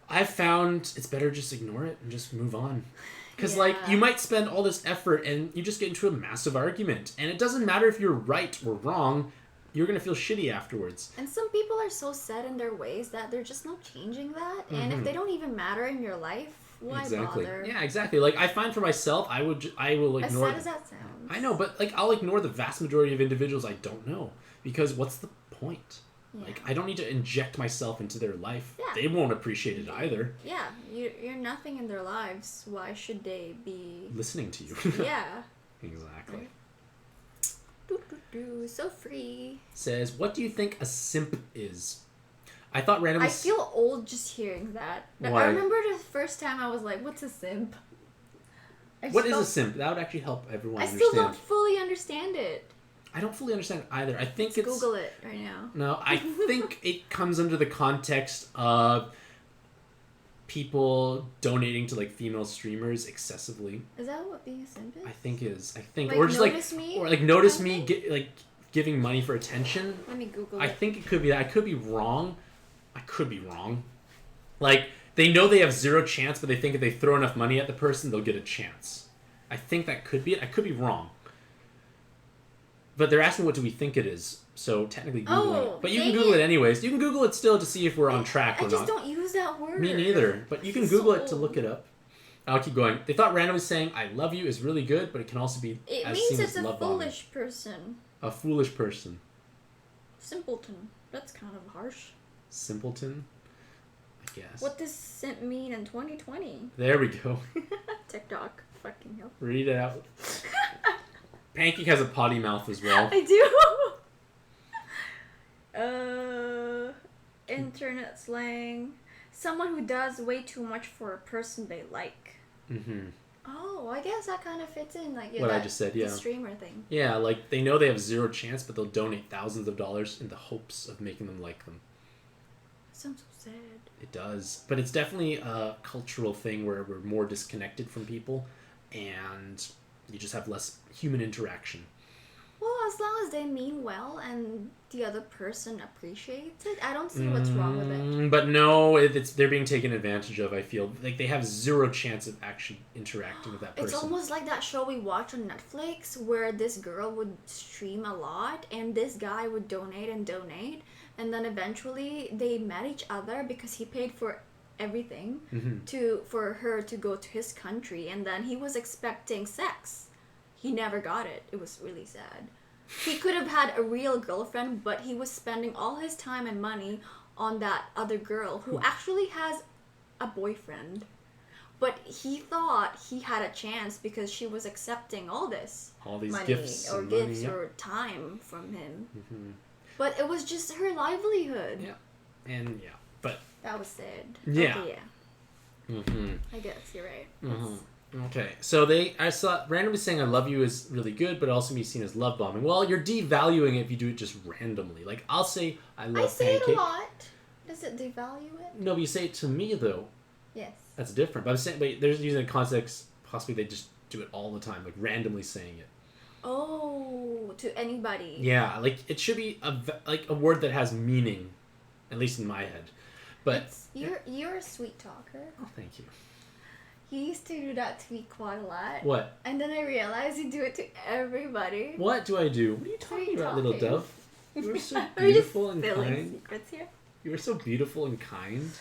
I've found it's better just ignore it and just move on. Because, like, you might spend all this effort and you just get into a massive argument. And it doesn't matter if you're right or wrong, you're going to feel shitty afterwards. And some people are so set in their ways that they're just not changing that. And if they don't even matter in your life, why bother? Yeah, exactly. Like, I find for myself, I will ignore... As sad as that sounds. I know, but, like, I'll ignore the vast majority of individuals I don't know. Because what's the point? Yeah. Like, I don't need to inject myself into their life. Yeah. They won't appreciate it either. Yeah, you're nothing in their lives. Why should they be... listening to you. Yeah. Exactly. So free. Says, what do you think a simp is? I thought randomly... I feel old just hearing that. Why? I remember the first time I was like, what's a simp? What is a simp? That would actually help everyone understand. I still don't fully understand it. I don't fully understand it either. I think Let's Google it right now. No, I think it comes under the context of people donating to, like, female streamers excessively. Is that what being a simp is? I think is. I think, like, or just notice me? Or like notice me, giving money for attention. Let me Google it. I think it could be that. I could be wrong. Like, they know they have zero chance, but they think if they throw enough money at the person, they'll get a chance. I think that could be it. I could be wrong. But they're asking what do we think it is, so technically Googling it. But you can Google it anyways. You can Google it still to see if we're on track or not. I just don't use that word. Me neither. But you can Google it to look it up. I'll keep going. They thought randomly saying "I love you" is really good, but it can also be it as means seen it's as a love foolish person. A foolish person. Simpleton. That's kind of harsh. Simpleton? I guess. What does simp mean in 2020? There we go. TikTok. Fucking hell. Read it out. Pancake has a potty mouth as well. I do. Internet slang. Someone who does way too much for a person they like. Mm-hmm. Oh, I guess that kind of fits in, like What I just said, yeah. the streamer thing. Yeah, like they know they have zero chance, but they'll donate thousands of dollars in the hopes of making them like them. Sounds so sad. It does, but it's definitely a cultural thing where we're more disconnected from people, and you just have less human interaction. Well, as long as they mean well and the other person appreciates it, I don't see what's wrong with it. But no, they're being taken advantage of, I feel. Like, they have zero chance of actually interacting with that person. It's almost like that show we watch on Netflix where this girl would stream a lot and this guy would donate, and then eventually they met each other because he paid for everything for her to go to his country, and then he was expecting sex. He never got it. It was really sad. He could have had a real girlfriend, but he was spending all his time and money on that other girl who actually has a boyfriend. But he thought he had a chance because she was accepting all these money gifts or time from him. But it was just her livelihood. Yeah. And yeah, but... That was sad. Yeah. Okay, yeah. I guess you're right. Okay, so I saw randomly saying I love you is really good, but also be seen as love bombing. Well, you're devaluing it if you do it just randomly. Like, I'll say I love pancake. It a lot. Does it devalue it? No, but you say it to me, though. Yes. That's different. But I'm saying, there's using a context, possibly they just do it all the time, like randomly saying it. Oh, to anybody. Yeah, like, it should be a word that has meaning, at least in my head. But you're a sweet talker. Oh, thank you. You used to do that to me quite a lot. What? And then I realized you do it to everybody. What do I do? What are you talking about, little dove? You were so We're beautiful and just kind. Secrets here. You were so beautiful and kind.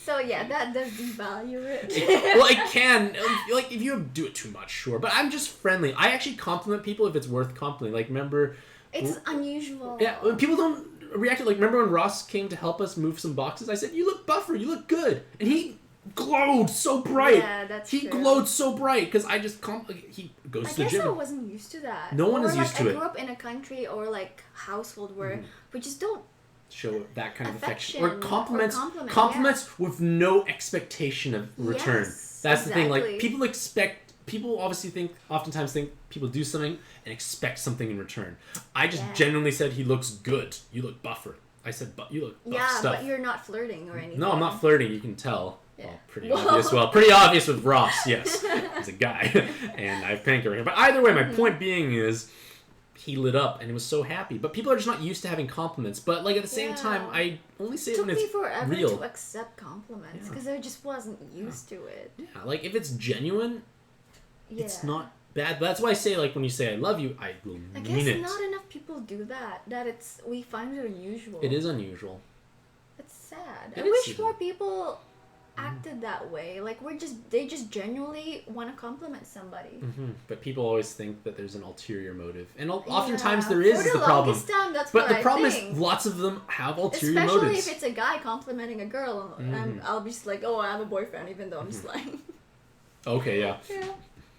So yeah, that does devalue it. It can. Like, if you do it too much, sure. But I'm just friendly. I actually compliment people if it's worth complimenting. Like, remember... It's unusual. Yeah, when people don't react, like, remember when Ross came to help us move some boxes? I said, you look buffer, you look good. And he glowed so bright. Yeah, that's true. He glowed so bright because I just he goes to the gym. I guess I wasn't used to that. No one is used to it. I grew up in a country or like household where we just don't show that kind of affection or compliments with no expectation of return. Yes, that's the thing. Like, people oftentimes think people do something and expect something in return. I just genuinely said he looks good. You look buffer. I said, but you look buff stuff. But you're not flirting or anything. No, I'm not flirting. You can tell. Yeah. Well, pretty obvious. Well, pretty obvious with Ross, yes. He's a guy. And I have pancake right here. But either way, my point being is he lit up and he was so happy. But people are just not used to having compliments. But, like, at the same time, I only say it when it's real. It took me forever to accept compliments because I just wasn't used to it. Yeah, like, if it's genuine, it's not bad. But that's why I say, like, when you say I love you, I will mean it. I guess not enough people do that. We find it unusual. It is unusual. It's sad. I wish more people acted that way. Like, they just genuinely want to compliment somebody. But people always think that there's an ulterior motive, and oftentimes there is the problem. Time, that's but what the problem think. is lots of them have ulterior Especially motives. If it's a guy complimenting a girl, and I'll be just like, oh, I have a boyfriend, even though I'm just lying. Okay, yeah. Yeah,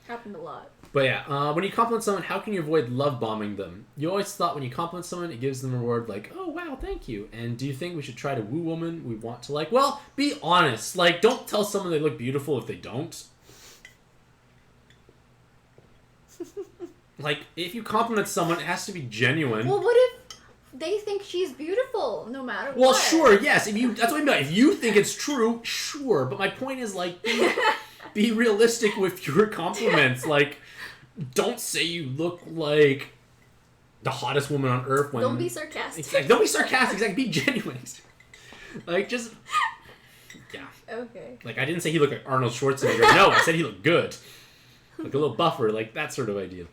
happened a lot. But yeah, when you compliment someone, how can you avoid love bombing them? You always thought when you compliment someone, it gives them a reward like, oh, wow, thank you. And do you think we should try to woo women we want to like? Well, be honest. Like, don't tell someone they look beautiful if they don't. Like, if you compliment someone, it has to be genuine. Well, what if they think she's beautiful no matter what? Well, sure, yes. That's what I mean. If you think it's true, sure. But my point is, like, be realistic with your compliments. Like, don't say you look like the hottest woman on earth. Don't be sarcastic. Exactly. Don't be sarcastic. Exactly. Be genuine. Like, just... Yeah. Okay. Like, I didn't say he looked like Arnold Schwarzenegger. No, I said he looked good. Like a little buffer. Like, that sort of idea.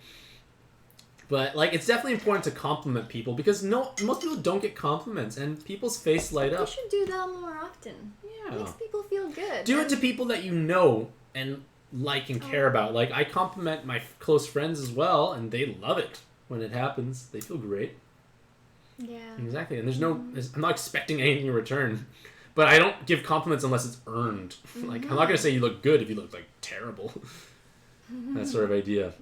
But, like, it's definitely important to compliment people because most people don't get compliments and people's face light up. You should do that more often. Yeah. It makes people feel good. Do it to people that you know and like and care about. Like, I compliment my close friends as well, and they love it when it happens. They feel great. Yeah. Exactly. And I'm not expecting anything in return. But I don't give compliments unless it's earned. Like, I'm not going to say you look good if you look, like, terrible. That sort of idea.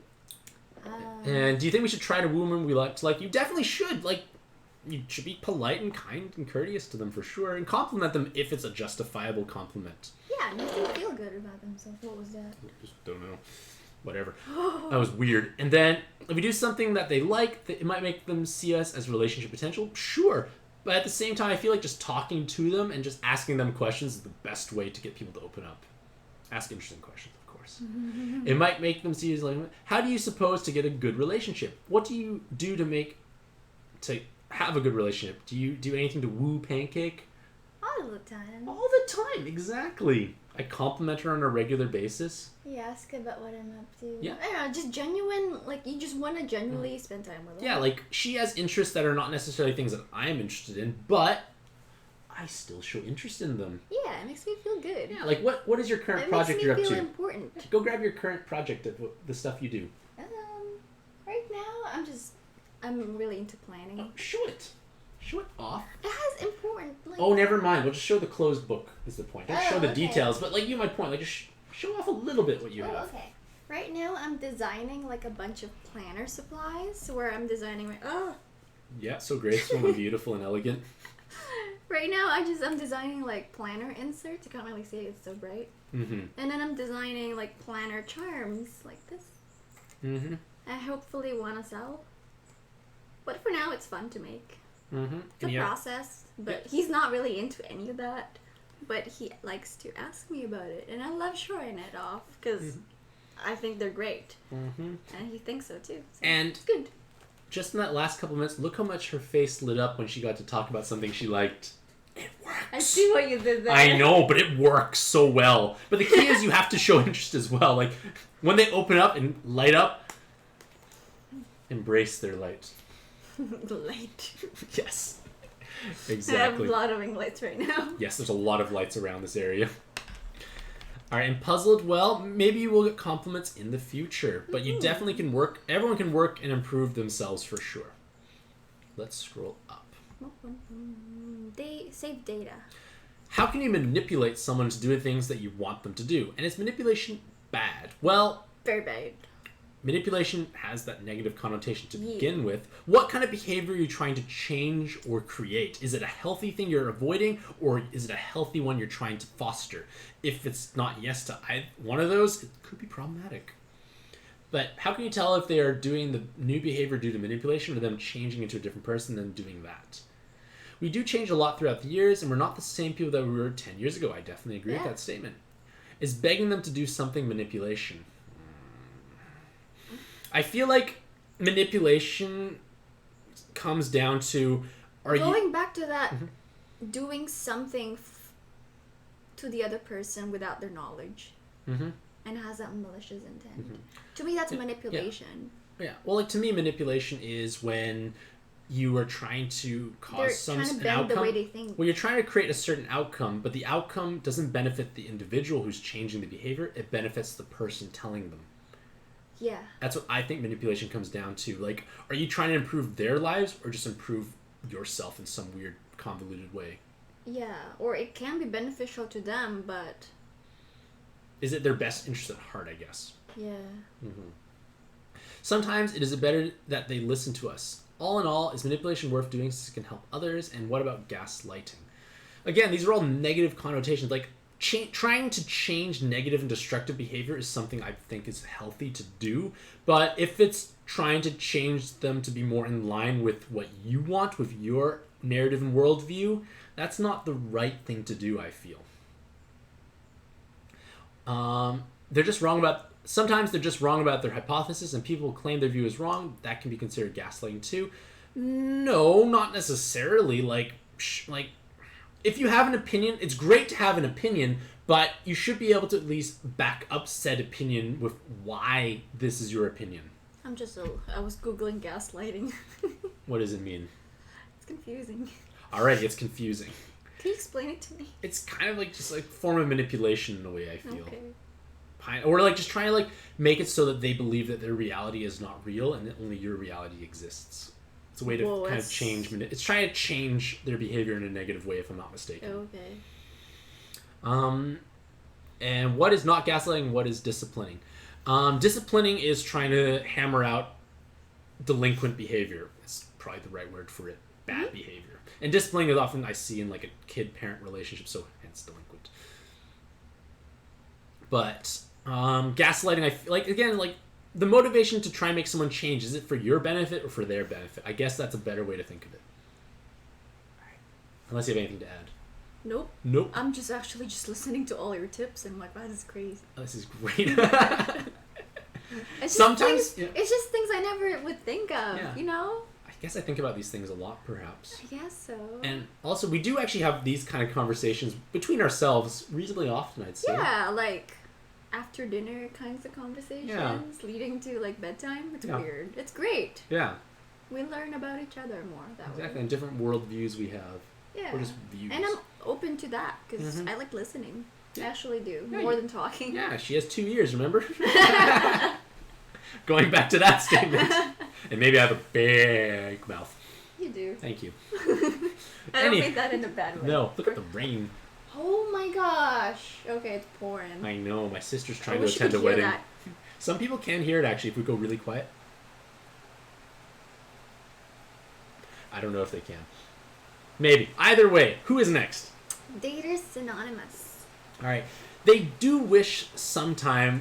And do you think we should try to woo women we like to like? You definitely should. Like, you should be polite and kind and courteous to them for sure, and compliment them if it's a justifiable compliment. Yeah, it makes them feel good about themselves. What was that? Just don't know. Whatever. That was weird. And then, if we do something that they like, it might make them see us as relationship potential. Sure. But at the same time, I feel like just talking to them and just asking them questions is the best way to get people to open up. Ask interesting questions, of course. It might make them see you as like, how do you suppose to get a good relationship? What do you do to have a good relationship? Do you do anything to woo Pancake? All the time. All the time, exactly. I compliment her on a regular basis. You ask about what I'm up to. Yeah. I don't know, just genuine, like, you just want to genuinely spend time with her. Yeah, like, she has interests that are not necessarily things that I'm interested in, but I still show interest in them. Yeah, it makes me feel good. Yeah, like, what is your current project you're up It makes to? me feel important. Go grab your current project of the stuff you do. Right now, I'm really into planning. Oh, show it. Show it off. It has important, like... Oh, never mind. We'll just show the closed book is the point. Don't show the okay. details, but, like, you my point. Like, just show off a little bit what you have. Okay. Right now, I'm designing, like, a bunch of planner supplies, where I'm designing my... Yeah, so graceful and beautiful and elegant. Right now, I'm designing, like, planner inserts. You can't really see it, it's so bright. Mm-hmm. And then I'm designing, like, planner charms, like this. Mm-hmm. I hopefully want to sell. But for now, it's fun to make. Mm-hmm. It's a process, but he's not really into any of that. But he likes to ask me about it, and I love showing it off, because I think they're great. Mm-hmm. And he thinks so, too. So And... it's good. Just in that last couple minutes, look how much her face lit up when she got to talk about something she liked. It works. I see what you did there. I know, but it works so well. But the key is you have to show interest as well. Like, when they open up and light up, embrace their light. Light. Yes. I Exactly. have a lot of lights right now. Yes, there's a lot of lights around this area. Alright, and puzzled, well, maybe you will get compliments in the future. But you definitely can work, everyone can work and improve themselves for sure. Let's scroll up. Save data. How can you manipulate someone to do things that you want them to do? And is manipulation bad? Well, Very bad. manipulation has that negative connotation to begin with. What kind of behavior are you trying to change or create? Is it a healthy thing you're avoiding, or is it a healthy one you're trying to foster? If it's not yes to one of those, it could be problematic. But how can you tell if they are doing the new behavior due to manipulation or them changing into a different person than doing that? We do change a lot throughout the years, and we're not the same people that we were 10 years ago. I definitely agree with that statement. Is begging them to do something manipulation? I feel like manipulation comes down to... Going back to that, doing something to the other person without their knowledge. Mm-hmm. And has that malicious intent. To me, that's manipulation. Yeah. Well, like, to me, manipulation is when you are trying to cause They're trying to an bend outcome. the way they think. Well, you're trying to create a certain outcome, but the outcome doesn't benefit the individual who's changing the behavior. It benefits the person telling them. Yeah. That's what I think manipulation comes down to. Like, are you trying to improve their lives or just improve yourself in some weird, convoluted way? Yeah. Or it can be beneficial to them, but... Is it their best interest at heart, I guess? Yeah. Mm-hmm. Sometimes it is better that they listen to us. All in all, is manipulation worth doing since it can help others? And what about gaslighting? Again, these are all negative connotations. Like, trying to change negative and destructive behavior is something I think is healthy to do. But if it's trying to change them to be more in line with what you want, with your narrative and worldview, that's not the right thing to do, I feel. Sometimes they're just wrong about their hypothesis, and people claim their view is wrong. That can be considered gaslighting too. No, not necessarily. Like, if you have an opinion, it's great to have an opinion, but you should be able to at least back up said opinion with why this is your opinion. I was Googling gaslighting. What does it mean? It's confusing. Alrighty, it's confusing. Can you explain it to me? It's kind of like just like form of manipulation in a way, I feel. Okay. Or like just trying to like make it so that they believe that their reality is not real and that only your reality exists. It's a way to kind of change. It's trying to change their behavior in a negative way, if I'm not mistaken. Okay. And what is not gaslighting? What is disciplining? Disciplining is trying to hammer out delinquent behavior. That's probably the right word for it. bad behavior. And disciplining is often I see in like a kid-parent relationship, so hence delinquent. But gaslighting, I feel like, again, like the motivation to try and make someone change, is it for your benefit or for their benefit? I guess that's a better way to think of it. Unless you have anything to add. Nope. I'm just listening to all your tips and I'm like, wow, this is crazy. Oh, this is great. It's Sometimes it's just things I never would think of, Yeah. you know? I guess I think about these things a lot, perhaps. I guess so. And also, we do actually have these kind of conversations between ourselves reasonably often, I'd say. Yeah, like after dinner kinds of conversations leading to like bedtime. It's weird. It's great. Yeah. We learn about each other more that way. Exactly, and different worldviews we have. Yeah. Or just views. And I'm open to that because I like listening. I actually do. Yeah, more than talking. Yeah, she has 2 ears, remember? Going back to that statement. And maybe I have a big mouth. You do. Thank you. I don't mean that in a bad way. No, look at the rain. Oh my gosh. Okay, it's pouring. I know, my sister's trying I to wish attend you a could hear wedding. that. Some people can hear it, actually, if we go really quiet. I don't know if they can. Maybe. Either way, who is next? Daters Anonymous. Alright. They do sometimes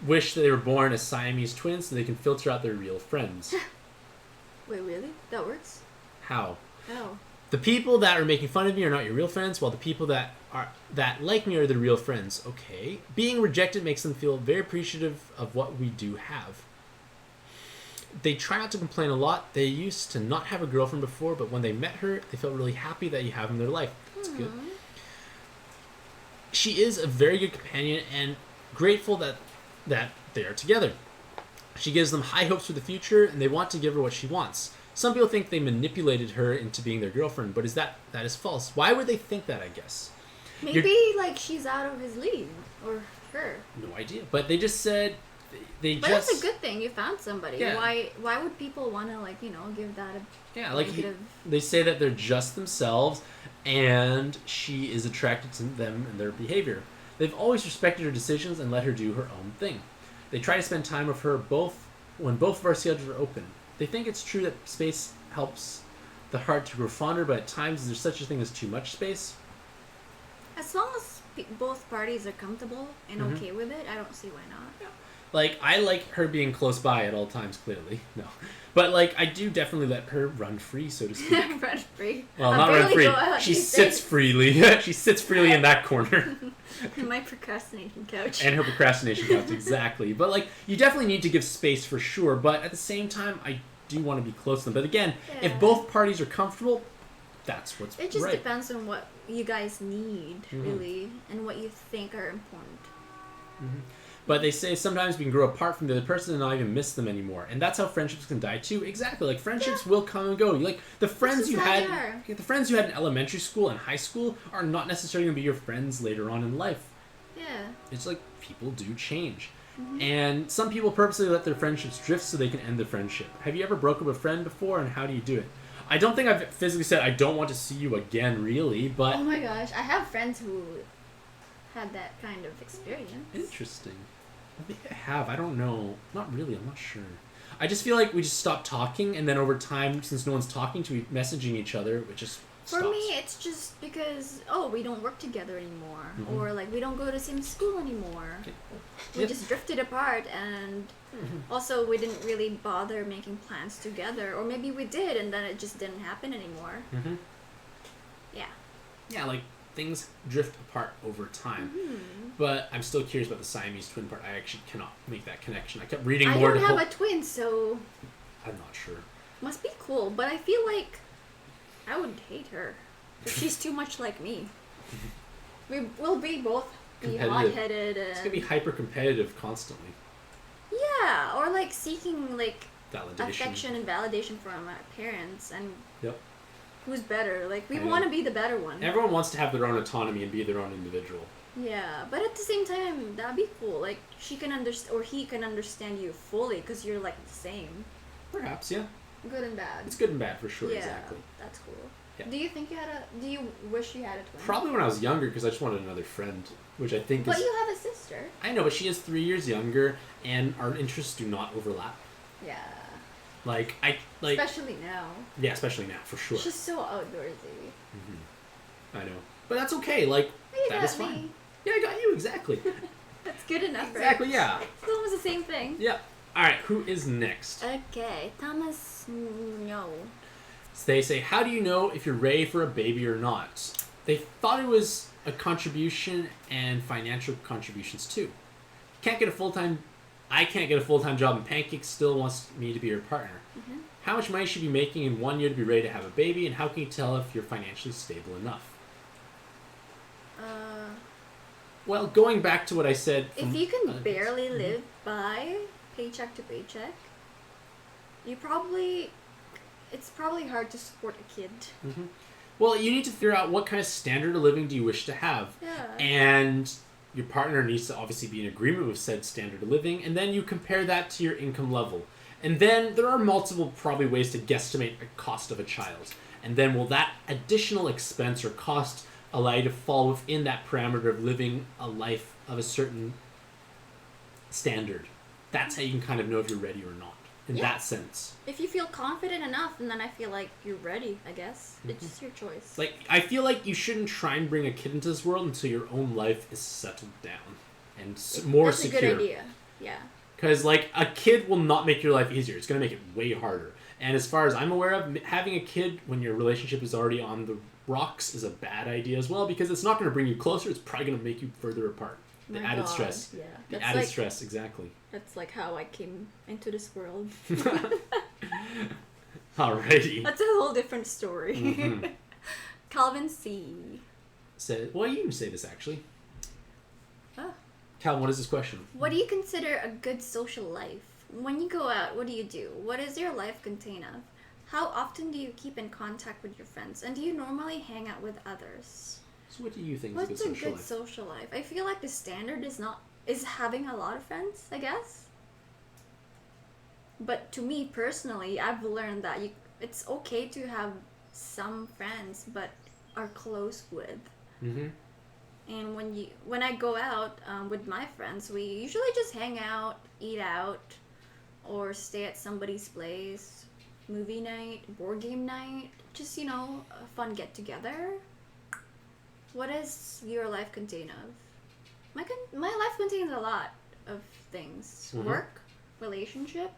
wish that they were born as Siamese twins so they can filter out their real friends. Wait, really? That works? How? Oh. The people that are making fun of me are not your real friends, while the people that like me are the real friends. Okay. Being rejected makes them feel very appreciative of what we do have. They try not to complain a lot. They used to not have a girlfriend before, but when they met her, they felt really happy that you have in their life. That's good. She is a very good companion and grateful that they are together. She gives them high hopes for the future, and they want to give her what she wants. Some people think they manipulated her into being their girlfriend, but that is false. Why would they think that, I guess? Maybe, like, she's out of his league. Or her. No idea. But they just said... But that's a good thing. You found somebody. Yeah. Why would people want to, like, give that a negative... they say that they're just themselves, and she is attracted to them and their behavior. They've always respected her decisions and let her do her own thing. They try to spend time with her when both of our schedules are open. They think it's true that space helps the heart to grow fonder, but at times there's such a thing as too much space. As long as both parties are comfortable and okay with it, I don't see why not. Yeah. Like, I like her being close by at all times, clearly. No. But, like, I do definitely let her run free, so to speak. Run free? Well, not run free. She sits freely. She sits freely in that corner. My procrastination couch. And her procrastination couch, exactly. But, like, you definitely need to give space for sure. But at the same time, I do want to be close to them. But again, if both parties are comfortable, that's what's right. It just depends on what you guys need, really, and what you think are important. But they say sometimes we can grow apart from the other person and not even miss them anymore. And that's how friendships can die too. Exactly. Like, friendships will come and go. Like, the friends you had in elementary school and high school are not necessarily going to be your friends later on in life. Yeah. It's like, people do change. And some people purposely let their friendships drift so they can end the friendship. Have you ever broken up a friend before, and how do you do it? I don't think I've physically said I don't want to see you again, really, but... Oh my gosh, I have friends who had that kind of experience. Interesting. Maybe I have. I don't know. Not really. I'm not sure. I just feel like we just stopped talking, and then over time, since no one's talking to messaging each other, it just stops. For me, it's just because, we don't work together anymore. Or, like, we don't go to the same school anymore. We just drifted apart, and also we didn't really bother making plans together. Or maybe we did, and then it just didn't happen anymore. Yeah. Yeah, like, things drift apart over time. But I'm still curious about the Siamese twin part. I actually cannot make that connection. I kept reading more. I don't have a twin, so... I'm not sure. Must be cool, but I feel like I would hate her. If she's too much like me. We will be both be hot-headed and... It's going to be hyper-competitive constantly. Yeah, or like seeking like validation. Affection and validation from our parents and... Yep. Who's better? Like, we want to be the better one. Everyone wants to have their own autonomy and be their own individual. Yeah, but at the same time, that'd be cool. Like, she can understand, or he can understand you fully, because you're, like, the same. Perhaps, yeah. Good and bad. It's good and bad, for sure, yeah, exactly. That's cool. Yeah. Do you wish you had a twin? Probably when I was younger, because I just wanted another friend, which I think But you have a sister. I know, but she is 3 years younger, and our interests do not overlap. Yeah. Like Especially now. yeah, especially now for sure. It's just so outdoorsy. I know, but that's okay. Like You that got is fine. me. Yeah, I got you exactly. That's good enough, Exactly. right? Yeah. It's almost the same thing. Yeah. All right. Who is next? Okay, Thomas. No. So they say, how do you know if you're ready for a baby or not? They thought it was a contribution and financial contributions too. I can't get a full-time job, and Pancake still wants me to be her partner. Mm-hmm. How much money should you be making in 1 year to be ready to have a baby, and how can you tell if you're financially stable enough? Well, going back to what I said... If you can barely live by paycheck to paycheck, it's probably hard to support a kid. Mm-hmm. Well, you need to figure out what kind of standard of living do you wish to have. Yeah. And your partner needs to obviously be in agreement with said standard of living, and then you compare that to your income level. And then there are multiple probably ways to guesstimate the cost of a child. And then will that additional expense or cost allow you to fall within that parameter of living a life of a certain standard? That's how you can kind of know if you're ready or not, in that sense. If you feel confident enough, and then I feel like you're ready, I guess. Mm-hmm. It's just your choice. Like, I feel like you shouldn't try and bring a kid into this world until your own life is settled down and more That's secure. That's a good idea, yeah. Because, like, a kid will not make your life easier. It's going to make it way harder. And as far as I'm aware of, having a kid when your relationship is already on the rocks is a bad idea as well, because it's not going to bring you closer. It's probably going to make you further apart. The added stress. Yeah. The added stress, exactly. That's like how I came into this world. Alrighty. That's a whole different story. Mm-hmm. Calvin C. Said, well, you can say this actually. Oh. Calvin, what is this question? What do you consider a good social life? When you go out, what do you do? What does your life contain of? How often do you keep in contact with your friends? And do you normally hang out with others? So what do you think What's is a good social life? Social life? I feel like the standard is having a lot of friends, I guess. But to me personally, I've learned that it's okay to have some friends, but are close with. Mm-hmm. And when I go out with my friends, we usually just hang out, eat out, or stay at somebody's place, movie night, board game night, just, a fun get-together. What does your life contain of? My life contains a lot of things. Mm-hmm. Work, relationship,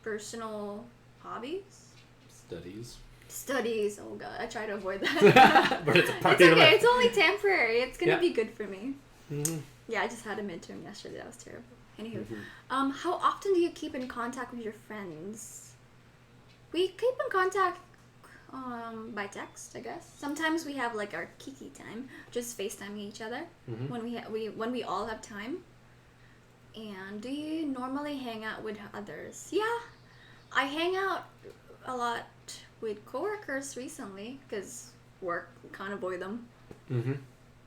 personal hobbies. Studies, oh god, I try to avoid that. But it's a part It's of your okay, life. it's only temporary. It's gonna Yeah. be good for me. Mm-hmm. Yeah, I just had a midterm yesterday, that was terrible. Anywho, Mm-hmm. how often do you keep in contact with your friends? We keep in contact by text, I guess. Sometimes we have like our kiki time, just FaceTiming each other Mm-hmm. when we all have time. And do you normally hang out with others? Yeah, I hang out a lot with coworkers recently because work, can't avoid them. Mm-hmm.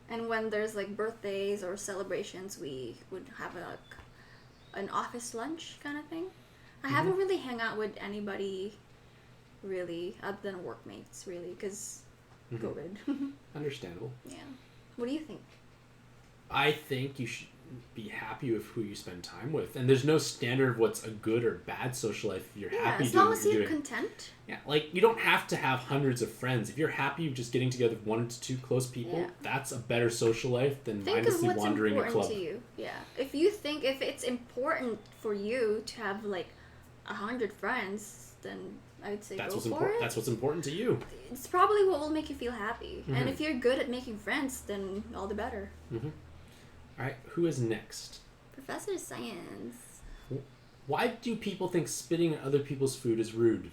And when there's like birthdays or celebrations, we would have an office lunch kind of thing. I haven't really hung out with anybody really other than workmates really because COVID. Understandable. Yeah. What do you think? I think you should be happy with who you spend time with, and there's no standard of what's a good or bad social life. If you're happy as doing long what as you're you're doing. content. Yeah, like you don't have to have hundreds of friends. If you're happy just getting together with 1 to 2 close people, Yeah. that's a better social life than Think of mindlessly what's wandering a important club. to you. Yeah. If it's important for you to have like 100 friends, then I would say That's go what's for important. it. That's what's important to you. It's probably what will make you feel happy. Mm-hmm. And if you're good at making friends, then all the better. Mm-hmm. All right, who is next? Professor Science. Why do people think spitting on other people's food is rude?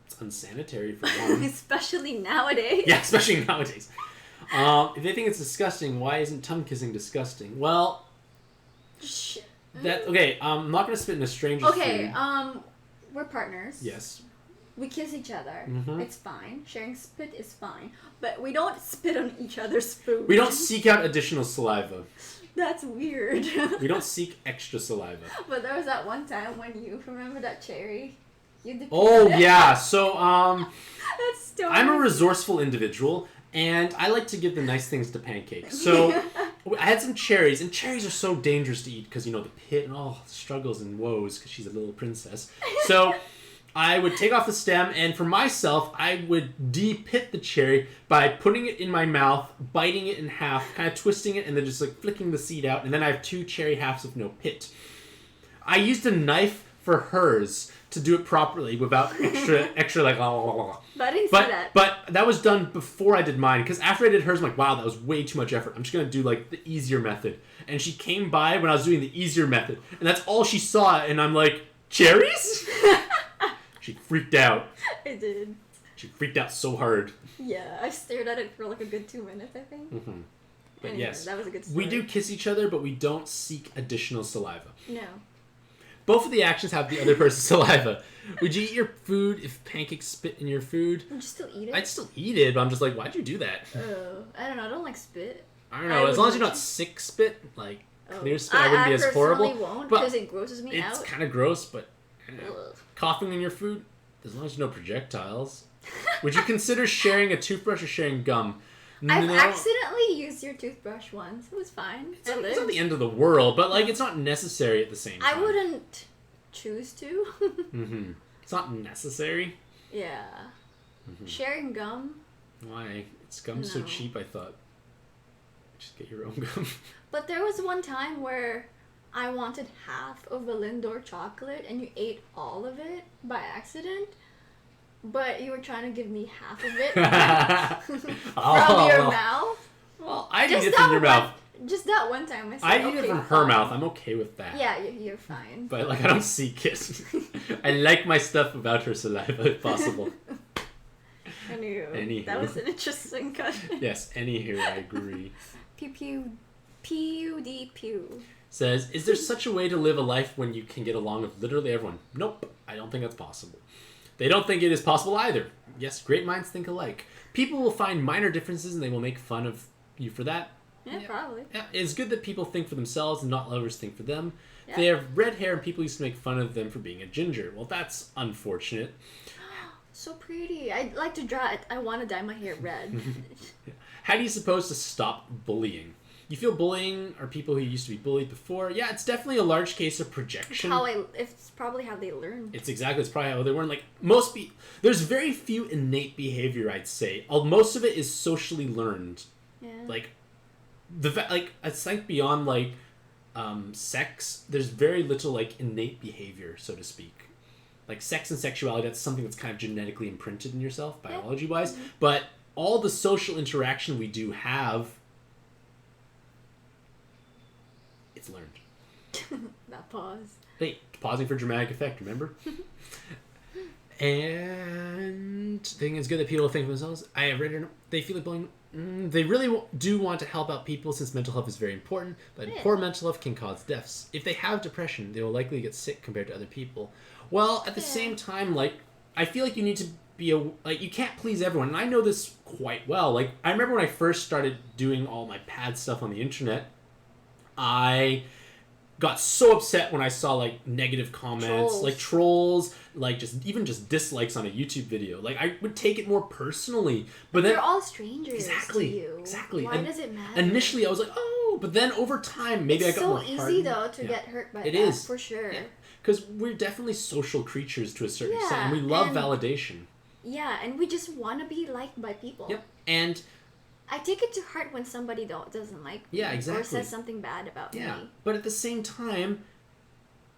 It's unsanitary for one. Especially nowadays. Yeah, especially nowadays. If they think it's disgusting, why isn't tongue kissing disgusting? Well, I'm not going to spit in a stranger's Okay, food. we're partners. Yes. We kiss each other. Mhm. It's fine. Sharing spit is fine. But we don't spit on each other's food. We don't seek out additional saliva. That's weird. We don't seek extra saliva. But there was that one time when you remember that cherry? You did. Oh, yeah. So, That's story. I'm a resourceful individual, and I like to give the nice things to Pancake. So, I had some cherries, and cherries are so dangerous to eat because, you know, the pit and all the struggles and woes because she's a little princess. So I would take off the stem, and for myself, I would de-pit the cherry by putting it in my mouth, biting it in half, kind of twisting it, and then just like flicking the seed out, and then I have 2 cherry halves with no pit. I used a knife for hers to do it properly without extra like la la la la. But I didn't see that. But that was done before I did mine, because after I did hers, I'm like, wow, that was way too much effort. I'm just gonna do like the easier method. And she came by when I was doing the easier method, and that's all she saw. And I'm like, cherries? She freaked out. I did. She freaked out so hard. Yeah, I stared at it for like a good 2 minutes, I think. Mm-hmm. But anyway, yes, that was a good story. we do kiss each other, but we don't seek additional saliva. No. Both of the actions have the other person's saliva. Would you eat your food if pancakes spit in your food? Would you still eat it? I'd still eat it, but I'm just like, why'd you do that? Oh, I don't know. I don't like spit. I don't know. As long as you're not sick spit, like clear spit, I wouldn't be as personally horrible. Won't but because it grosses me out. it's kind of gross, but Ugh. coughing in your food, as long as there's no projectiles. Would you consider sharing a toothbrush or sharing gum? I've accidentally used your toothbrush once. It was fine. It's not the end of the world, but like it's not necessary at the same time. I wouldn't choose to. Mm-hmm. It's not necessary. Yeah. Mm-hmm. Sharing gum. Why? Gum's so No. cheap, I thought. Just get your own gum. But there was one time where I wanted half of a Lindor chocolate and you ate all of it by accident. But you were trying to give me half of it from your mouth. Well, I'd eat it from your mouth. Just that one time I said, I'd eat it okay, from her fine. mouth. I'm okay with that. Yeah, you're fine. But like, I don't seek it. I like my stuff without her saliva if possible. Anywho, that was an interesting cut. Yes, anywho, I agree. Pew pew pew. Says, is there such a way to live a life when you can get along with literally everyone? Nope, I don't think that's possible. They don't think it is possible either. Yes, great minds think alike. People will find minor differences and they will make fun of you for that. Yeah, probably. Yeah, it's good that people think for themselves and not others think for them. Yeah. They have red hair and people used to make fun of them for being a ginger. Well, that's unfortunate. So pretty. I'd like to draw it. I want to dye my hair red. How do you suppose to stop bullying? You feel bullying are people who used to be bullied before? Yeah, it's definitely a large case of projection. It's probably how they learn. It's probably how they learn. Like there's very few innate behavior, I'd say. Most of it is socially learned. Yeah. Like I think beyond like sex, there's very little like innate behavior, so to speak. Like sex and sexuality, that's something that's kind of genetically imprinted in yourself, biology-wise. Mm-hmm. But all the social interaction we do have, it's learned. That pause. Hey, pausing for dramatic effect, remember? And the thing is good that people think of themselves. I have read it. They feel like bullying. They really do want to help out people since mental health is very important, but poor mental health can cause deaths. If they have depression, they will likely get sick compared to other people. Well, at the same time, like, I feel like you need to be you can't please everyone, and I know this quite well. Like, I remember when I first started doing all my pad stuff on the internet, I got so upset when I saw like negative comments, like trolls, like just dislikes on a YouTube video. Like I would take it more personally, but then they're all strangers to you. Exactly. Why does it matter? Initially, I was like, oh, but then over time, maybe I got more hardened. It's so easy though to get hurt by that, for sure. Because we're definitely social creatures to a certain extent, and we love validation. Yeah, and we just want to be liked by people. Yep, and I take it to heart when somebody doesn't like me or says something bad about me. But at the same time,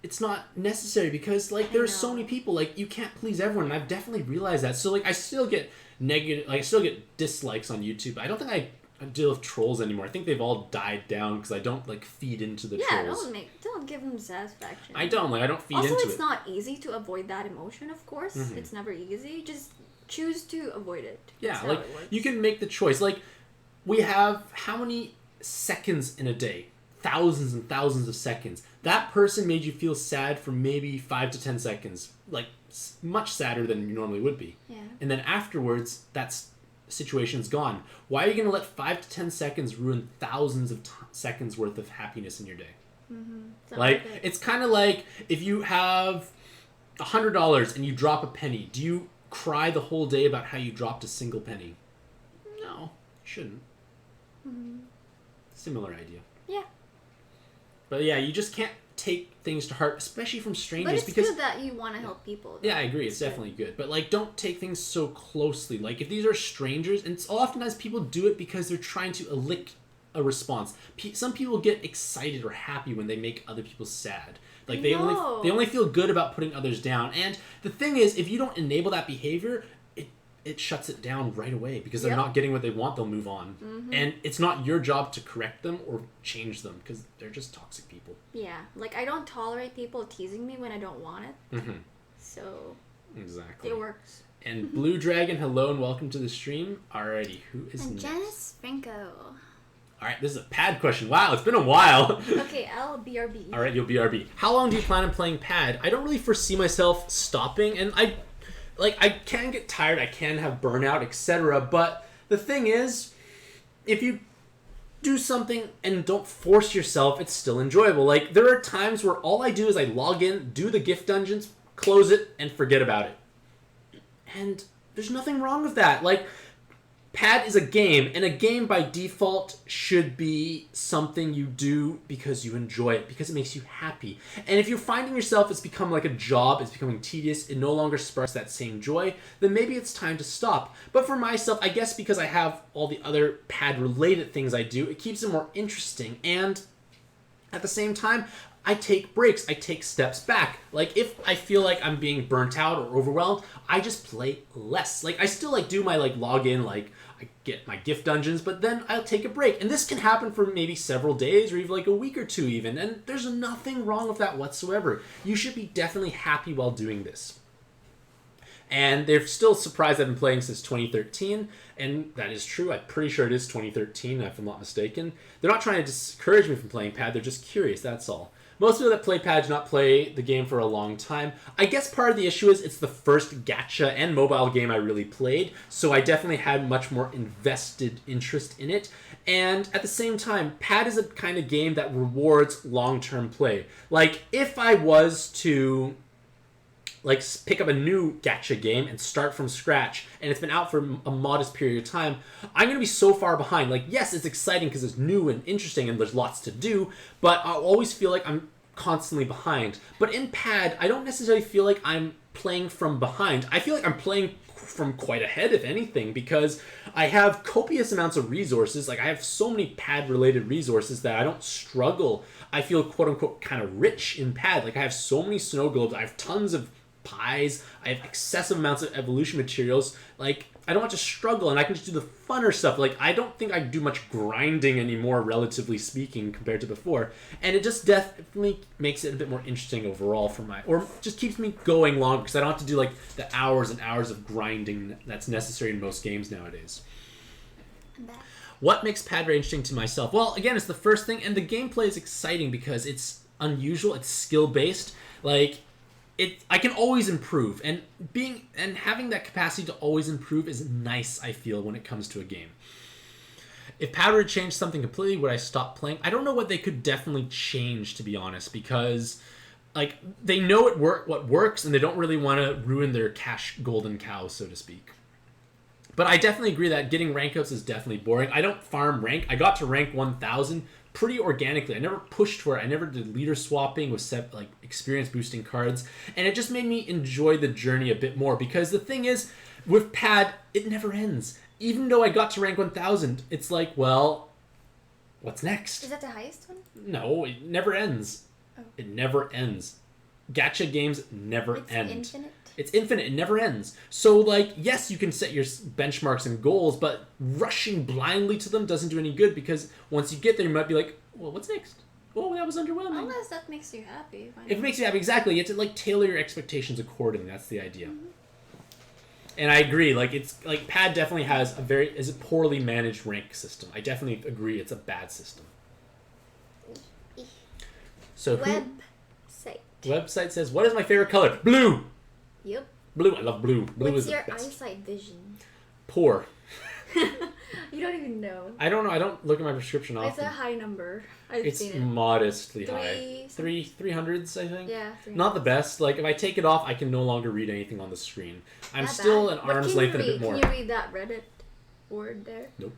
it's not necessary because like there's so many people, like you can't please everyone, and I've definitely realized that. So like I still get negative, like I still get dislikes on YouTube. I don't think I deal with trolls anymore. I think they've all died down because I don't like feed into the trolls. Don't give them satisfaction. I don't feed into it. Also, it's not easy to avoid that emotion, of course. Mm-hmm. It's never easy. Just choose to avoid it. That's like you can make the choice. Like we have how many seconds in a day? Thousands and thousands of seconds. That person made you feel sad for maybe 5 to 10 seconds. Like much sadder than you normally would be. Yeah. And then afterwards, that's situation's gone. Why are you going to let 5 to 10 seconds ruin thousands of seconds worth of happiness in your day? Mm-hmm. Like it's kind of like if you have $100 and you drop a penny, do you cry the whole day about how you dropped a single penny? No, you shouldn't. Mm-hmm. Similar idea. Yeah. But yeah, you just can't take things to heart, especially from strangers. But it's because good that you want to help people. Though. Yeah, I agree. It's definitely good. But, like, don't take things so closely. Like, if these are strangers, and oftentimes people do it because they're trying to elicit a response. Some people get excited or happy when they make other people sad. Like, they only feel good about putting others down. And the thing is, if you don't enable that behavior, it shuts it down right away because they're not getting what they want. They'll move on. Mm-hmm. And it's not your job to correct them or change them because they're just toxic people. Yeah. Like, I don't tolerate people teasing me when I don't want it. Mm-hmm. So... Exactly. It works. And Blue Dragon, hello and welcome to the stream. Alrighty, who is and next? Janice Franco. Alright, this is a pad question. Wow, it's been a while. Okay, I'll BRB. Alright, you'll BRB. How long do you plan on playing pad? I don't really foresee myself stopping, and I can get tired, I can have burnout, etc. But the thing is, if you do something and don't force yourself, it's still enjoyable. Like, there are times where all I do is I log in, do the gift dungeons, close it, and forget about it. And there's nothing wrong with that. Like, pad is a game, and a game by default should be something you do because you enjoy it, because it makes you happy. And if you're finding yourself it's become like a job, it's becoming tedious, it no longer sparks that same joy, then maybe it's time to stop. But for myself, I guess because I have all the other pad-related things I do, it keeps it more interesting. And at the same time, I take breaks, I take steps back. Like, if I feel like I'm being burnt out or overwhelmed, I just play less. Like, I still, do my, login, I get my gift dungeons, but then I'll take a break. And this can happen for maybe several days or even, a week or two even. And there's nothing wrong with that whatsoever. You should be definitely happy while doing this. And they're still surprised I've been playing since 2013, and that is true. I'm pretty sure it is 2013, if I'm not mistaken. They're not trying to discourage me from playing pad, they're just curious, that's all. Most people that play pad do not play the game for a long time. I guess part of the issue is it's the first gacha and mobile game I really played, so I definitely had much more invested interest in it. And at the same time, pad is a kind of game that rewards long-term play. Like, if I was to pick up a new gacha game and start from scratch, and it's been out for a modest period of time, I'm going to be so far behind. Like, yes, it's exciting because it's new and interesting and there's lots to do, but I'll always feel like I'm constantly behind. But in pad, I don't necessarily feel like I'm playing from behind. I feel like I'm playing from quite ahead, if anything, because I have copious amounts of resources. Like, I have so many pad-related resources that I don't struggle. I feel, quote-unquote, kind of rich in pad. Like, I have so many snow globes. I have tons of pies. I have excessive amounts of evolution materials. Like, I don't have to struggle, and I can just do the funner stuff. Like, I don't think I do much grinding anymore, relatively speaking, compared to before. And it just definitely makes it a bit more interesting overall or just keeps me going longer, because I don't have to do, the hours and hours of grinding that's necessary in most games nowadays. What makes pad very interesting to myself? Well, again, it's the first thing, and the gameplay is exciting because it's unusual, it's skill-based. I can always improve, and having that capacity to always improve is nice, I feel, when it comes to a game. If pad were to change something completely, would I stop playing? I don't know what they could definitely change, to be honest, because they know what works, and they don't really want to ruin their golden cow, so to speak. But I definitely agree that getting rank ups is definitely boring. I don't farm rank. I got to rank 1000 pretty organically. I never pushed for it. I never did leader swapping with experience boosting cards, and it just made me enjoy the journey a bit more, because the thing is, with pad, it never ends. Even though I got to rank 1000, it's like, well, what's next? Is that the highest one? No, it never ends. Oh. It never ends. Gacha games never end. It's infinite? It's infinite. It never ends. So, yes, you can set your benchmarks and goals, but rushing blindly to them doesn't do any good, because once you get there, you might be like, well, what's next? Oh, that was underwhelming. Unless that makes you happy. If it makes you happy, exactly. You have to, tailor your expectations accordingly. That's the idea. Mm-hmm. And I agree. It's, pad definitely has is a poorly managed rank system. I definitely agree it's a bad system. So Website says, what is my favorite color? Blue! Yep. Blue. I love blue. Blue is the best. What's your eyesight vision? Poor. You don't even know. I don't know. I don't look at my prescription often. It's a high number. It's modestly high. 300s, I think. Yeah. 300s. Not the best. If I take it off, I can no longer read anything on the screen. I'm still an arm's length and a bit more. Can you read that Reddit word there? Nope.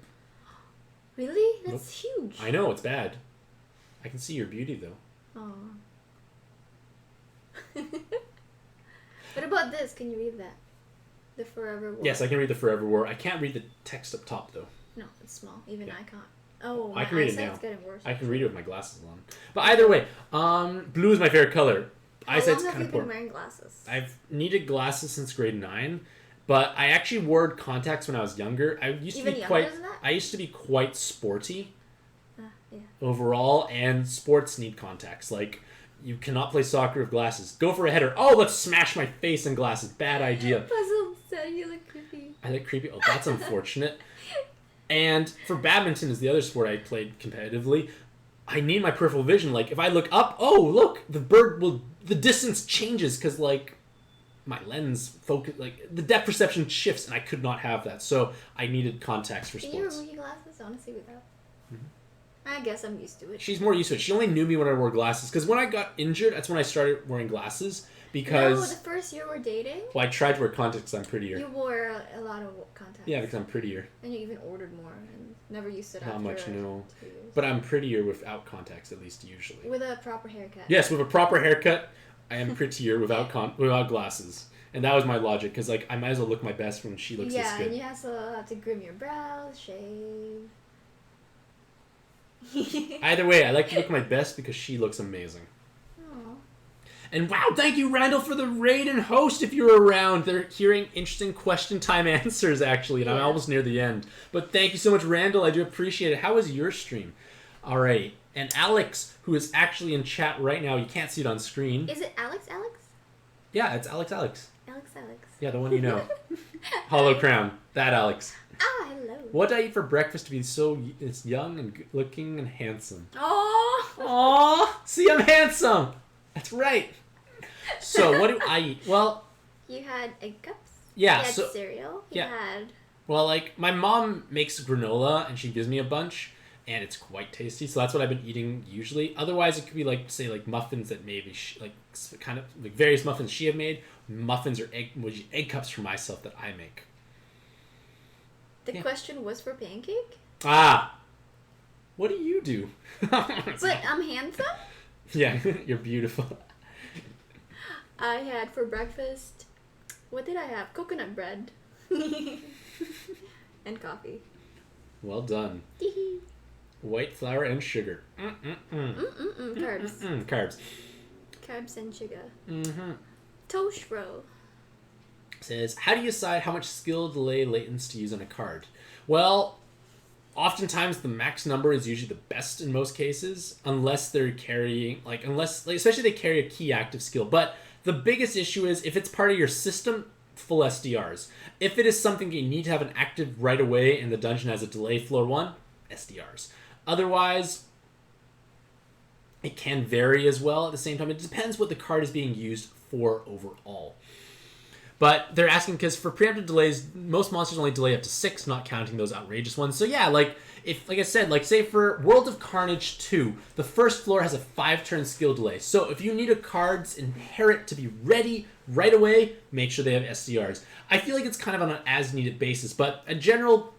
Really? That's huge. I know, it's bad. I can see your beauty, though. Oh. What about this? Can you read that? The Forever War. Yes, I can read the Forever War. I can't read the text up top, though. No, it's small. Even I can't. Oh, I can read it now. It's getting worse. I can read it with my glasses on. But either way, blue is my favorite color. How Eyesight's long have kind you of been poor. wearing glasses? I've needed glasses since grade 9, but I actually wore contacts when I was younger. I used Even to be younger quite. than that? I used to be quite sporty Yeah. overall, and sports need contacts. Like, you cannot play soccer with glasses. Go for a header. Oh, let's smash my face in glasses. Bad idea. Puzzle said you look creepy. I look creepy. Oh, that's unfortunate. And for badminton is the other sport I played competitively. I need my peripheral vision. Like, if I look up, oh, look, the distance changes because, like, my lens focus, like, the depth perception shifts, and I could not have that. So I needed contacts for Can sports. you remove your glasses? I want to see without. I guess I'm used to it. She's more used to it. She only knew me when I wore glasses. Because when I got injured, that's when I started wearing glasses. Because... No, the first year we're dating, Well, I tried to wear contacts because I'm prettier. you wore a lot of contacts. Yeah, because I'm prettier. And you even ordered more and never used it Not after much, no. 2 years. But I'm prettier without contacts, at least usually. With a proper haircut. Yes, with a proper haircut, I am prettier without glasses. And that was my logic, because, like, I might as well look my best when she looks this Yeah, good. and you also have to groom your brows, shave. Either way, I like to look my best because she looks amazing. Aw. And wow, thank you, Randall, for the raid and host if you're around. They're hearing interesting question time answers, actually, and I'm Yeah. almost near the end. But thank you so much, Randall. I do appreciate it. How was your stream? All right. And Alex, who is actually in chat right now, you can't see it on screen. Is it Alex? Yeah, it's Alex. Alex. Yeah, the one you know. Hollow Crown. That Alex. Ah, hello. What did I eat for breakfast to be so it's young and good looking and handsome? Oh. Aww! See, I'm handsome! That's right. So, what do I eat? Well... You had egg cups? Yeah, You had so... cereal? You yeah. had... Well, like, my mom makes granola, and she gives me a bunch, and it's quite tasty, so that's what I've been eating usually. Otherwise, it could be, like, say, like, muffins that maybe, kind of, like, various muffins she have made, muffins or egg cups for myself that I make. The question was for pancake? Ah! What do you do? But I'm handsome? Yeah, you're beautiful. I had for breakfast... What did I have? Coconut bread. And coffee. Well done. White flour and sugar. Carbs. Carbs. Carbs and sugar. Mm-hmm. Toast roll. Says, how do you decide how much skill delay latents to use on a card? Well, oftentimes the max number is usually the best in most cases, unless they're carrying, especially they carry a key active skill. But the biggest issue is if it's part of your system, full SDRs. If it is something you need to have an active right away and the dungeon has a delay floor 1, SDRs. Otherwise, it can vary as well at the same time. It depends what the card is being used for overall. But they're asking because for preemptive delays, most monsters only delay up to 6, not counting those outrageous ones. So yeah, like I said, like say for World of Carnage 2, the first floor has a 5-turn skill delay. So if you need a card's inherit to be ready right away, make sure they have SDRs. I feel like it's kind of on an as-needed basis, but a general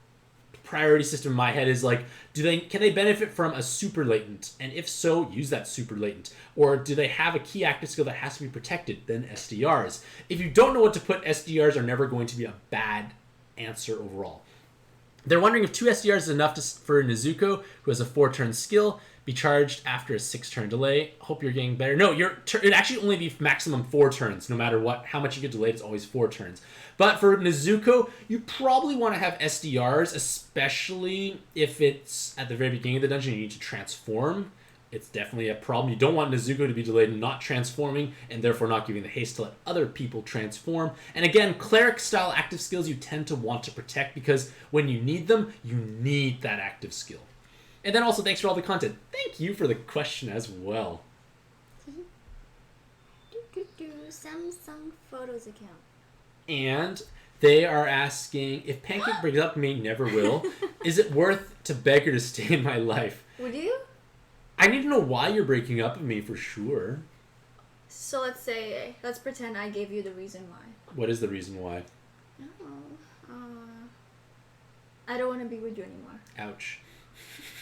priority system in my head is like, can they benefit from a super latent? And if so, use that super latent. Or do they have a key active skill that has to be protected? Then SDRs. If you don't know what to put, SDRs are never going to be a bad answer overall. They're wondering if 2 SDRs is enough for Nezuko, who has a 4-turn skill, be charged after a 6-turn delay. Hope you're getting better. No, it'd actually only be maximum 4 turns, no matter how much you get delayed, it's always 4 turns. But for Nezuko, you probably want to have SDRs, especially if it's at the very beginning of the dungeon, you need to transform. It's definitely a problem. You don't want Nezuko to be delayed and not transforming, and therefore not giving the haste to let other people transform. And again, cleric-style active skills you tend to want to protect, because when you need them, you need that active skill. And then also, thanks for all the content. Thank you for the question as well. Samsung Photos account. And they are asking, if Pancake breaks up with me, never will, is it worth to beg her to stay in my life? Would you? I need to know why you're breaking up with me for sure. So let's pretend I gave you the reason why. What is the reason why? I don't want to be with you anymore. Ouch.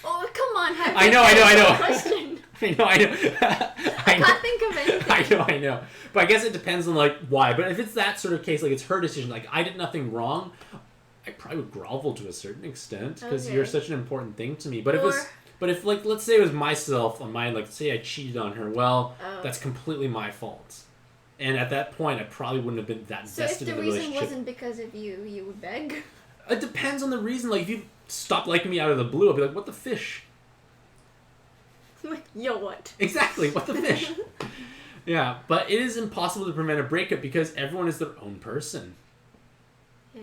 Oh, come on. I know. Question. I know. I can't think of anything. I know. But I guess it depends on, like, why. But if it's that sort of case, like, it's her decision, like, I did nothing wrong, I probably would grovel to a certain extent, because you're such an important thing to me. But if, like, let's say it was myself on mine, like, say I cheated on her, well, that's completely my fault. And at that point, I probably wouldn't have been that invested in the relationship. So if the reason wasn't because of you would beg? It depends on the reason. Like, if you stopped liking me out of the blue, I'll be like, what the fish? Like, yo, what? Exactly, what the fish? Yeah, but it is impossible to prevent a breakup because everyone is their own person. Yeah.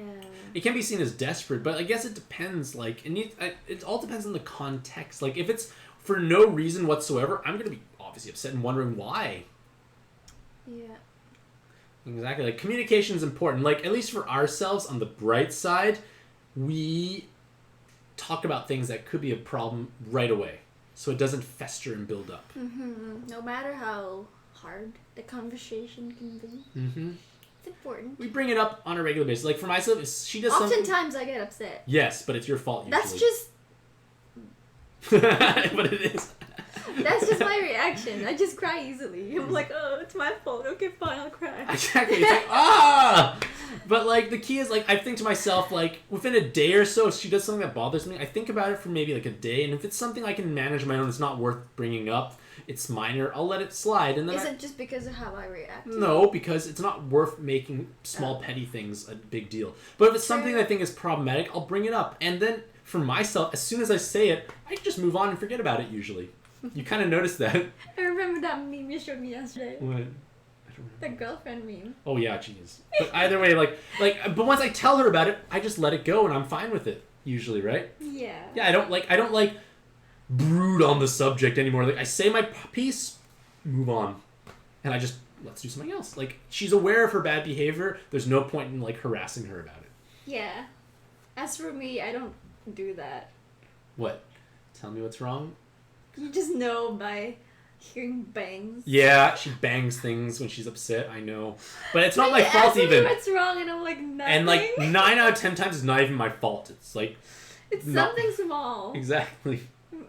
It can be seen as desperate, but I guess it depends. Like, it all depends on the context. Like, if it's for no reason whatsoever, I'm going to be obviously upset and wondering why. Yeah. Exactly. Like, communication is important. Like, at least for ourselves, on the bright side, we talk about things that could be a problem right away, so it doesn't fester and build up. Mm-hmm. No matter how hard the conversation can be. Mm-hmm. It's important. We bring it up on a regular basis. Like, for myself, if she does something... Oftentimes I get upset. Yes, but it's your fault usually. That's just... But it is. That's just my reaction. I just cry easily. I'm like, oh, it's my fault. Okay, fine, I'll cry. Exactly. It's like, ah! But, like, the key is, like, I think to myself, like, within a day or so, if she does something that bothers me, I think about it for maybe, like, a day. And if it's something I can manage on my own, it's not worth bringing up, it's minor, I'll let it slide. And then is it just because of how I react? No, because it's not worth making small petty things a big deal. But if it's something I think is problematic, I'll bring it up. And then, for myself, as soon as I say it, I can just move on and forget about it, usually. You kind of notice that. I remember that meme you showed me yesterday. What? I don't remember. The girlfriend meme. Oh yeah, jeez. But either way, but once I tell her about it, I just let it go and I'm fine with it. Usually, right? Yeah. Yeah, I don't brood on the subject anymore. Like, I say my piece, move on, and let's do something else. Like, she's aware of her bad behavior. There's no point in, like, harassing her about it. Yeah. As for me, I don't do that. What? Tell me what's wrong? You just know by hearing bangs. Yeah, she bangs things when she's upset, I know. But it's not my fault even. What's wrong, and I'm like, nothing. And, like, 9 out of 10 times it's not even my fault. It's like... It's something small. Exactly.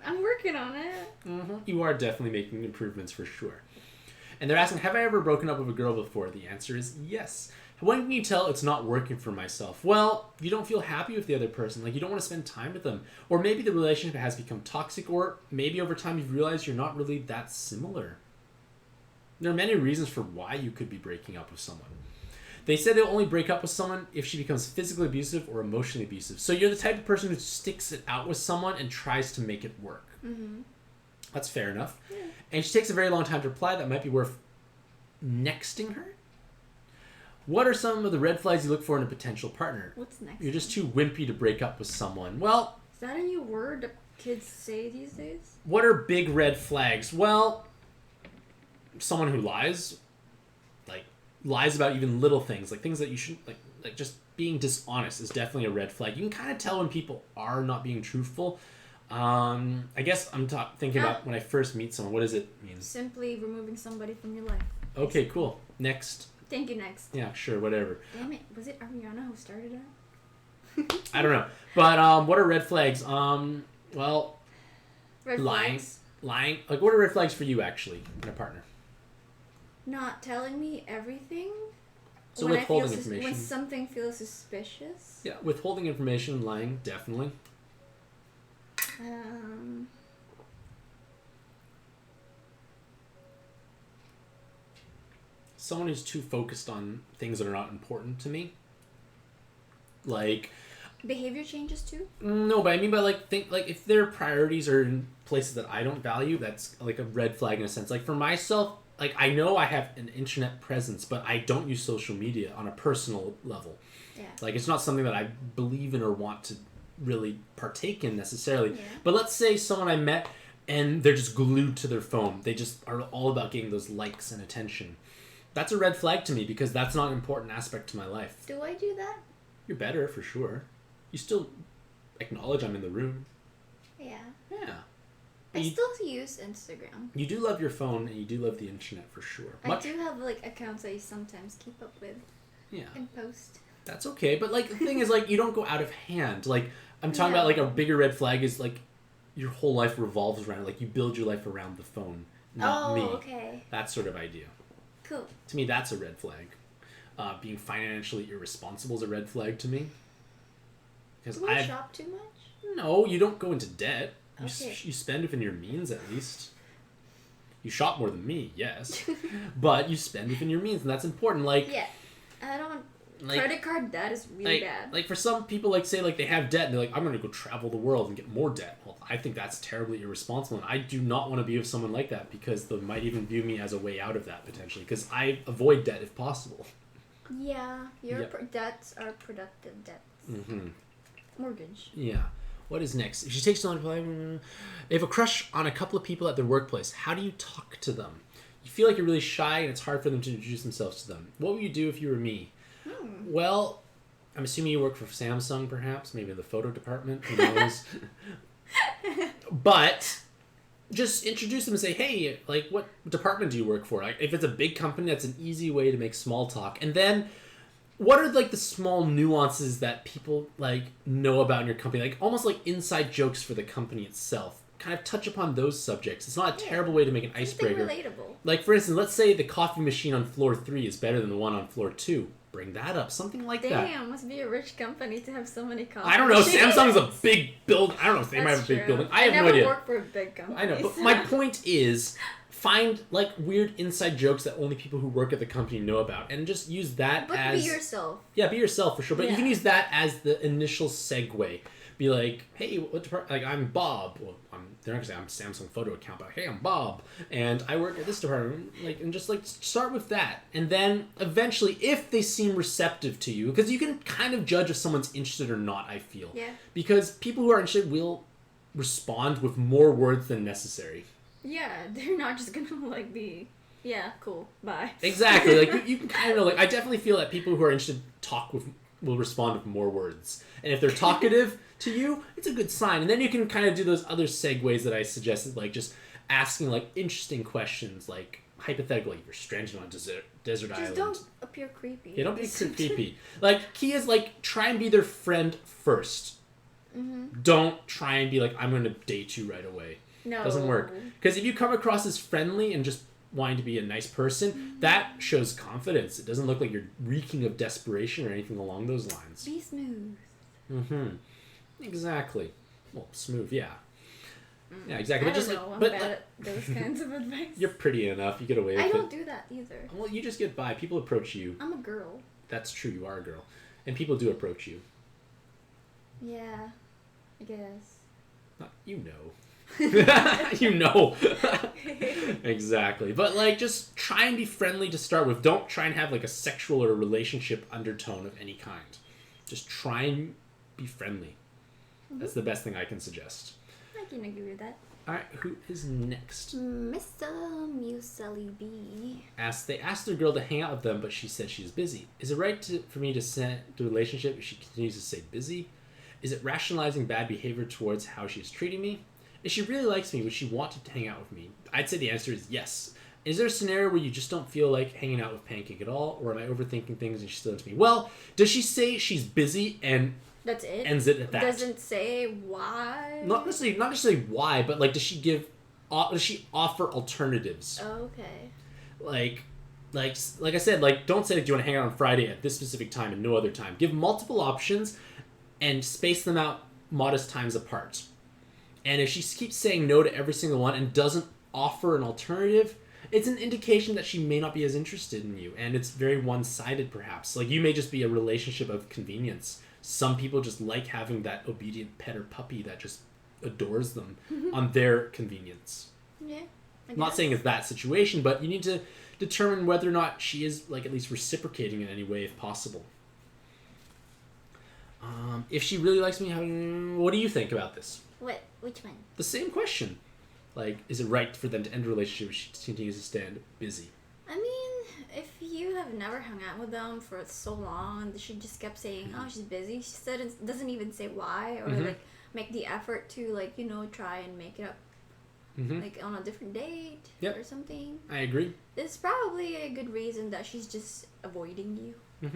I'm working on it. Mm-hmm. You are definitely making improvements for sure. And they're asking, have I ever broken up with a girl before? The answer is yes. When can you tell it's not working for myself? Well, you don't feel happy with the other person. Like, you don't want to spend time with them. Or maybe the relationship has become toxic, or maybe over time you've realized you're not really that similar. There are many reasons for why you could be breaking up with someone. They said they'll only break up with someone if she becomes physically abusive or emotionally abusive. So you're the type of person who sticks it out with someone and tries to make it work. Mm-hmm. That's fair enough. Yeah. And she takes a very long time to reply. That might be worth nexting her. What are some of the red flags you look for in a potential partner? What's next? You're just too wimpy to break up with someone. Well... Is that a new word that kids say these days? What are big red flags? Well, someone who lies. Like, lies about even little things. Like, things that you shouldn't... Like just being dishonest is definitely a red flag. You can kind of tell when people are not being truthful. I guess I'm thinking about when I first meet someone. What does it mean? Simply removing somebody from your life. Okay, cool. Next. Thank you, next. Yeah, sure, whatever. Damn it. Was it Ariana who started that? I don't know. But what are red flags? Well... Red flags? Lying. Like, what are red flags for you, actually, in a partner? Not telling me everything. So withholding information. When something feels suspicious. Yeah, withholding information, lying, definitely. Someone who's too focused on things that are not important to me. Like... Behavior changes too? No, but I mean by if their priorities are in places that I don't value, that's like a red flag in a sense. Like for myself, like I know I have an internet presence, but I don't use social media on a personal level. Yeah. Like it's not something that I believe in or want to really partake in necessarily. Yeah. But let's say someone I met and they're just glued to their phone. They just are all about getting those likes and attention. That's a red flag to me because that's not an important aspect to my life. Do I do that? You're better, for sure. You still acknowledge I'm in the room. Yeah. Yeah. I still use Instagram. You do love your phone and you do love the internet, for sure. I do have like accounts I sometimes keep up with. Yeah. And post. That's okay, but like the thing is like you don't go out of hand. Like I'm talking about like a bigger red flag is like your whole life revolves around, like you build your life around the phone, not me. Okay. That sort of idea. Cool. To me, that's a red flag. Being financially irresponsible is a red flag to me. Because Do I shop too much? No, you don't go into debt. Okay. You spend within your means, at least. You shop more than me, yes. But you spend within your means, and that's important. Like, yeah. I don't... Like, credit card debt is really bad. Like, for some people, like, say, like, they have debt, and they're like, I'm going to go travel the world and get more debt. Well, I think that's terribly irresponsible, and I do not want to be with someone like that, because they might even view me as a way out of that, potentially, because I avoid debt if possible. Yeah, your debts are productive debts. Mm-hmm. Mortgage. Yeah. What is next? If she takes on, they have a crush on a couple of people at their workplace. How do you talk to them? You feel like you're really shy and it's hard for them to introduce themselves to them. What would you do if you were me? Well, I'm assuming you work for Samsung, perhaps, maybe the photo department. Who knows? But just introduce them and say, hey, like, what department do you work for? Like, if it's a big company, that's an easy way to make small talk. And then, what are, like, the small nuances that people, like, know about in your company? Like, almost like inside jokes for the company itself. Kind of touch upon those subjects. It's not a terrible way to make an icebreaker. Relatable. Like, for instance, let's say the coffee machine on floor 3 is better than the one on floor 2. Bring that up. Something like that. Damn, must be a rich company to have so many coffee I don't know. machines. Samsung's a big building. I don't know if they might have a big building. I have no idea. I never worked for a big company. I know. But my point is, find, like, weird inside jokes that only people who work at the company know about. And just use that as... But be yourself. Yeah, be yourself for sure. But you can use that as the initial segue. Be like, hey, what department? Like, I'm Bob. Well, they're not gonna say I'm Samsung photo account, but hey, I'm Bob, and I work at this department. Like, and just like start with that, and then eventually, if they seem receptive to you, because you can kind of judge if someone's interested or not. I feel, because people who are interested will respond with more words than necessary. Yeah, they're not just gonna like be. Yeah, cool. Bye. Exactly. Like you can kind of know. Like, I definitely feel that people who are interested will respond with more words, and if they're talkative to you, it's a good sign. And then you can kind of do those other segues that I suggested, like just asking like interesting questions, like hypothetically, you're stranded on a desert island. Just don't appear creepy. Yeah, don't be creepy. Like, key is like try and be their friend first. Mm-hmm. Don't try and be like, I'm going to date you right away. No, doesn't work. Because if you come across as friendly and just wanting to be a nice person, that shows confidence. It doesn't look like you're reeking of desperation or anything along those lines. Be smooth. Mm-hmm. Exactly. Well, smooth, yeah. Yeah, exactly. I don't know. I'm bad at those kinds of advice. You're pretty enough. You get away with it. I don't do that either. Well, you just get by. People approach you. I'm a girl. That's true. You are a girl. And people do approach you. Yeah, I guess. You know. You know. Exactly. But, like, just try and be friendly to start with. Don't try and have, like, a sexual or a relationship undertone of any kind. Just try and be friendly. That's the best thing I can suggest. I can agree with that. Alright, who is next? Mr. Museli B. They asked their girl to hang out with them, but she said she's busy. Is it right for me to send the relationship if she continues to say busy? Is it rationalizing bad behavior towards how she's treating me? If she really likes me, would she want to hang out with me? I'd say the answer is yes. Is there a scenario where you just don't feel like hanging out with Pancake at all? Or am I overthinking things and she's still into me? Well, does she say she's busy and that's it? Ends it at that? Doesn't say why? Not necessarily why, but like does she offer alternatives? Okay. Like I said, like don't say, do you want to hang out on Friday at this specific time and no other time? Give multiple options and space them out modest times apart. And if she keeps saying no to every single one and doesn't offer an alternative, it's an indication that she may not be as interested in you. And it's very one-sided, perhaps. Like, you may just be a relationship of convenience. Some people just like having that obedient pet or puppy that just adores them on their convenience. Yeah. I'm not saying it's that situation, but you need to determine whether or not she is, like, at least reciprocating in any way if possible. If she really likes me, what do you think about this? What? Which one? The same question. Like, is it right for them to end a relationship if she continues to stand busy? I mean, if you have never hung out with them for so long and she just kept saying, oh, she's busy, she doesn't even say why or like make the effort to like, you know, try and make it up like on a different date or something. I agree. It's probably a good reason that she's just avoiding you.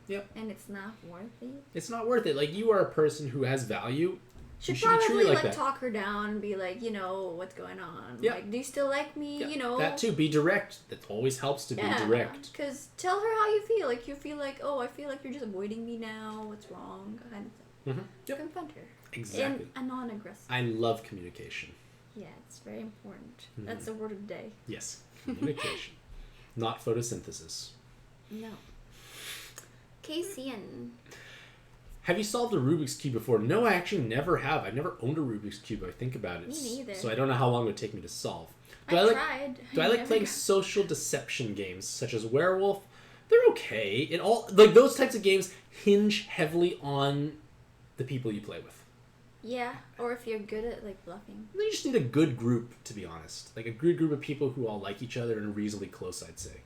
Yep. And it's not worth it. It's not worth it. Like, you are a person who has value Should should be probably treated like like that. talk her down and be like, what's going on? Yeah. Like, do you still like me? Yeah, that too. Be direct. That always helps to be direct. Because tell her how you feel. Like, you feel like, oh, I feel like you're just avoiding me now. What's wrong? Kind of thing. Yep. Confront her. Exactly. In a non-aggressive. I love communication. Yeah, it's very important. That's the word of the day. Yes, communication, not photosynthesis. No. Casey-an. Have you solved a Rubik's Cube before? No, I actually never have. I've never owned a Rubik's Cube. I think about it. Me neither. So I don't know how long it would take me to solve. I tried. Do I like playing social deception games such as Werewolf? They're okay. It all like those types of games hinge heavily on the people you play with. Yeah, or if you're good at like bluffing. You just need a good group, to be honest. Like a good group of people who all like each other and are reasonably close, I'd say.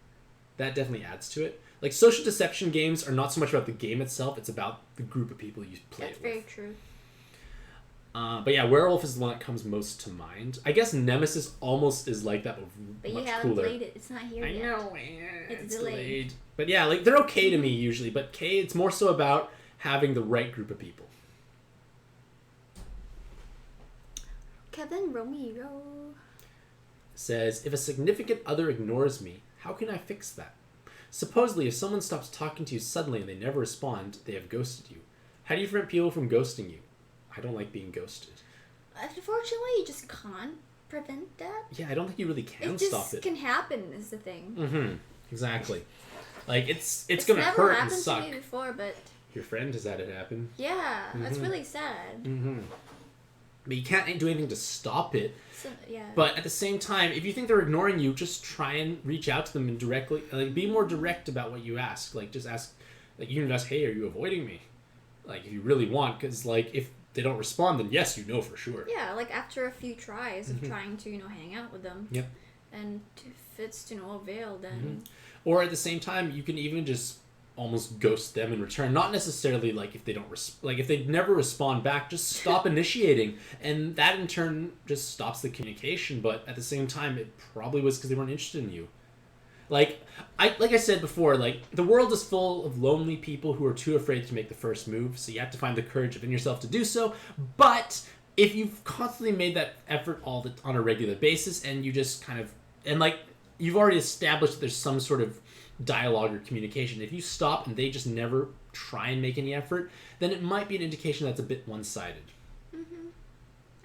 That definitely adds to it. Like social deception games are not so much about the game itself; it's about the group of people you play That's it with. very true. But yeah, Werewolf is the one that comes most to mind. I guess Nemesis almost is like that, But much you haven't cooler. played it. It's not here yet. I know. It's delayed. But yeah, like they're okay to me usually. But it's more so about having the right group of people. Kevin Romero. Says, if a significant other ignores me, how can I fix that? Supposedly, if someone stops talking to you suddenly and they never respond, they have ghosted you. How do you prevent people from ghosting you? I don't like being ghosted. Unfortunately, you just can't prevent that. Yeah, I don't think you really can It stop just it. can happen is the thing. Mm-hmm. Exactly. Like, it's gonna never hurt and happened suck. to me before, but Your friend has had it happen. yeah, that's really sad. Mm-hmm. But you can't do anything to stop it. So, yeah. But at the same time, if you think they're ignoring you, just try and reach out to them and directly, like, be more direct about what you ask. Like, just ask, like, you can ask, hey, are you avoiding me? Like, if you really want, because, like, if they don't respond, then yes, you know for sure. Yeah, like after a few tries of trying to, hang out with them. Yep. And if it's to no avail, then... Or at the same time, you can even just almost ghost them in return. Not necessarily like if they don't if they never respond back, just stop initiating, and that in turn just stops the communication. But at the same time, it probably was because they weren't interested in you. Like I said before, like the world is full of lonely people who are too afraid to make the first move. So you have to find the courage within yourself to do so. But if you've constantly made that effort on a regular basis, and you just kind of you've already established that there's some sort of dialogue or communication. If you stop and they just never try and make any effort, then it might be an indication that's a bit one-sided.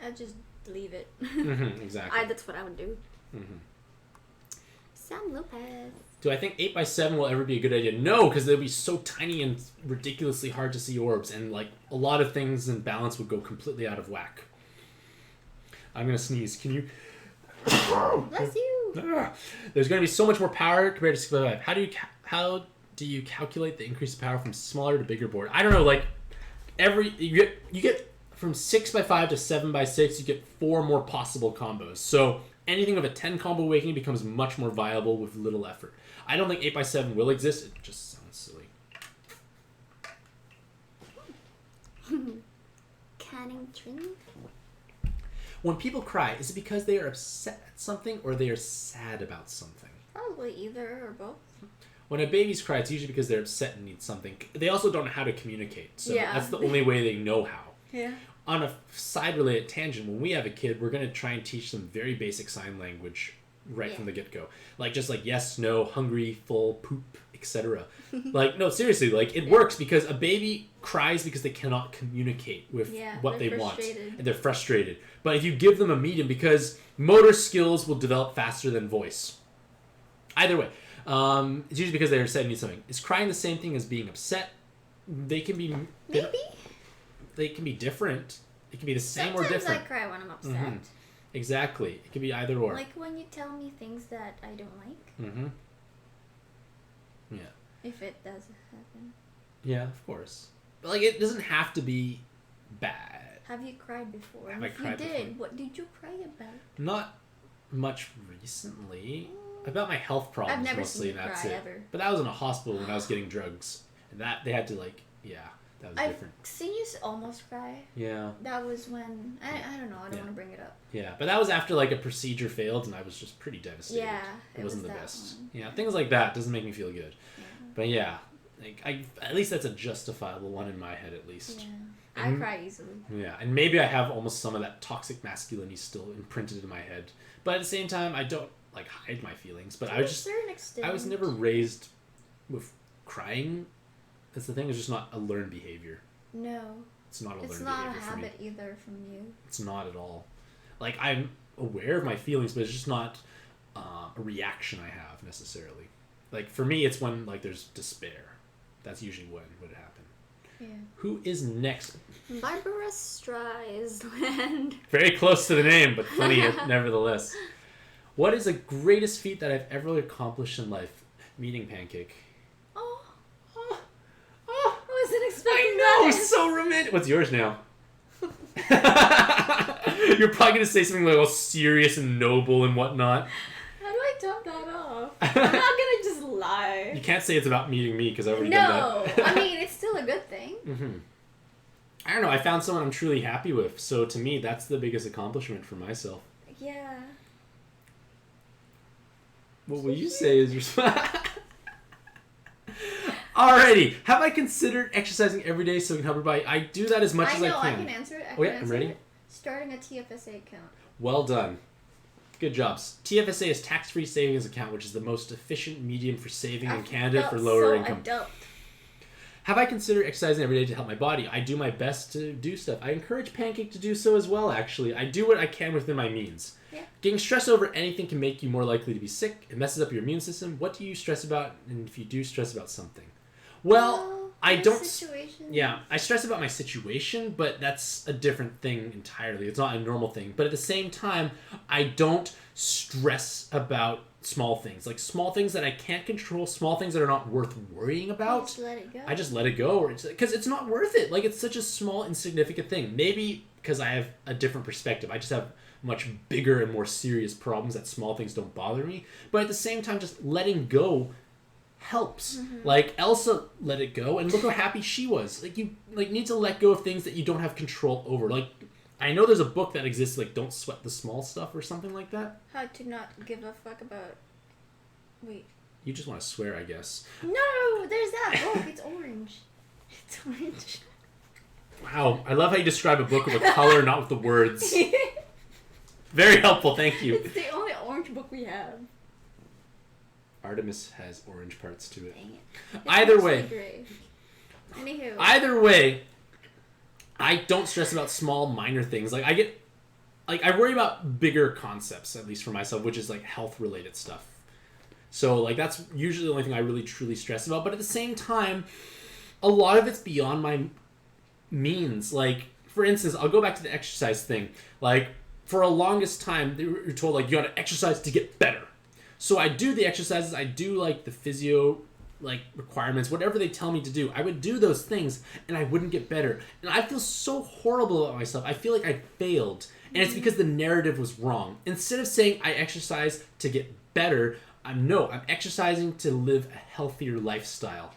I'll just leave it. Exactly. That's what I would do. Sam Lopez. Do I think 8x7 will ever be a good idea? No, because they'll be so tiny and ridiculously hard to see orbs, and like a lot of things in balance would go completely out of whack. I'm gonna sneeze. Can you? Bless you. There's going to be so much more power compared to 6x5. How do you calculate the increase of power from smaller to bigger board? I don't know. Like you get from 6x5 to 7x6, you get 4 more possible combos. So anything with a 10 combo awakening becomes much more viable with little effort. I don't think 8x7 will exist. It just sounds silly. Canning Tring. When people cry, is it because they are upset at something or they are sad about something? Probably either or both. When a baby's cry, it's usually because they're upset and need something. They also don't know how to communicate, so Yeah. that's the only way they know how. Yeah. On a side-related tangent, when we have a kid, we're going to try and teach them very basic sign language from the get-go. Just like yes, no, hungry, full, poop, etc. No, seriously, it works because a baby cries because they cannot communicate with what they want. And they're frustrated. But if you give them a medium, because motor skills will develop faster than voice. Either way, it's usually because they're upset and need something. Is crying the same thing as being upset? They can be... Maybe. They can be different. It can be the same Sometimes or different. I cry when I'm upset. Exactly. It can be either or. Like when you tell me things that I don't like. Yeah. If it does happen. Yeah, of course. But it doesn't have to be bad. Have you cried before? Have I cried you did, before? what did you cry about? Not much recently. About my health problems I've never mostly, seen you and that's cry it. ever. But that was in a hospital when I was getting drugs, and that they had to that was I've different. seen you almost cry. Yeah. That was when I don't know. I don't want to bring it up. Yeah, but that was after a procedure failed, and I was just pretty devastated. Yeah, it wasn't was the that best. one. Yeah, things like that doesn't make me feel good. Yeah. But yeah, at least that's a justifiable one in my head, at least. Yeah. I cry easily. Yeah, and maybe I have almost some of that toxic masculinity still imprinted in my head. But at the same time, I don't like hide my feelings. But To a certain extent. I was never raised with crying. That's the thing. It's just not a learned behavior. No. It's not a learned It's behavior not a for me. habit either from you. It's not at all. Like, I'm aware of my feelings, but it's just not a reaction I have necessarily. Like, for me, it's when, like, there's despair. That's usually when would happen. Yeah. Who is next? Barbara Streisand. Very close to the name, but funny nevertheless. What is the greatest feat that I've ever accomplished in life? Meeting Pancake. Oh, Oh, I wasn't expecting I know, that. so romantic. What's yours now? You're probably going to say something like all serious and noble and whatnot. How do I top that off? I'm not gonna just lie. You can't say it's about meeting me because I've already done No, that. I mean, it's still a good thing. I don't know. I found someone I'm truly happy with. So to me, that's the biggest accomplishment for myself. Yeah. What will you say is your... Alrighty. Have I considered exercising every day so I can help everybody? I do that as much as I can. I can answer it. I'm ready. It. Starting a TFSA account. Well done. Good jobs. TFSA is tax-free savings account, which is the most efficient medium for saving in Canada for lower income. Adult. Have I considered exercising every day to help my body? I do my best to do stuff. I encourage Pancake to do so as well, actually. I do what I can within my means. Yeah. Getting stressed over anything can make you more likely to be sick. It messes up your immune system. What do you stress about? And if you do stress about something? Well, I don't... Situation. Yeah, I stress about my situation, but that's a different thing entirely. It's not a normal thing. But at the same time, I don't stress about small things. Like small things that I can't control, small things that are not worth worrying about. Just let it go. I just let it go. Because it's not worth it. Like, it's such a small, insignificant thing. Maybe because I have a different perspective. I just have much bigger and more serious problems that small things don't bother me. But at the same time, just letting go helps. Like, Elsa let it go, and look how happy she was. Like, you need to let go of things that you don't have control over. Like, I know there's a book that exists, like, Don't Sweat the Small Stuff or something like that. How to not give a fuck about... Wait. You just want to swear, I guess. No, there's that book. It's orange. It's orange. Wow, I love how you describe a book with a color, not with the words. Very helpful, thank you. It's the only orange book we have. Artemis has orange parts to it. Dang it. Either way. Gray. Anywho. Either way, I don't stress about small, minor things. Like, I worry about bigger concepts, at least for myself, which is, like, health-related stuff. So, like, that's usually the only thing I really, truly stress about. But at the same time, a lot of it's beyond my means. Like, for instance, I'll go back to the exercise thing. Like, for a longest time, they were told, like, you gotta exercise to get better. So I do the exercises, I do, like, the physio, like, requirements, whatever they tell me to do. I would do those things, and I wouldn't get better. And I feel so horrible about myself. I feel like I failed. And it's because the narrative was wrong. Instead of saying I exercise to get better, I'm exercising to live a healthier lifestyle.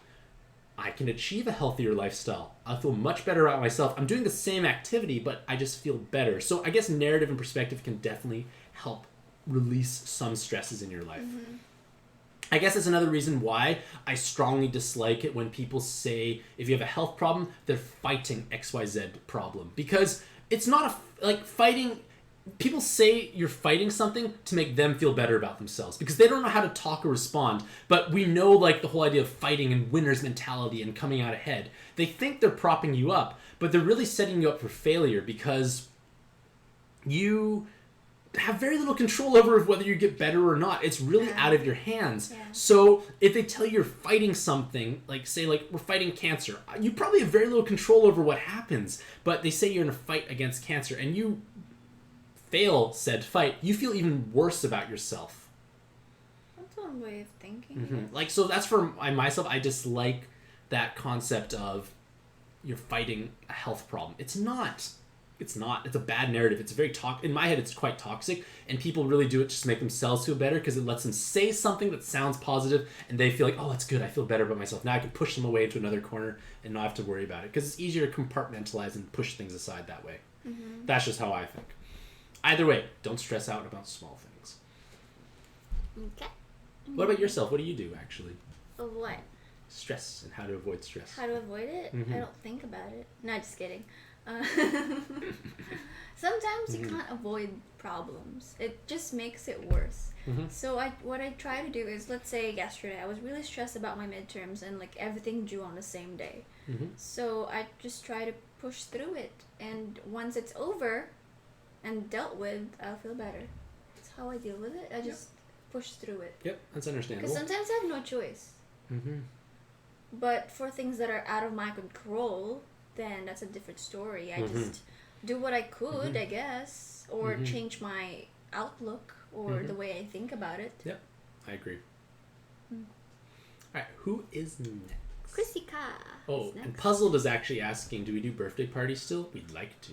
I can achieve a healthier lifestyle. I'll feel much better about myself. I'm doing the same activity, but I just feel better. So I guess narrative and perspective can definitely help release some stresses in your life. I guess that's another reason why I strongly dislike it when people say if you have a health problem, they're fighting XYZ problem. Because it's not fighting... People say you're fighting something to make them feel better about themselves because they don't know how to talk or respond. But we know, like, the whole idea of fighting and winner's mentality and coming out ahead. They think they're propping you up, but they're really setting you up for failure because you have very little control over whether you get better or not. It's really out of your hands. Yeah. So if they tell you you're fighting something, like, say, like, we're fighting cancer, you probably have very little control over what happens. But they say you're in a fight against cancer and you fail said fight, you feel even worse about yourself. That's one way of thinking. Like, so that's for myself. I dislike that concept of you're fighting a health problem. It's not. It's a bad narrative. It's very in my head, it's quite toxic, and people really do it just to make themselves feel better because it lets them say something that sounds positive, and they feel like, oh, that's good. I feel better about myself. Now I can push them away into another corner and not have to worry about it because it's easier to compartmentalize and push things aside that way. That's just how I think. Either way, don't stress out about small things. Okay. What about yourself? What do you do, actually? What? Stress and how to avoid stress. How to avoid it? I don't think about it. No, just kidding. Uh, sometimes you can't avoid problems. It just makes it worse. So what I try to do is, let's say yesterday I was really stressed about my midterms and like everything due on the same day. So I just try to push through it, and once it's over and dealt with, I'll feel better. That's how I deal with it. I just push through it. Yep, that's understandable. Because sometimes I have no choice. But for things that are out of my control, then that's a different story. I just do what I could, I guess, or change my outlook or the way I think about it. Yep, I agree. Alright, who is next? Chrissy-ka. Oh, and Puzzled is actually asking, do we do birthday parties still? We'd like to.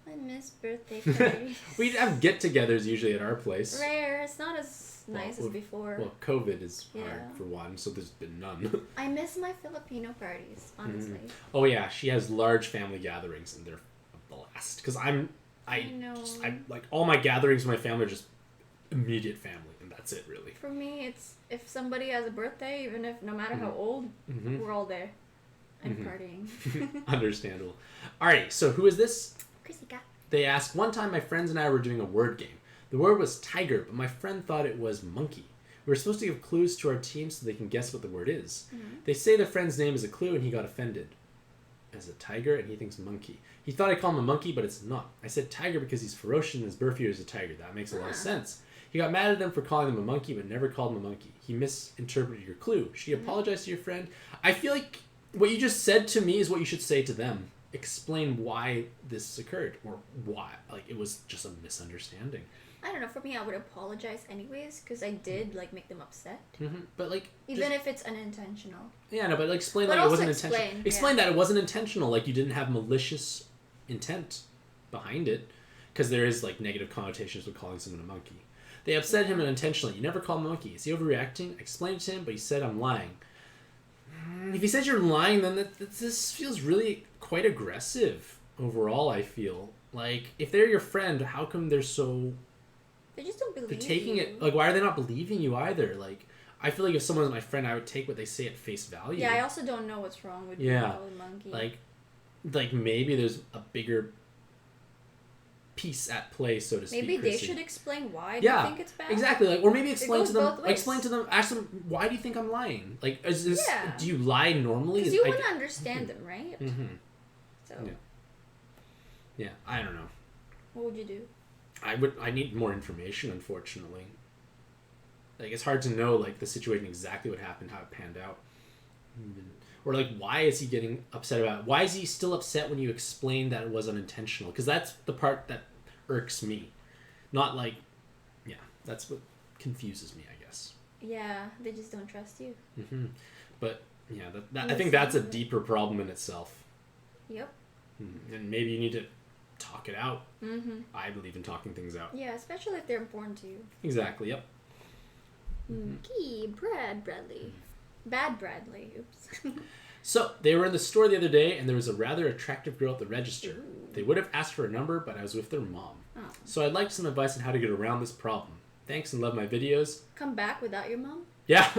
I miss birthday parties. We have get-togethers usually at our place. Rare. It's not as nice as before. Well, COVID is hard for one, so there's been none. I miss my Filipino parties, honestly. Oh yeah, she has large family gatherings, and they're a blast. Because I like all my gatherings with my family are just immediate family, and that's it really. For me, it's if somebody has a birthday, even if no matter how old, we're all there and partying. Understandable. Alright, so who is this? Chrissy-ka. They asked, one time my friends and I were doing a word game. The word was tiger, but my friend thought it was monkey. We were supposed to give clues to our team so they can guess what the word is. They say their friend's name is a clue, and he got offended. As a tiger, and he thinks monkey. He thought I'd call him a monkey, but it's not. I said tiger because he's ferocious and his birth year is a tiger. That makes a lot of sense. He got mad at them for calling him a monkey, but never called him a monkey. He misinterpreted your clue. Should you apologize to your friend? I feel like what you just said to me is what you should say to them. Explain why this occurred, or why, like, it was just a misunderstanding. I don't know. For me, I would apologize anyways because I did like make them upset. But like, even if it's unintentional. Yeah, no, but like, explain But that it wasn't also intentional. Explain that it wasn't intentional. Like, you didn't have malicious intent behind it, because there is like negative connotations with calling someone a monkey. They upset him unintentionally. You never call him a monkey. Is he overreacting? I explained it to him, but he said I'm lying. If he says you're lying, then this feels really quite aggressive overall, I feel. Like, if they're your friend, how come they're so... They just don't believe They're taking you. it... Like, why are they not believing you either? Like, I feel like if someone was my friend, I would take what they say at face value. Yeah, I also don't know what's wrong with being called a monkey. Like maybe there's a bigger piece at play, so to speak. Maybe they Chrissy. should explain why they think it's bad. Exactly. Like, or maybe explain to them. both ways. Explain to them. Ask them, why do you think I'm lying? Like, is this? Do you lie normally? Because you want to understand them, right? So. Yeah, I don't know. What would you do? I need more information, unfortunately. Like, it's hard to know, like, the situation, exactly what happened, how it panned out. Or, like, why is he getting upset about it? Why is he still upset when you explain that it was unintentional? Because that's the part that irks me. Not, like, yeah, that's what confuses me, I guess. Yeah, they just don't trust you. But, yeah, I think that's a deeper problem in itself. Yep. And maybe you need to talk it out. I believe in talking things out. Yeah, especially if they're important to you. Exactly, yep. Bradley. Bad Bradley. Oops. So, they were in the store the other day, and there was a rather attractive girl at the register. Ooh. They would have asked for a number, but I was with their mom. Oh. So I'd like some advice on how to get around this problem. Thanks and love my videos. Come back without your mom? Yeah,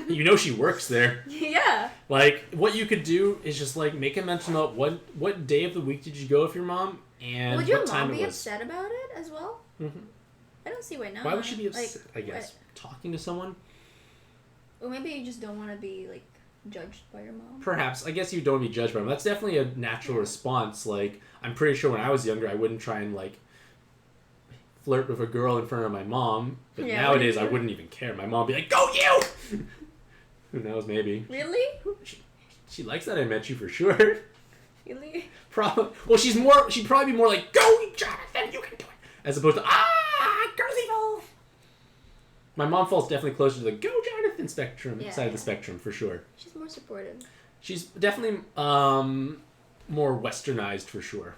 you know she works there. Yeah. Like, what you could do is just, like, make a mental note. What day of the week did you go with your mom, and would your what time mom be it was. upset about it as well? I don't see why not. Why would she be upset, like, I guess? Talking to someone? Or maybe you just don't want to be, like, judged by your mom. Perhaps. I guess you don't be judged by them. That's definitely a natural response. Like, I'm pretty sure when I was younger, I wouldn't try and, like, flirt with a girl in front of my mom. But nowadays, I wouldn't even care. My mom would be like, go you! Who knows, maybe. Really? She likes that I met you for sure. Really? Well, she'd probably be more like, go, Jonathan, you can do it. As opposed to, girls evil. My mom falls definitely closer to the go, Jonathan side of the spectrum, for sure. She's more supportive. She's definitely more westernized, for sure.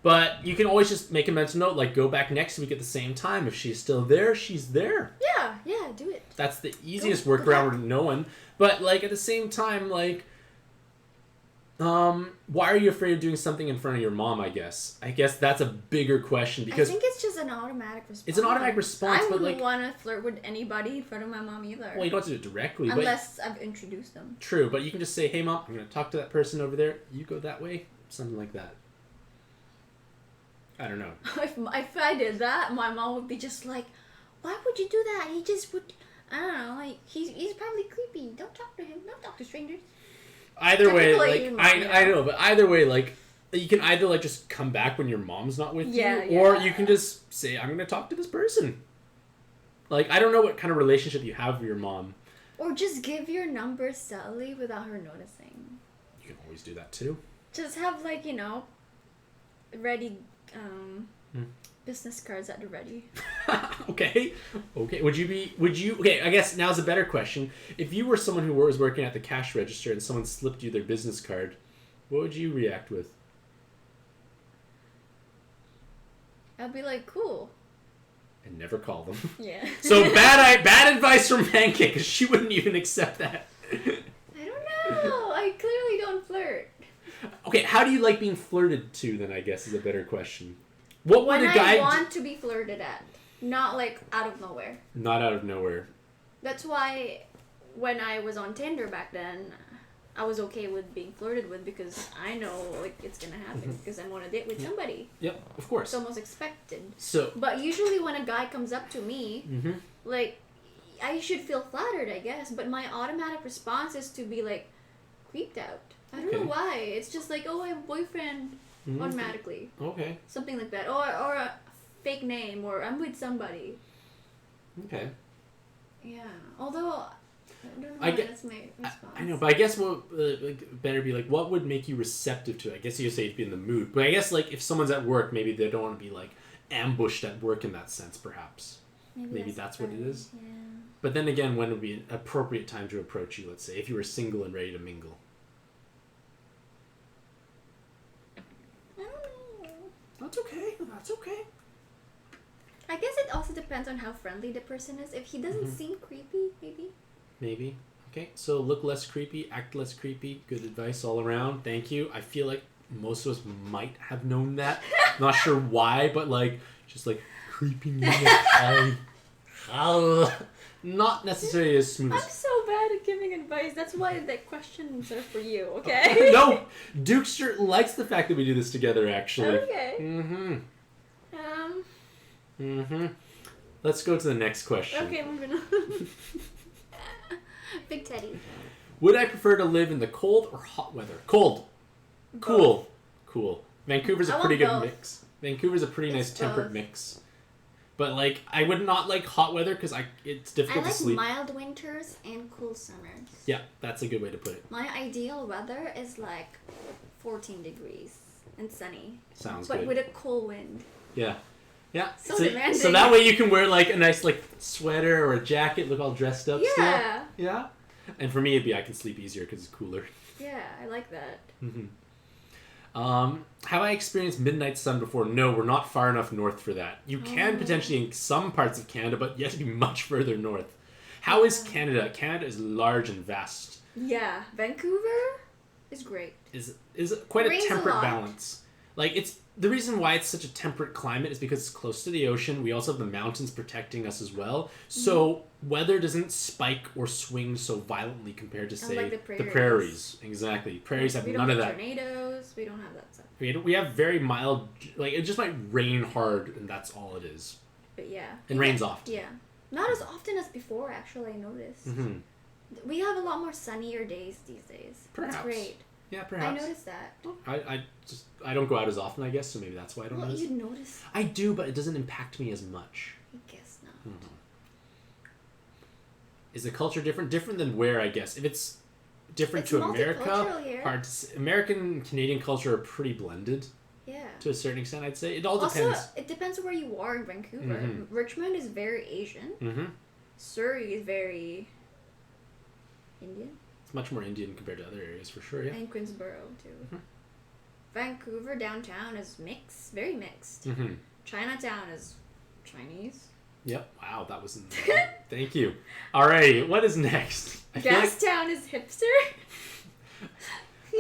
But you can always just make a mental note, like, go back next week at the same time. If she's still there, she's there. Yeah, do it. That's the easiest workaround with no one. But, like, at the same time, like, why are you afraid of doing something in front of your mom, I guess? I guess that's a bigger question, because... I think it's just an automatic response. It's an automatic response, but, like... I wouldn't want to flirt with anybody in front of my mom either. Well, you don't have to do it directly, unless I've introduced them. True, but you can just say, hey, Mom, I'm going to talk to that person over there. You go that way. something like that. I don't know. If I did that, my mom would be just like, why would you do that? He just would, I don't know, like, he's probably creepy. Don't talk to him. Don't talk to strangers. Either way, Typically, like, I know, but either way, like, you can either, like, just come back when your mom's not with you, or you can just say, I'm going to talk to this person. Like, I don't know what kind of relationship you have with your mom. Or just give your number subtly without her noticing. You can always do that, too. Just have, like, you know, ready, business cards at the ready. Okay. Okay, I guess now's a better question. If you were someone who was working at the cash register and someone slipped you their business card, what would you react with? I'd be like, cool. And never call them. Yeah. So bad advice from Pancake, because she wouldn't even accept that. I don't know. I clearly don't flirt. Okay, how do you like being flirted to, then, I guess, is a better question. What would When a guy I want to be flirted at. Not, like, out of nowhere. Not out of nowhere. That's why when I was on Tinder back then, I was okay with being flirted with because I know, like, it's gonna happen because I'm on a date with somebody. Yep, of course. It's almost expected. So, But usually when a guy comes up to me, like, I should feel flattered, I guess, but my automatic response is to be, like, creeped out. I don't know why. It's just like, oh, I have a boyfriend, automatically. Okay. Something like that. Or a fake name, or I'm with somebody. Okay. Yeah. Although, I don't know why that's my response. I know, but I guess what better be like, what would make you receptive to it? I guess you say to be in the mood. But I guess, like, if someone's at work, maybe they don't want to be, like, ambushed at work in that sense, perhaps. Maybe that's what it is. Yeah. But then again, when would be an appropriate time to approach you, let's say, if you were single and ready to mingle? I don't know. That's okay. That's okay. I guess it also depends on how friendly the person is. If he doesn't seem creepy, maybe. Maybe. Okay, so look less creepy, act less creepy. Good advice all around. Thank you. I feel like most of us might have known that. Not sure why, but, like, just, like, creeping in the eye. Not necessarily as smooth I'm as... so bad at giving advice. That's why the questions are for you, okay? No! Dukester likes the fact that we do this together, actually. Okay. Let's go to the next question. Okay, moving on. Big Teddy. Would I prefer to live in the cold or hot weather? Cold. Cool. Cool. Vancouver's a I pretty want good both. mix. Vancouver's a pretty nice temperate both. mix. But, like, I would not like hot weather because it's I difficult like to sleep. mild winters and cool summers. Yeah, that's a good way to put it. My ideal weather is like 14 degrees and sunny. Sounds but good. with a cool wind. Yeah. Yeah. So demanding. So that way you can wear, like, a nice, like, sweater or a jacket, look all dressed up still. Yeah. Yeah. And for me, it'd be I can sleep easier because it's cooler. Yeah, I like that. Have I experienced midnight sun before? No, we're not far enough north for that. You can potentially in some parts of Canada, but you have to be much further north. How is Canada? Canada is large and vast. Yeah, Vancouver is great. Is quite Rains a a temperate lot. balance. Like, it's the reason why it's such a temperate climate is because it's close to the ocean. We also have the mountains protecting us as well. So weather doesn't spike or swing so violently compared to, say, Unlike the the prairies. prairies. Exactly. Prairies have We none don't of have that. tornadoes. We don't have that stuff. We have very mild, like, it just might rain hard, and that's all it is. But yeah. It rains often. Yeah. Not as often as before, actually, I noticed. We have a lot more sunnier days these days. Perhaps. That's great. Yeah, perhaps. I noticed that. I don't go out as often, I guess, so maybe that's why I don't Well, notice. you'd notice. I do, but it doesn't impact me as much. I guess not. Is the culture different? Different than where, I guess? If it's different It's to America, multicultural here. hard to say. American and Canadian culture are pretty blended Yeah. to a certain extent, I'd say. It all Also, depends. it depends where you are in Vancouver. Richmond is very Asian. Surrey is very Indian. It's much more Indian compared to other areas, for sure, yeah. And Queensboro, too. Vancouver downtown is mixed. Very mixed. Chinatown is Chinese. Yep. Wow, that was... Thank you. Alrighty, what is next? I feel like Gastown is hipster.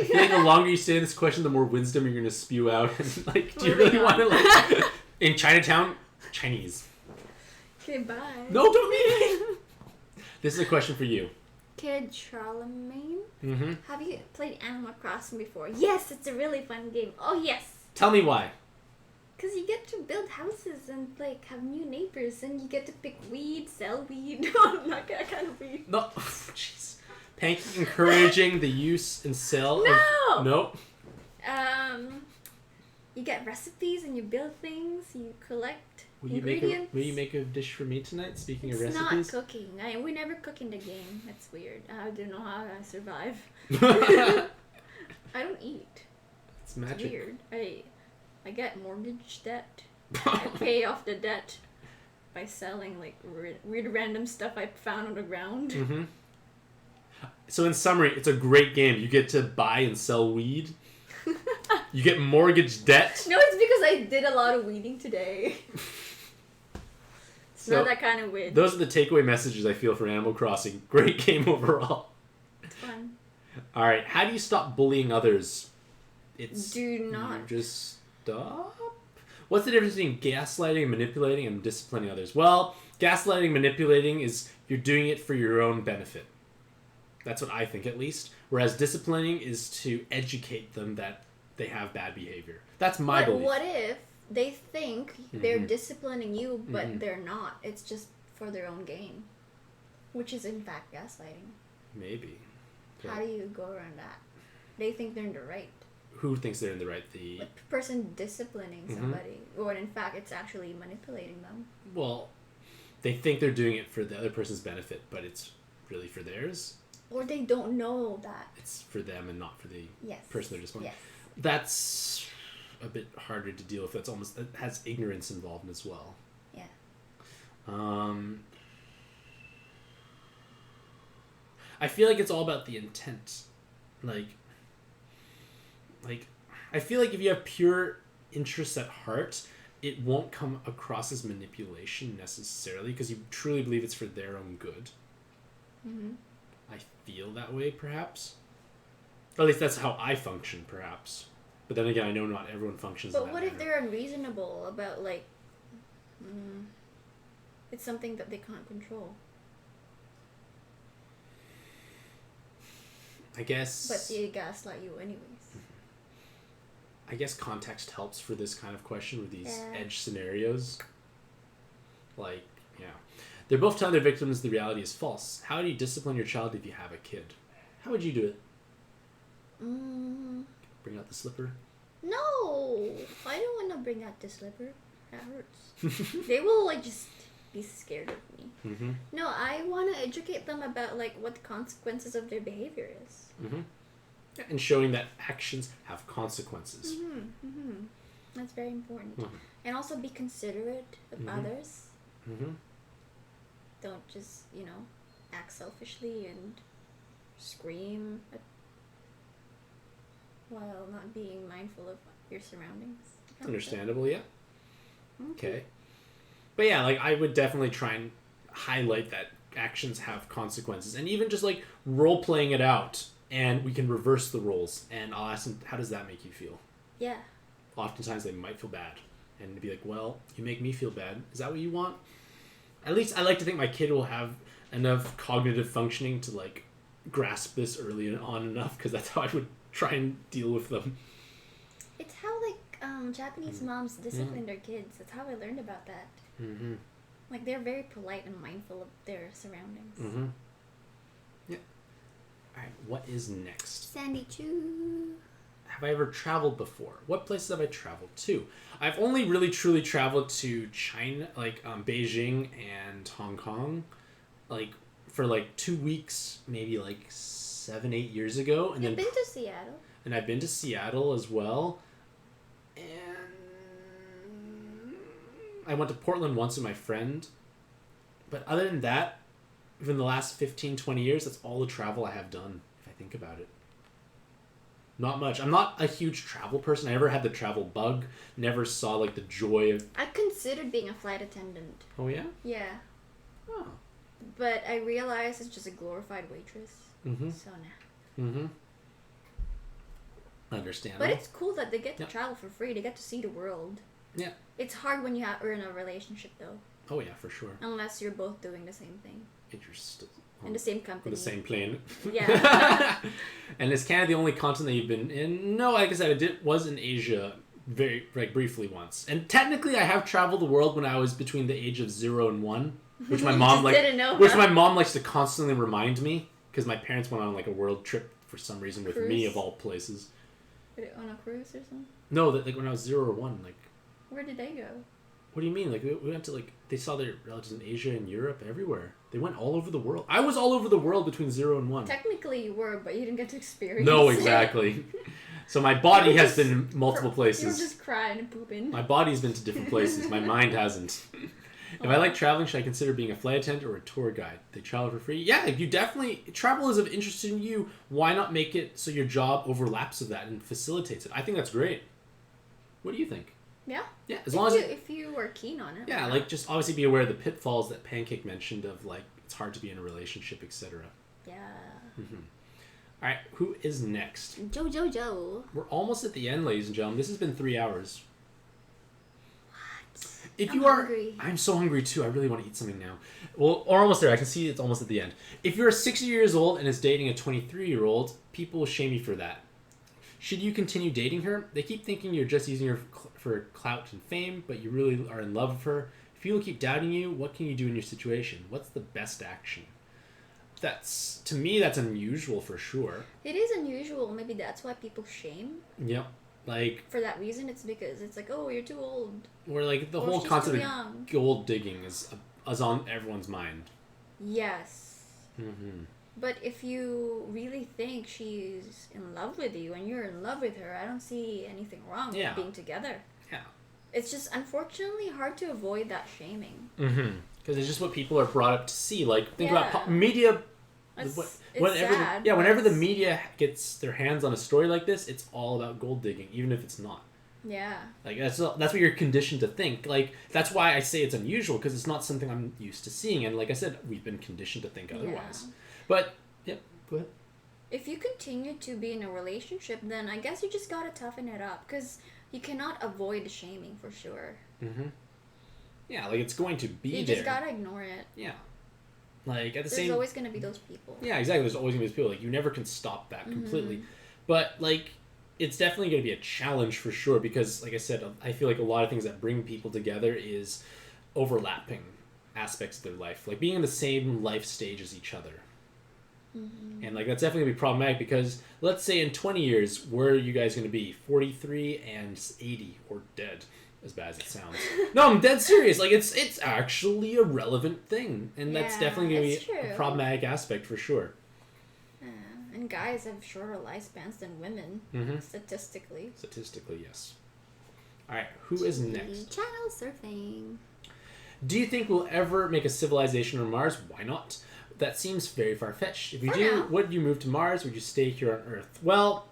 I feel like the longer you stay in this question, the more wisdom you're going to spew out. And, like, do you really want to, like... In Chinatown, Chinese. Okay, bye. No, don't leave me! This is a question for you. kid, Charlemagne. Mm-hmm. Have you played Animal Crossing before? Yes, it's a really fun game. Oh, yes. Tell me why. Because you get to build houses and, like, have new neighbors, and you get to pick weed, sell weed. Not that kind of weed. No. Jeez. Panky encouraging the use and sale No! of... Nope. You get recipes and you build things, you collect Will ingredients. you make a dish for me tonight, speaking It's of recipes? not cooking. We never cook in the game. That's weird. I don't know how I survive. I don't eat. It's magic. It's weird. I get mortgage debt. I pay off the debt by selling like weird random stuff I found on the ground. Mm-hmm. So in summary, it's a great game. You get to buy and sell weed. You get mortgage debt. No, it's because I did a lot of weeding today. It's So, not that kind of weird. Those are the takeaway messages I feel from Animal Crossing. Great game overall. It's fun. All right, how do you stop bullying others? Do not. You just stop? What's the difference between gaslighting, manipulating, and disciplining others? Well, gaslighting, manipulating is you're doing it for your own benefit. That's what I think, at least. Whereas disciplining is to educate them that they have bad behavior. That's my belief. But what if they think they're disciplining you, but they're not? It's just for their own gain, which is in fact gaslighting. Maybe. How do you go around that? They think they're in the right. Who thinks they're in the right? The person disciplining somebody, or in fact, it's actually manipulating them. Well, they think they're doing it for the other person's benefit, but it's really for theirs. Or they don't know that. It's for them and not for the Yes. person they're disciplining. Yes. That's a bit harder to deal with. That has ignorance involved as well. Yeah. I feel like it's all about the intent. Like I feel like if you have pure interests at heart, it won't come across as manipulation necessarily because you truly believe it's for their own good. Mm-hmm. I feel that way, perhaps. Or at least that's how I function, perhaps. But then again, I know not everyone functions But in that what if manner. they're unreasonable about, like, it's something that they can't control? I guess... But they gaslight you anyways. I guess context helps for this kind of question with these edge scenarios. Like, yeah. They're both telling their victims the reality is false. How do you discipline your child if you have a kid? How would you do it? Bring out the slipper? No! I don't want to bring out the slipper. That hurts. They will, like, just be scared of me. Mm-hmm. No, I want to educate them about, like, what the consequences of their behavior is. Mm-hmm. Yeah, and showing that actions have consequences. That's very important. Mm-hmm. And also be considerate of others. Mm-hmm. Don't just, act selfishly and scream while not being mindful of your surroundings. Understandable, yeah. Okay. But yeah, like, I would definitely try and highlight that actions have consequences. And even just, like, role-playing it out. And we can reverse the roles. And I'll ask them, how does that make you feel? Yeah. Oftentimes they might feel bad. And be like, well, you make me feel bad. Is that what you want? At least I like to think my kid will have enough cognitive functioning to, like, grasp this early on enough. Because that's how I would try and deal with them. It's how, like, Japanese moms discipline their kids. That's how I learned about that. Mm-hmm. Like, they're very polite and mindful of their surroundings. Mm-hmm. Yeah. All right, what is next? Sandy Chu. Have I ever traveled before? What places have I traveled to? I've only really truly traveled to China, like Beijing and Hong Kong, like for like 2 weeks, maybe like 7-8 years ago, and You've then been to Seattle. and I've been to Seattle as well, and I went to Portland once with my friend, but other than that, within the last 15-20 years, that's all the travel I have done, if I think about it. Not much. I'm not a huge travel person. I never had the travel bug. Never saw, like, the joy of... I considered being a flight attendant. Oh, yeah? Yeah. Oh. But I realized it's just a glorified waitress. Mm-hmm. So nah. Mm-hmm. Understandable. But it's cool that they get to travel for free. They get to see the world. Yeah. It's hard when are in a relationship, though. Oh, yeah, for sure. Unless you're both doing the same thing. If you're still In the same company. On the same plane. Yeah. And is Canada the only continent that you've been in? No, like I said, was in Asia very briefly once. And technically, I have traveled the world when I was between the age of 0 and 1, which my mom my mom likes to constantly remind me because my parents went on like a world trip for some reason with me of all places. On a cruise or something? No, that like when I was 0 or 1, like. Where did they go? What do you mean? Like, we went to, like, they saw their relatives in Asia and Europe, everywhere. They went all over the world. I was all over the world between 0 and 1. Technically you were, but you didn't get to experience No, it. exactly. So my body has been in multiple places. You were just crying and pooping. My body's been to different places. My mind hasn't. If I like traveling, should I consider being a flight attendant or a tour guide? They travel for free? Yeah, if you definitely... Travel is of interest in you. Why not make it so your job overlaps with that and facilitates it? I think that's great. What do you think? Yeah. Yeah, as long as if you were keen on it. Yeah, like just obviously be aware of the pitfalls that Pancake mentioned of like it's hard to be in a relationship, etc. Yeah. Mm-hmm. All right, who is next? Joe. We're almost at the end, ladies and gentlemen. This has been 3 hours. What? If I'm hungry. I'm so hungry too. I really want to eat something now. Well, or almost there. I can see it's almost at the end. If you're 60 years old and is dating a 23-year-old, people will shame you for that. Should you continue dating her? They keep thinking you're just using her for clout and fame, but you really are in love with her. If people keep doubting you, what can you do in your situation? What's the best action? To me, that's unusual for sure. It is unusual. Maybe that's why people shame. Yep. Like... For that reason, it's because it's like, oh, you're too old. Or like the whole concept of gold digging is on everyone's mind. Yes. Mm-hmm. But if you really think she's in love with you and you're in love with her, I don't see anything wrong with being together. Yeah. It's just unfortunately hard to avoid that shaming. Mm-hmm. Because it's just what people are brought up to see. Like, think about media. Whenever the media gets their hands on a story like this, it's all about gold digging, even if it's not. Yeah. Like, that's what you're conditioned to think. Like, that's why I say it's unusual, because it's not something I'm used to seeing. And like I said, we've been conditioned to think otherwise. Yeah. But, go ahead. If you continue to be in a relationship, then I guess you just gotta toughen it up, because you cannot avoid shaming for sure. Mm-hmm. Yeah, like, it's going to be there. You just gotta ignore it. Yeah. Like, There's always gonna be those people. Yeah, exactly. There's always gonna be those people. Like, you never can stop that completely. Mm-hmm. But, like, it's definitely going to be a challenge for sure, because, like I said, I feel like a lot of things that bring people together is overlapping aspects of their life. Like, being in the same life stage as each other. Mm-hmm. And, like, that's definitely going to be problematic, because let's say in 20 years, where are you guys going to be? 43 and 80, or dead, as bad as it sounds. No, I'm dead serious. Like, it's actually a relevant thing. And that's definitely going to be a problematic aspect for sure. And guys have shorter lifespans than women, statistically. Statistically, yes. Alright, who is next? Channel surfing. Do you think we'll ever make a civilization on Mars? Why not? That seems very far-fetched. If you do, would you move to Mars? Would you stay here on Earth? Well,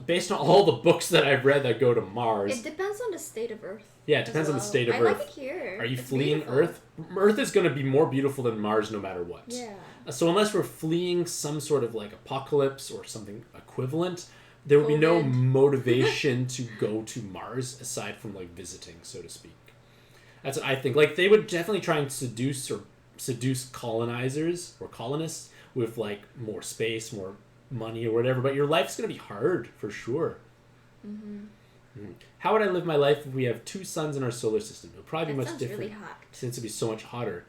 based on all the books that I've read that go to Mars... It depends on the state of Earth. Yeah, it depends on the state of Earth. I like it here. Are you fleeing Earth? Earth is going to be more beautiful than Mars no matter what. Yeah. So unless we're fleeing some sort of like apocalypse or something equivalent, there would be no motivation to go to Mars aside from like visiting, so to speak. That's what I think. Like, they would definitely try and seduce colonizers or colonists with like more space, more money or whatever, but your life's going to be hard for sure. How would I live my life if we have 2 suns in our solar system? It would probably be much different, really hot. since it'd be so much hotter.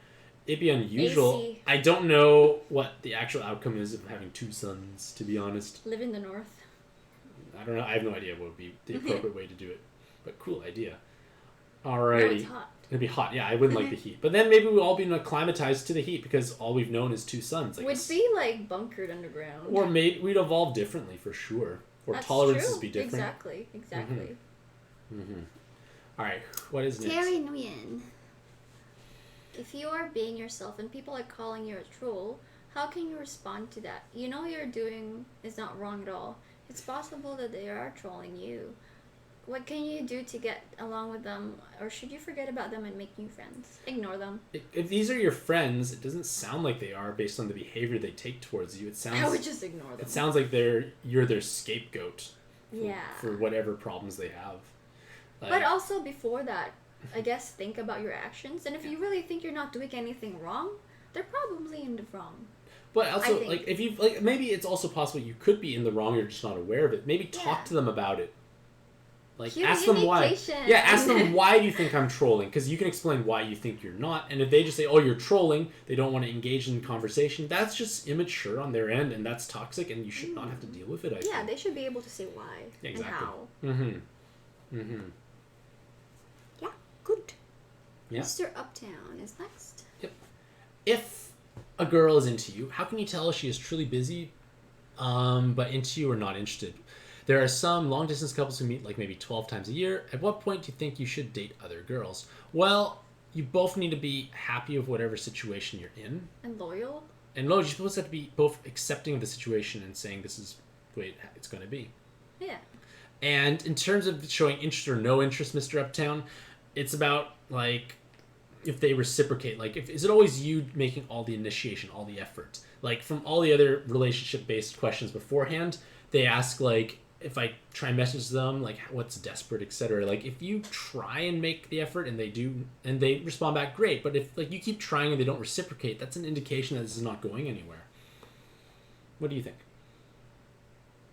It'd be unusual. AC. I don't know what the actual outcome is of having 2 suns, to be honest. Live in the north. I don't know. I have no idea what would be the appropriate way to do it. But cool idea. Alrighty. No, it's hot. It'd be hot. Yeah, I wouldn't like the heat. But then maybe we'll all be acclimatized to the heat, because all we've known is 2 suns. We'd be like bunkered underground. Or maybe we'd evolve differently for sure. Or That's tolerances true. be different. Exactly. Alright, what is next? Terry Nguyen. If you are being yourself and people are calling you a troll, how can you respond to that? You know you're doing is not wrong at all. It's possible that they are trolling you. What can you do to get along with them? Or should you forget about them and make new friends? Ignore them. If these are your friends, it doesn't sound like they are based on the behavior they take towards you. I would just ignore them. It sounds like you're their scapegoat for whatever problems they have. But also before that, I guess think about your actions. And if you really think you're not doing anything wrong, they're probably in the wrong. But also, think. like, if you like, maybe it's also possible you could be in the wrong. You're just not aware of it. Maybe talk to them about it. Like, ask them why. Yeah, ask them, why do you think I'm trolling? Because you can explain why you think you're not. And if they just say, oh, you're trolling, they don't want to engage in conversation, that's just immature on their end, and that's toxic, and you should not have to deal with it, I think. They should be able to say why and how. Yeah, good. Yeah. Mr. Uptown is next. Yep. If a girl is into you, how can you tell if she is truly busy, but into you or not interested? There are some long-distance couples who meet like maybe 12 times a year. At what point do you think you should date other girls? Well, you both need to be happy with whatever situation you're in. And loyal? And loyal, you're supposed to have to be both accepting of the situation and saying this is the way it's going to be. Yeah. And in terms of showing interest or no interest, Mr. Uptown, it's about, like, if they reciprocate. Like, is it always you making all the initiation, all the effort? Like, from all the other relationship-based questions beforehand, they ask, like, if I try and message them, like, what's desperate, etc. Like, if you try and make the effort and they do, and they respond back, great. But if, like, you keep trying and they don't reciprocate, that's an indication that this is not going anywhere. What do you think?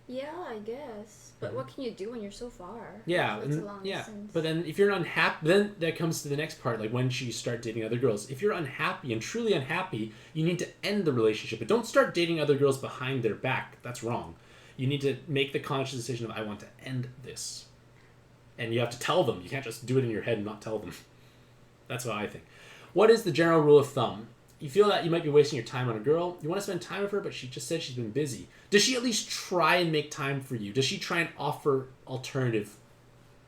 Yeah, I guess. But what can you do when you're so far? Yeah, It's a long distance. But then if you're unhappy, then that comes to the next part, like when you start dating other girls. If you're unhappy and truly unhappy, you need to end the relationship. But don't start dating other girls behind their back. That's wrong. You need to make the conscious decision of, I want to end this. And you have to tell them. You can't just do it in your head and not tell them. That's what I think. What is the general rule of thumb? You feel that you might be wasting your time on a girl. You want to spend time with her, but she just said she's been busy. Does she at least try and make time for you? Does she try and offer alternative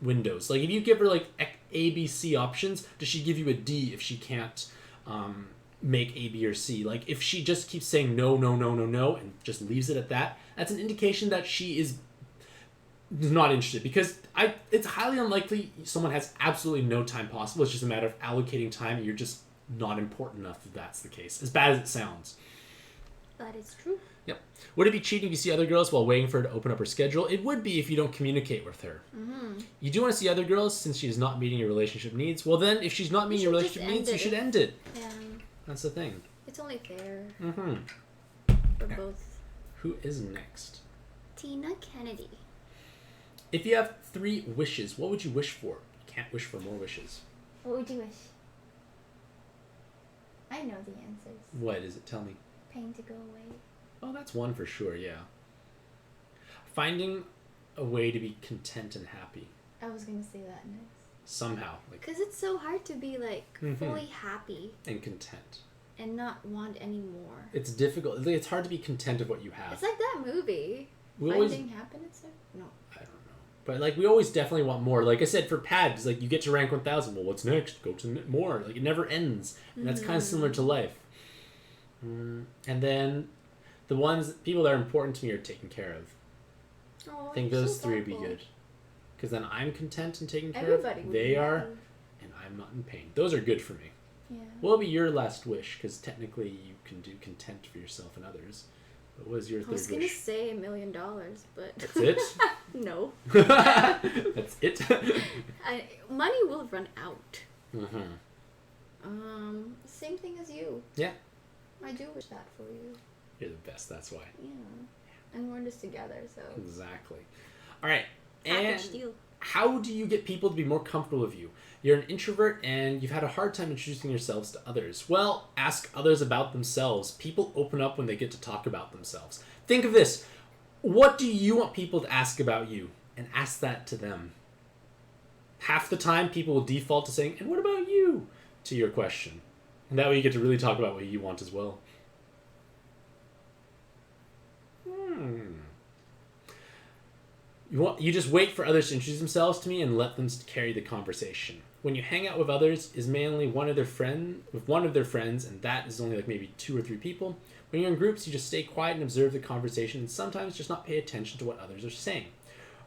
windows? Like, if you give her, like, A, B, C options, does she give you a D if she can't make A, B, or C? Like, if she just keeps saying no, no, no, no, no, and just leaves it at that, that's an indication that she is not interested. Because it's highly unlikely someone has absolutely no time possible. It's just a matter of allocating time, and you're just not important enough if that's the case. As bad as it sounds. That is true. Yep. Would it be cheating if you see other girls while waiting for her to open up her schedule? It would be if you don't communicate with her. Mm-hmm. You do want to see other girls since she is not meeting your relationship needs. Well, then, if she's not meeting your relationship needs, you should end it. Yeah. That's the thing. It's only fair. Mm-hmm. For both. Who is next? Tina Kennedy. If you have 3 wishes, what would you wish for? You can't wish for more wishes. What would you wish? I know the answers. What is it? Tell me. Pain to go away. Oh, that's one for sure, yeah. Finding a way to be content and happy. I was going to say that next. Somehow. Because it's so hard to be, like, fully happy. And content. And not want any more. It's difficult. It's hard to be content of what you have. It's like that movie. Finding Happiness? No. I don't know. But, like, we always definitely want more. Like I said, for pads, like, you get to rank 1,000. Well, what's next? Go to more. Like, it never ends. And that's kind of similar to life. And then the people that are important to me are taken care of. Oh, I think those 3 would be good. Because then I'm content and taken care of. They are, and I'm not in pain. Those are good for me. Yeah. What will be your last wish? Because technically you can do content for yourself and others. But what was your third wish? I was going to say $1 million, but... That's it? No. That's it? Money will run out. Mm-hmm. Same thing as you. Yeah. I do wish that for you. You're the best, that's why. Yeah. And we're in this together, so... Exactly. All right. Package deal. How do you get people to be more comfortable with you? You're an introvert and you've had a hard time introducing yourselves to others. Well, ask others about themselves. People open up when they get to talk about themselves. Think of this. What do you want people to ask about you? And ask that to them. Half the time, people will default to saying, and what about you? To your question. And that way you get to really talk about what you want as well. You just wait for others to introduce themselves to me and let them carry the conversation. When you hang out with others, is mainly with one of their friends, and that is only like maybe 2 or 3 people. When you're in groups, you just stay quiet and observe the conversation, and sometimes just not pay attention to what others are saying.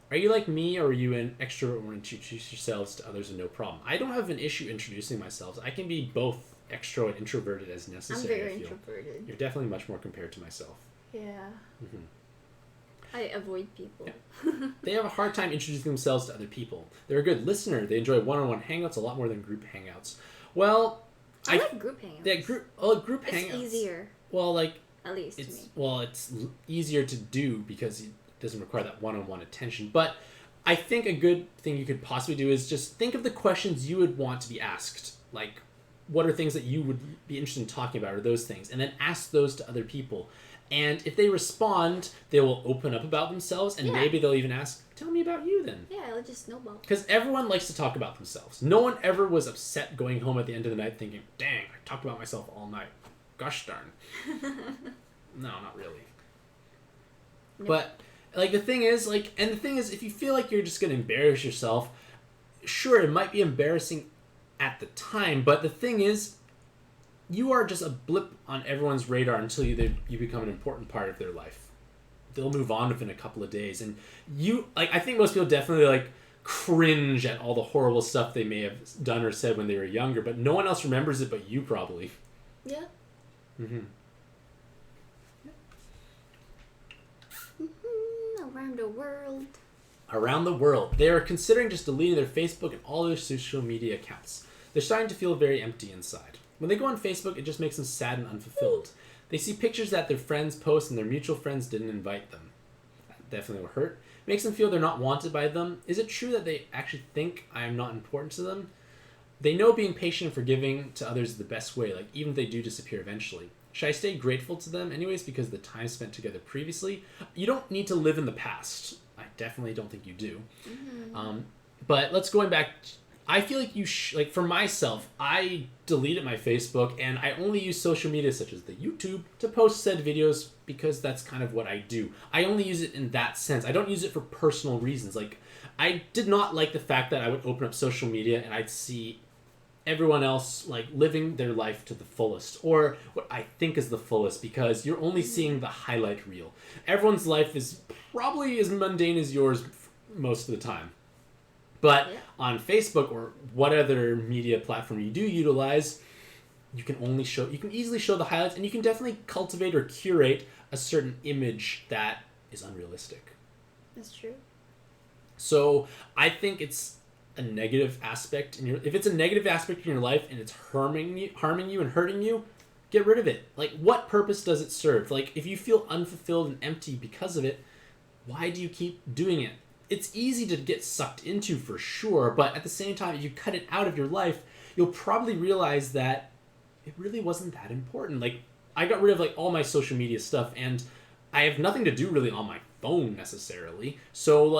Are you like me, or are you an extrovert when you introduce yourselves to others and no problem? I don't have an issue introducing myself. I can be both extro and introverted as necessary. I'm very introverted. You're definitely much more compared to myself. Yeah. Mm-hmm. I avoid people. Yeah. They have a hard time introducing themselves to other people. They're a good listener. They enjoy one-on-one hangouts a lot more than group hangouts. Well, I like group hangouts. Yeah, group hangouts. It's easier. Well, like at least to me. It's easier to do because it doesn't require that one-on-one attention. But I think a good thing you could possibly do is just think of the questions you would want to be asked. Like, what are things that you would be interested in talking about, or those things, and then ask those to other people. And if they respond, they will open up about themselves, and maybe they'll even ask, tell me about you then. Yeah, it'll just snowball. Because everyone likes to talk about themselves. No one ever was upset going home at the end of the night thinking, dang, I talked about myself all night. Gosh darn. No, not really. Nope. But, like, the thing is, if you feel like you're just going to embarrass yourself, sure, it might be embarrassing at the time, but the thing is, you are just a blip on everyone's radar until you become an important part of their life. They'll move on within a couple of days, and I think most people definitely cringe at all the horrible stuff they may have done or said when they were younger, but no one else remembers it but you probably. Yeah. Around the world. Around the world, they are considering just deleting their Facebook and all their social media accounts. They're starting to feel very empty inside. When they go on Facebook, it just makes them sad and unfulfilled. They see pictures that their friends post and their mutual friends didn't invite them. That definitely will hurt. Makes them feel they're not wanted by them. Is it true that they actually think I am not important to them? They know being patient and forgiving to others is the best way, even if they do disappear eventually. Should I stay grateful to them anyways because of the time spent together previously? You don't need to live in the past. I definitely don't think you do. But let's going back. I feel like you for myself, I deleted my Facebook and I only use social media such as the YouTube to post said videos because that's kind of what I do. I only use it in that sense. I don't use it for personal reasons. I did not like the fact that I would open up social media and I'd see everyone else living their life to the fullest, or what I think is the fullest, because you're only seeing the highlight reel. Everyone's life is probably as mundane as yours most of the time. But on Facebook or what other media platform you do utilize, you can easily show the highlights, and you can definitely cultivate or curate a certain image that is unrealistic. That's true. So I think it's a negative aspect if it's a negative aspect in your life and it's harming you and hurting you, get rid of it. What purpose does it serve? If you feel unfulfilled and empty because of it, why do you keep doing it? It's easy to get sucked into for sure, but at the same time, if you cut it out of your life, you'll probably realize that it really wasn't that important. I got rid of all my social media stuff, and I have nothing to do really on my phone necessarily. So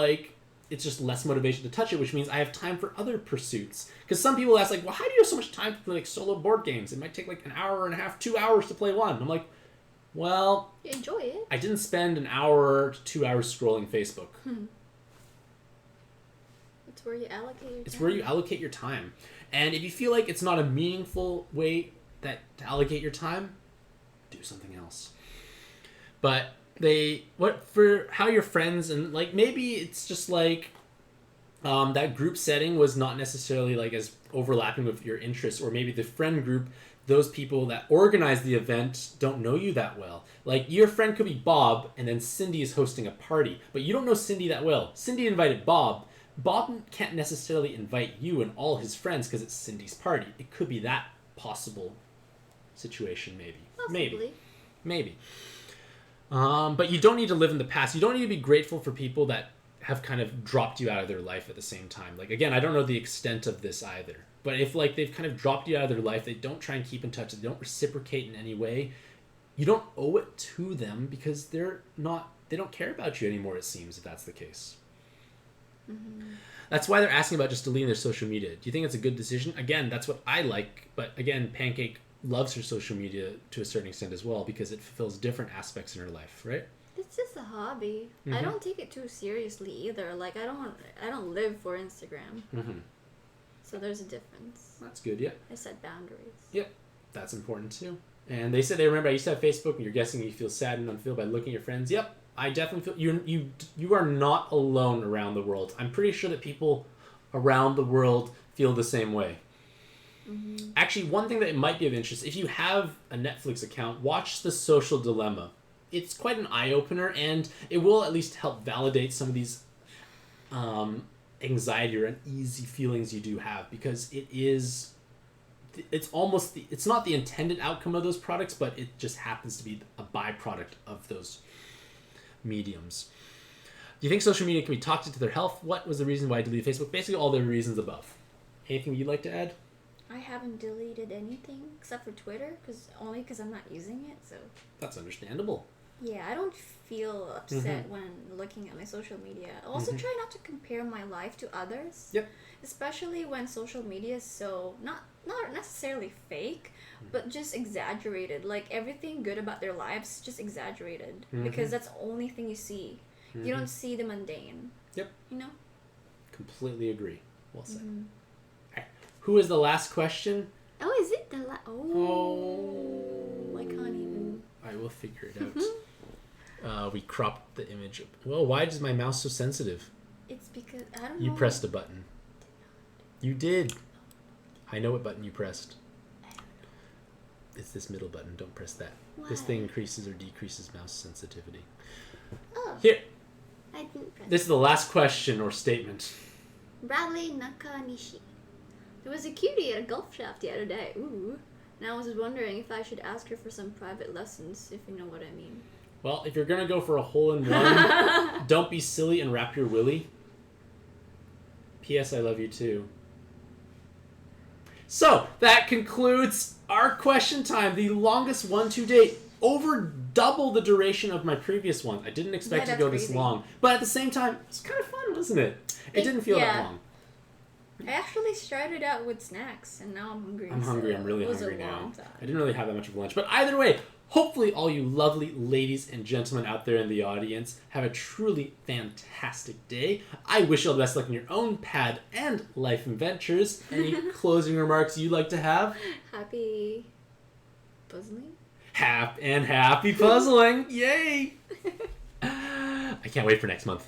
it's just less motivation to touch it, which means I have time for other pursuits. Because some people ask well, how do you have so much time to play solo board games? It might take an hour and a half, 2 hours to play one. I'm like, well, you enjoy it. I didn't spend an hour to 2 hours scrolling Facebook. It's where you allocate your time. It's where you allocate your time. And if you feel like it's not a meaningful way to allocate your time, do something else. But for how your friends and maybe it's just that group setting was not necessarily as overlapping with your interests, or maybe the friend group, those people that organize the event don't know you that well. Your friend could be Bob, and then Cindy is hosting a party, but you don't know Cindy that well. Cindy invited Bob. Bob can't necessarily invite you and all his friends because it's Cindy's party. It could be that possible situation, maybe. Possibly. Maybe. But you don't need to live in the past. You don't need to be grateful for people that have kind of dropped you out of their life at the same time. Again, I don't know the extent of this either. But if they've kind of dropped you out of their life, they don't try and keep in touch, they don't reciprocate in any way, you don't owe it to them because they don't care about you anymore, it seems, if that's the case. That's why they're asking about just deleting their social media. Do you think it's a good decision? Again, that's what I like. But again, Pancake loves her social media to a certain extent as well because it fulfills different aspects in her life, right? It's just a hobby. I don't take it too seriously either. I don't live for Instagram. So there's a difference. That's good, yeah. I set boundaries. Yep, that's important too. And they said they remember I used to have Facebook, and you're guessing you feel sad and unfulfilled by looking at your friends. Yep. I definitely feel you are not alone around the world. I'm pretty sure that people around the world feel the same way. Actually, one thing that might be of interest, if you have a Netflix account, watch The Social Dilemma. It's quite an eye-opener, and it will at least help validate some of these anxiety or uneasy feelings you do have, because it is it's almost it's not the intended outcome of those products, but it just happens to be a byproduct of those mediums. Do you think social media can be toxic to their health? What was the reason why I deleted Facebook? Basically, all the reasons above. Anything you'd like to add? I haven't deleted anything except for Twitter, because I'm not using it. So That's understandable. yeah, I don't feel upset when looking at my social media. I also try not to compare my life to others. Yep. Especially when social media is so not necessarily fake, but just exaggerated. Like everything good about their lives just exaggerated because that's the only thing you see. You don't see the mundane. Yep. You know? Completely agree. Well said. Alright. Who is the last question? Oh, is it the Oh. I can't even. I will figure it out. We cropped the image. Well, why is my mouse so sensitive? It's because I don't know. You pressed a button. You did. I know what button you pressed. It's this middle button. Don't press that. Why? This thing increases or decreases mouse sensitivity. Oh. Here. I didn't press. This is the last question or statement. Bradley Nakanishi. There was a cutie at a golf shop the other day. Ooh. And I was wondering if I should ask her for some private lessons, if you know what I mean. Well, if you're going to go for a hole-in-one, don't be silly and wrap your willy. P.S. I love you too. So, that concludes our question time. The longest one to date. Over double the duration of my previous one. I didn't expect it to go this long. But at the same time, it was kind of fun, wasn't it? It didn't feel that long. I actually started out with snacks, and now I'm hungry. I'm hungry. I'm really it was hungry a now. long time. I didn't really have that much of lunch. But either way, hopefully all you lovely ladies and gentlemen out there in the audience have a truly fantastic day. I wish you all the best luck in your own pad and life adventures. Any closing remarks you'd like to have? Happy puzzling? Happy puzzling. Yay! I can't wait for next month.